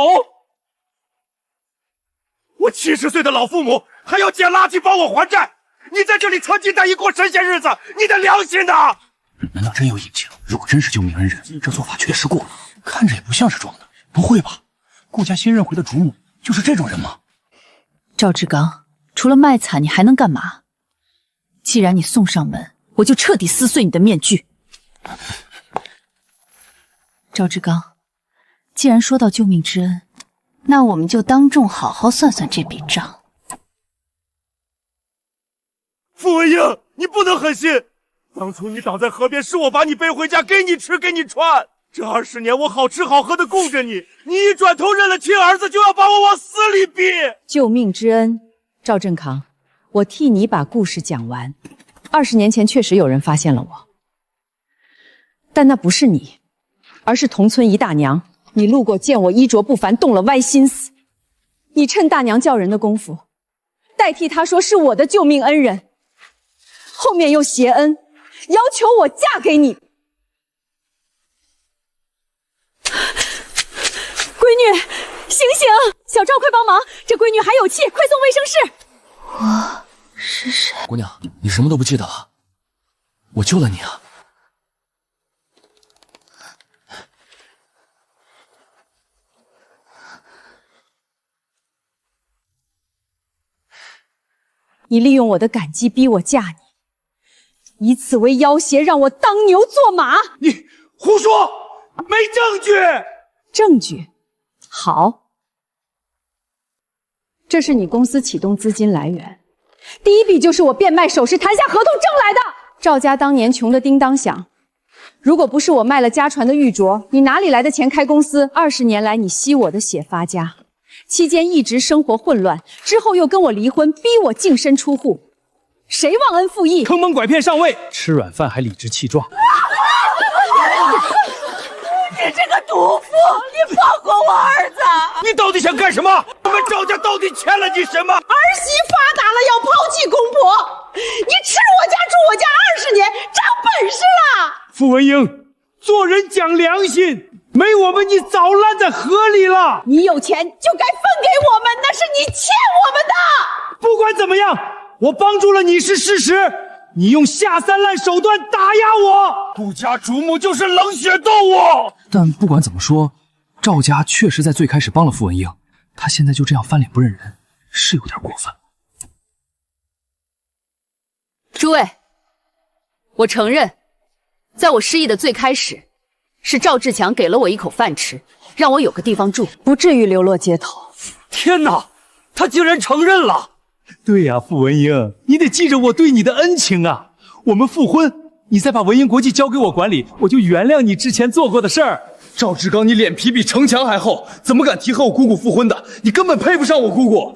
我70岁的老父母还要捡垃圾帮我还债，你在这里穿金戴银过神仙日子，你的良心呢？难道真有隐情？如果真是救命恩人，这做法确实过了，看着也不像是装的。不会吧？顾家新认回的主母就是这种人吗？赵志刚，除了卖惨，你还能干嘛？既然你送上门，我就彻底撕碎你的面具。赵志刚，既然说到救命之恩，那我们就当众好好算算这笔账。傅文英，你不能狠心！当初你倒在河边，是我把你背回家，给你吃，给你穿。这20年我好吃好喝的供着你，你一转头认了亲儿子，就要把我往死里逼！救命之恩，赵振康，我替你把故事讲完。20年前确实有人发现了我，但那不是你，而是同村一大娘。你路过见我衣着不凡，动了歪心思，你趁大娘叫人的功夫，代替她说是我的救命恩人，后面又挟恩，要求我嫁给你。闺女，醒醒！小赵，快帮忙，这闺女还有气，快送卫生室。我是谁？姑娘，你什么都不记得了？我救了你啊！你利用我的感激逼我嫁你，以此为要挟，让我当牛做马。你胡说，没证据。证据？好，这是你公司启动资金来源，第一笔就是我变卖首饰谈下合同挣来的。赵家当年穷得叮当响，如果不是我卖了家传的玉镯，你哪里来的钱开公司？20年来，你吸我的血发家，期间一直生活混乱，之后又跟我离婚，逼我净身出户，谁忘恩负义？坑蒙拐骗上位，吃软饭还理直气壮。你这个毒妇，你放过我儿子！你到底想干什么？我们赵家到底欠了你什么？儿媳发达了要抛弃公婆，你吃我家住我家20年，长本事了！傅文英，做人讲良心，没我们你早烂在河里了。你有钱就该分给我们，那是你欠我们的。不管怎么样，我帮助了你是事实。你用下三滥手段打压我，顾家主母就是冷血动物。但不管怎么说，赵家确实在最开始帮了傅文英，他现在就这样翻脸不认人，是有点过分。诸位，我承认，在我失忆的最开始，是赵志强给了我一口饭吃，让我有个地方住，不至于流落街头。天哪，他竟然承认了！对呀，傅文英，你得记着我对你的恩情啊！我们复婚，你再把文英国际交给我管理，我就原谅你之前做过的事儿。赵志刚，你脸皮比城墙还厚，怎么敢提和我姑姑复婚的？你根本配不上我姑姑。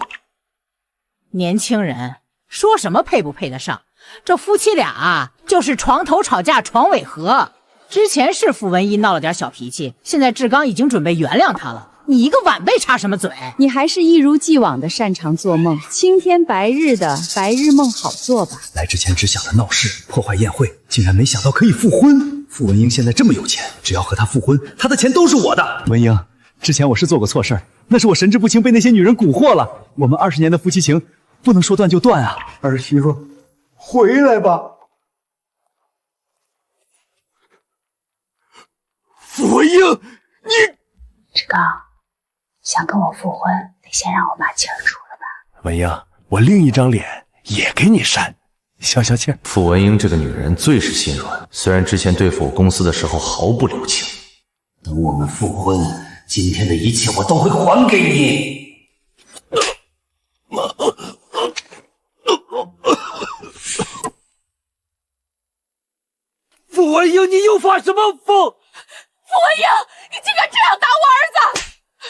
年轻人说什么配不配得上？这夫妻俩啊，就是床头吵架床尾和。之前是傅文一闹了点小脾气，现在志刚已经准备原谅他了。你一个晚辈插什么嘴？你还是一如既往的擅长做梦，青天白日的白日梦好做吧。来之前只想着闹事破坏宴会，竟然没想到可以复婚。傅文英现在这么有钱，只要和他复婚，他的钱都是我的。文英，之前我是做过错事儿，那是我神志不清被那些女人蛊惑了。我们20年的夫妻情不能说断就断啊！儿媳妇，回来吧。傅文英，你志刚，想跟我复婚，得先让我把气儿出了吧。文英，我另一张脸也给你扇，消消气儿。傅文英这个女人最是心软，虽然之前对付我公司的时候毫不留情。等我们复婚，今天的一切我都会还给你。傅文英，你又发什么疯？傅文英，你竟敢这样打我儿子！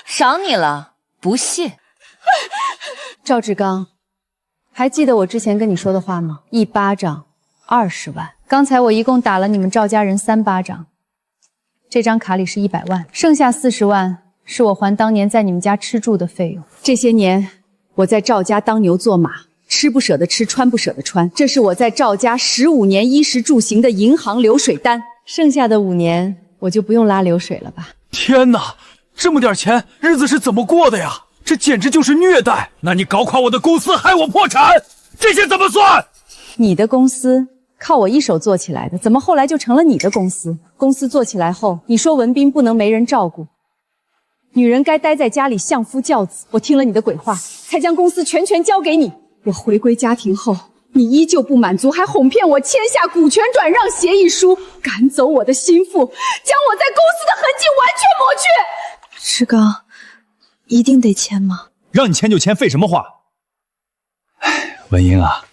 赏你了，不谢。赵志刚，还记得我之前跟你说的话吗？1巴掌20万。刚才我一共打了你们赵家人3巴掌，这张卡里是100万，剩下40万是我还当年在你们家吃住的费用。这些年我在赵家当牛做马，吃不舍得吃，穿不舍得穿，这是我在赵家15年衣食住行的银行流水单。剩下的5年我就不用拉流水了吧？天哪，这么点钱，日子是怎么过的呀？这简直就是虐待！那你搞垮我的公司，害我破产，这些怎么算？你的公司靠我一手做起来的，怎么后来就成了你的公司？公司做起来后，你说文斌不能没人照顾，女人该待在家里相夫教子。我听了你的鬼话，才将公司全权交给你。我回归家庭后，你依旧不满足，还哄骗我签下股权转让协议书，赶走我的心腹，将我在公司的痕迹完全抹去。志刚，一定得签吗？让你签就签，废什么话？哎，文英啊，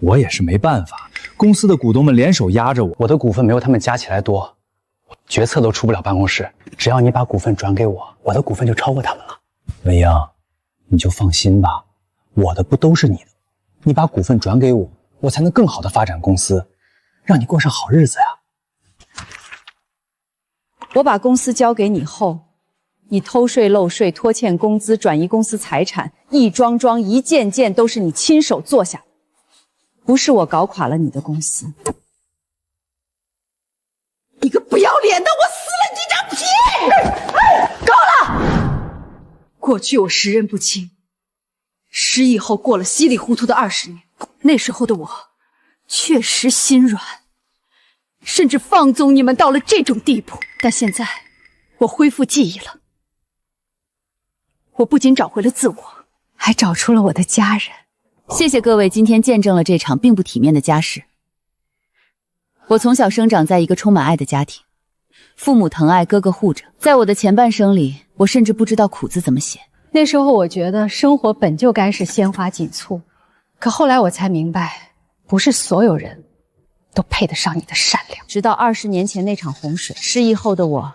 我也是没办法，公司的股东们联手压着我，我的股份没有他们加起来多，决策都出不了办公室。只要你把股份转给我，我的股份就超过他们了。文英，你就放心吧，我的不都是你的？你把股份转给我，我才能更好的发展公司，让你过上好日子呀。我把公司交给你后，你偷税漏税、拖欠工资、转移公司财产，一桩桩、一件件都是你亲手做下的，不是我搞垮了你的公司。你个不要脸的，我撕了你这张皮！够了！过去我识人不清，失忆后过了稀里糊涂的20年，那时候的我确实心软，甚至放纵你们到了这种地步。但现在我恢复记忆了，我不仅找回了自我，还找出了我的家人。谢谢各位今天见证了这场并不体面的家事。我从小生长在一个充满爱的家庭，父母疼爱，哥哥护着。在我的前半生里，我甚至不知道苦字怎么写。那时候我觉得生活本就该是鲜花锦簇，可后来我才明白，不是所有人都配得上你的善良。直到20年前那场洪水，失忆后的我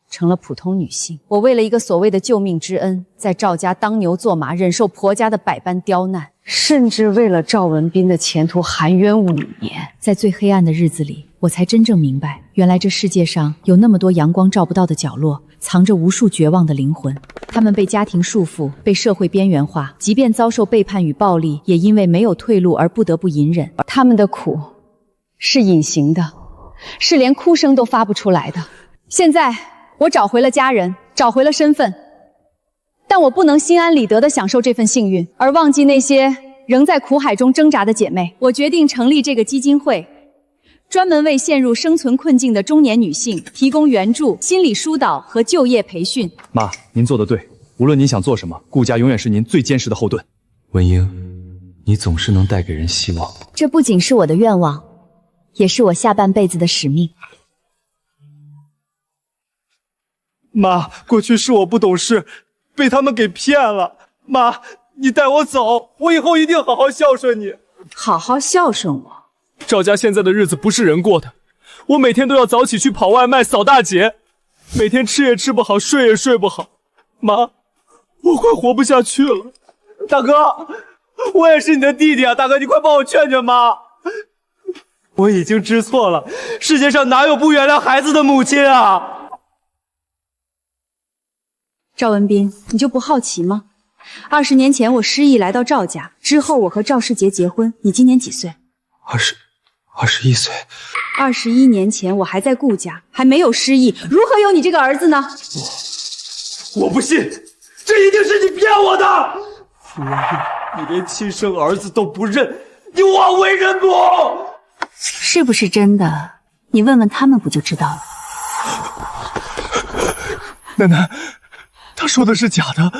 成了普通女性。我为了一个所谓的救命之恩，在赵家当牛做马，忍受婆家的百般刁难，甚至为了赵文斌的前途含冤5年。在最黑暗的日子里，我才真正明白，原来这世界上有那么多阳光照不到的角落，藏着无数绝望的灵魂。他们被家庭束缚，被社会边缘化，即便遭受背叛与暴力，也因为没有退路而不得不隐忍。他们的苦是隐形的，是连哭声都发不出来的。现在我找回了家人，找回了身份，但我不能心安理得地享受这份幸运，而忘记那些仍在苦海中挣扎的姐妹。我决定成立这个基金会，专门为陷入生存困境的中年女性提供援助、心理疏导和就业培训。妈，您做得对，无论您想做什么，顾家永远是您最坚实的后盾。文英，你总是能带给人希望。这不仅是我的愿望，也是我下半辈子的使命。妈，过去是我不懂事，被他们给骗了。妈，你带我走，我以后一定好好孝顺你。好好孝顺我？赵家现在的日子不是人过的，我每天都要早起去跑外卖、扫大街，每天吃也吃不好，睡也睡不好。妈，我快活不下去了。大哥，我也是你的弟弟啊，大哥，你快帮我劝劝妈。我已经知错了，世界上哪有不原谅孩子的母亲啊？赵文斌，你就不好奇吗？20年前我失忆来到赵家，之后我和赵世杰结婚。你今年几岁？21岁。21年前我还在顾家，还没有失忆，如何有你这个儿子呢？我不信，这一定是你骗我的！傅文英，你连亲生儿子都不认，你枉为人母！是不是真的？你问问他们不就知道了？奶奶，他说的是假的，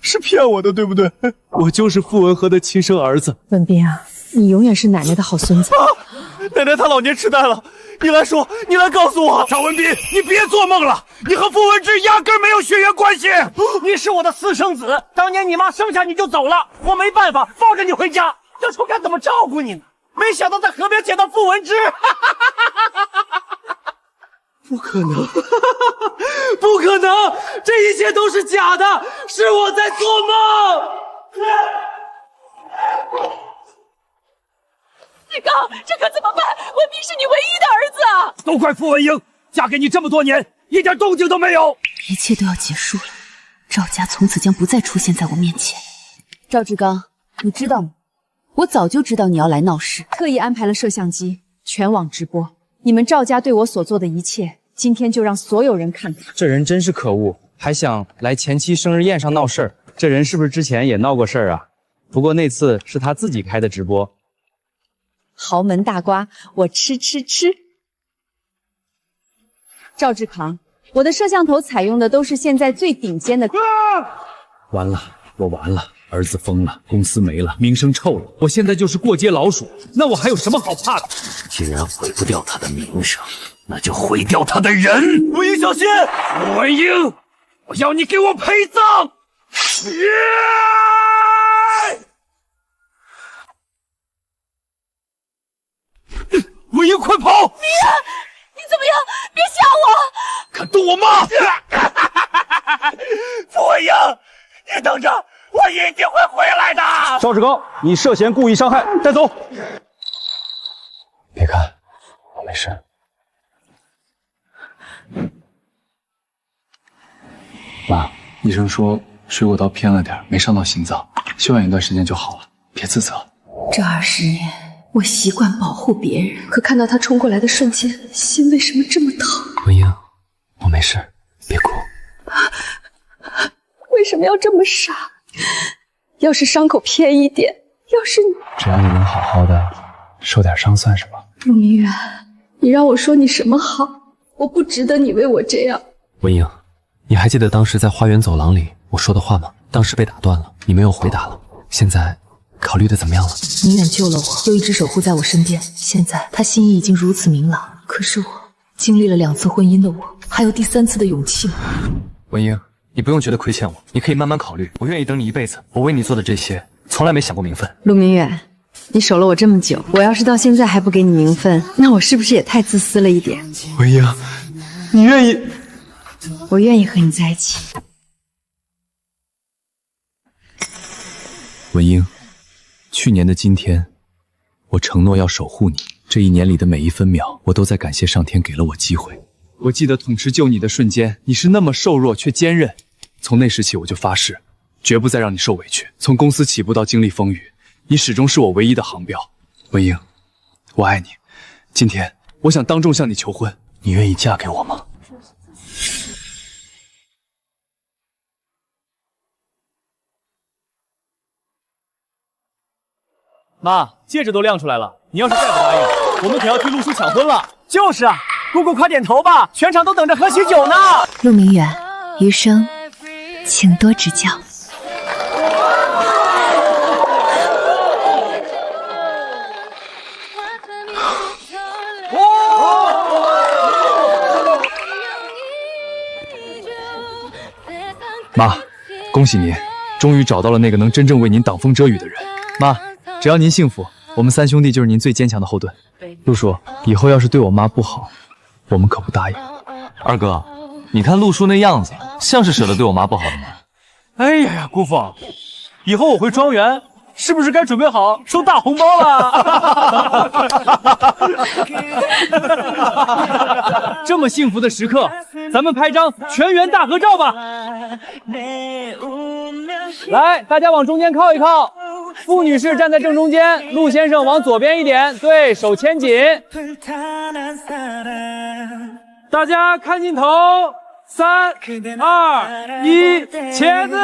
是骗我的，对不对？我就是傅文和的亲生儿子。文斌啊，你永远是奶奶的好孙子。奶奶，她老年痴呆了，你来说，你来告诉我。赵文斌，你别做梦了，你和傅文之压根没有血缘关系，你是我的私生子。当年你妈生下你就走了，我没办法放着你回家，这时候该怎么照顾你呢？没想到在河边捡到傅文之，不可能，不可能，这一切都是假的，是我在做梦。志刚，这可怎么办？文斌是你唯一的儿子啊！都怪傅文英，嫁给你这么多年，一点动静都没有。一切都要结束了，赵家从此将不再出现在我面前。赵志刚，你知道吗？我早就知道你要来闹事，特意安排了摄像机，全网直播。你们赵家对我所做的一切，今天就让所有人看看。这人真是可恶，还想来前妻生日宴上闹事儿。这人是不是之前也闹过事儿啊？不过那次是他自己开的直播。豪门大瓜，我吃。赵志康，我的摄像头采用的都是现在最顶尖的。完了，我完了，儿子疯了，公司没了，名声臭了，我现在就是过街老鼠，那我还有什么好怕的？既然毁不掉他的名声，那就毁掉他的人。文英，小心！文英，我要你给我陪葬！文英，快跑！你怎么样？别吓我！敢动我妈！傅文英，你等着，我一定会回来的。赵志刚，你涉嫌故意伤害，带走。别看，我没事。妈，医生说水果刀偏了点，没伤到心脏，休养一段时间就好了，别自责。这20年，我习惯保护别人，可看到他冲过来的瞬间，心为什么这么疼？文英，我没事，别哭。为什么要这么傻？要是伤口偏一点，要是你……只要你能好好的，受点伤算什么？陆明远，你让我说你什么好？我不值得你为我这样。文英，你还记得当时在花园走廊里我说的话吗？当时被打断了，你没有回答了。现在考虑的怎么样了？明远救了我，又一直守护在我身边。现在他心意已经如此明朗，可是我经历了2次婚姻的我，还有第3次的勇气吗？文英，你不用觉得亏欠我，你可以慢慢考虑。我愿意等你一辈子，我为你做的这些，从来没想过名分。陆明远，你守了我这么久，我要是到现在还不给你名分，那我是不是也太自私了一点？文英，你愿意？我愿意和你在一起。文英，去年的今天，我承诺要守护你。这一年里的每一分秒，我都在感谢上天给了我机会。我记得统治救你的瞬间，你是那么瘦弱却坚韧。从那时起，我就发誓，绝不再让你受委屈。从公司起步到经历风雨，你始终是我唯一的航标。文英，我爱你。今天，我想当众向你求婚，你愿意嫁给我吗？妈，戒指都亮出来了，你要是再不答应，我们可要替陆叔抢婚了。就是啊，姑姑快点头吧，全场都等着喝喜酒呢。陆明远，余生请多指教。妈，恭喜您，终于找到了那个能真正为您挡风遮雨的人。妈，只要您幸福，我们三兄弟就是您最坚强的后盾。陆叔，以后要是对我妈不好，我们可不答应。二哥，你看陆叔那样子，像是舍得对我妈不好的吗？哎呀呀，姑父，以后我回庄园，是不是该准备好收大红包了？这么幸福的时刻，咱们拍张全员大合照吧！来，大家往中间靠一靠。傅女士站在正中间，陆先生往左边一点，对手牵紧。大家看镜头，3、2、1，茄子。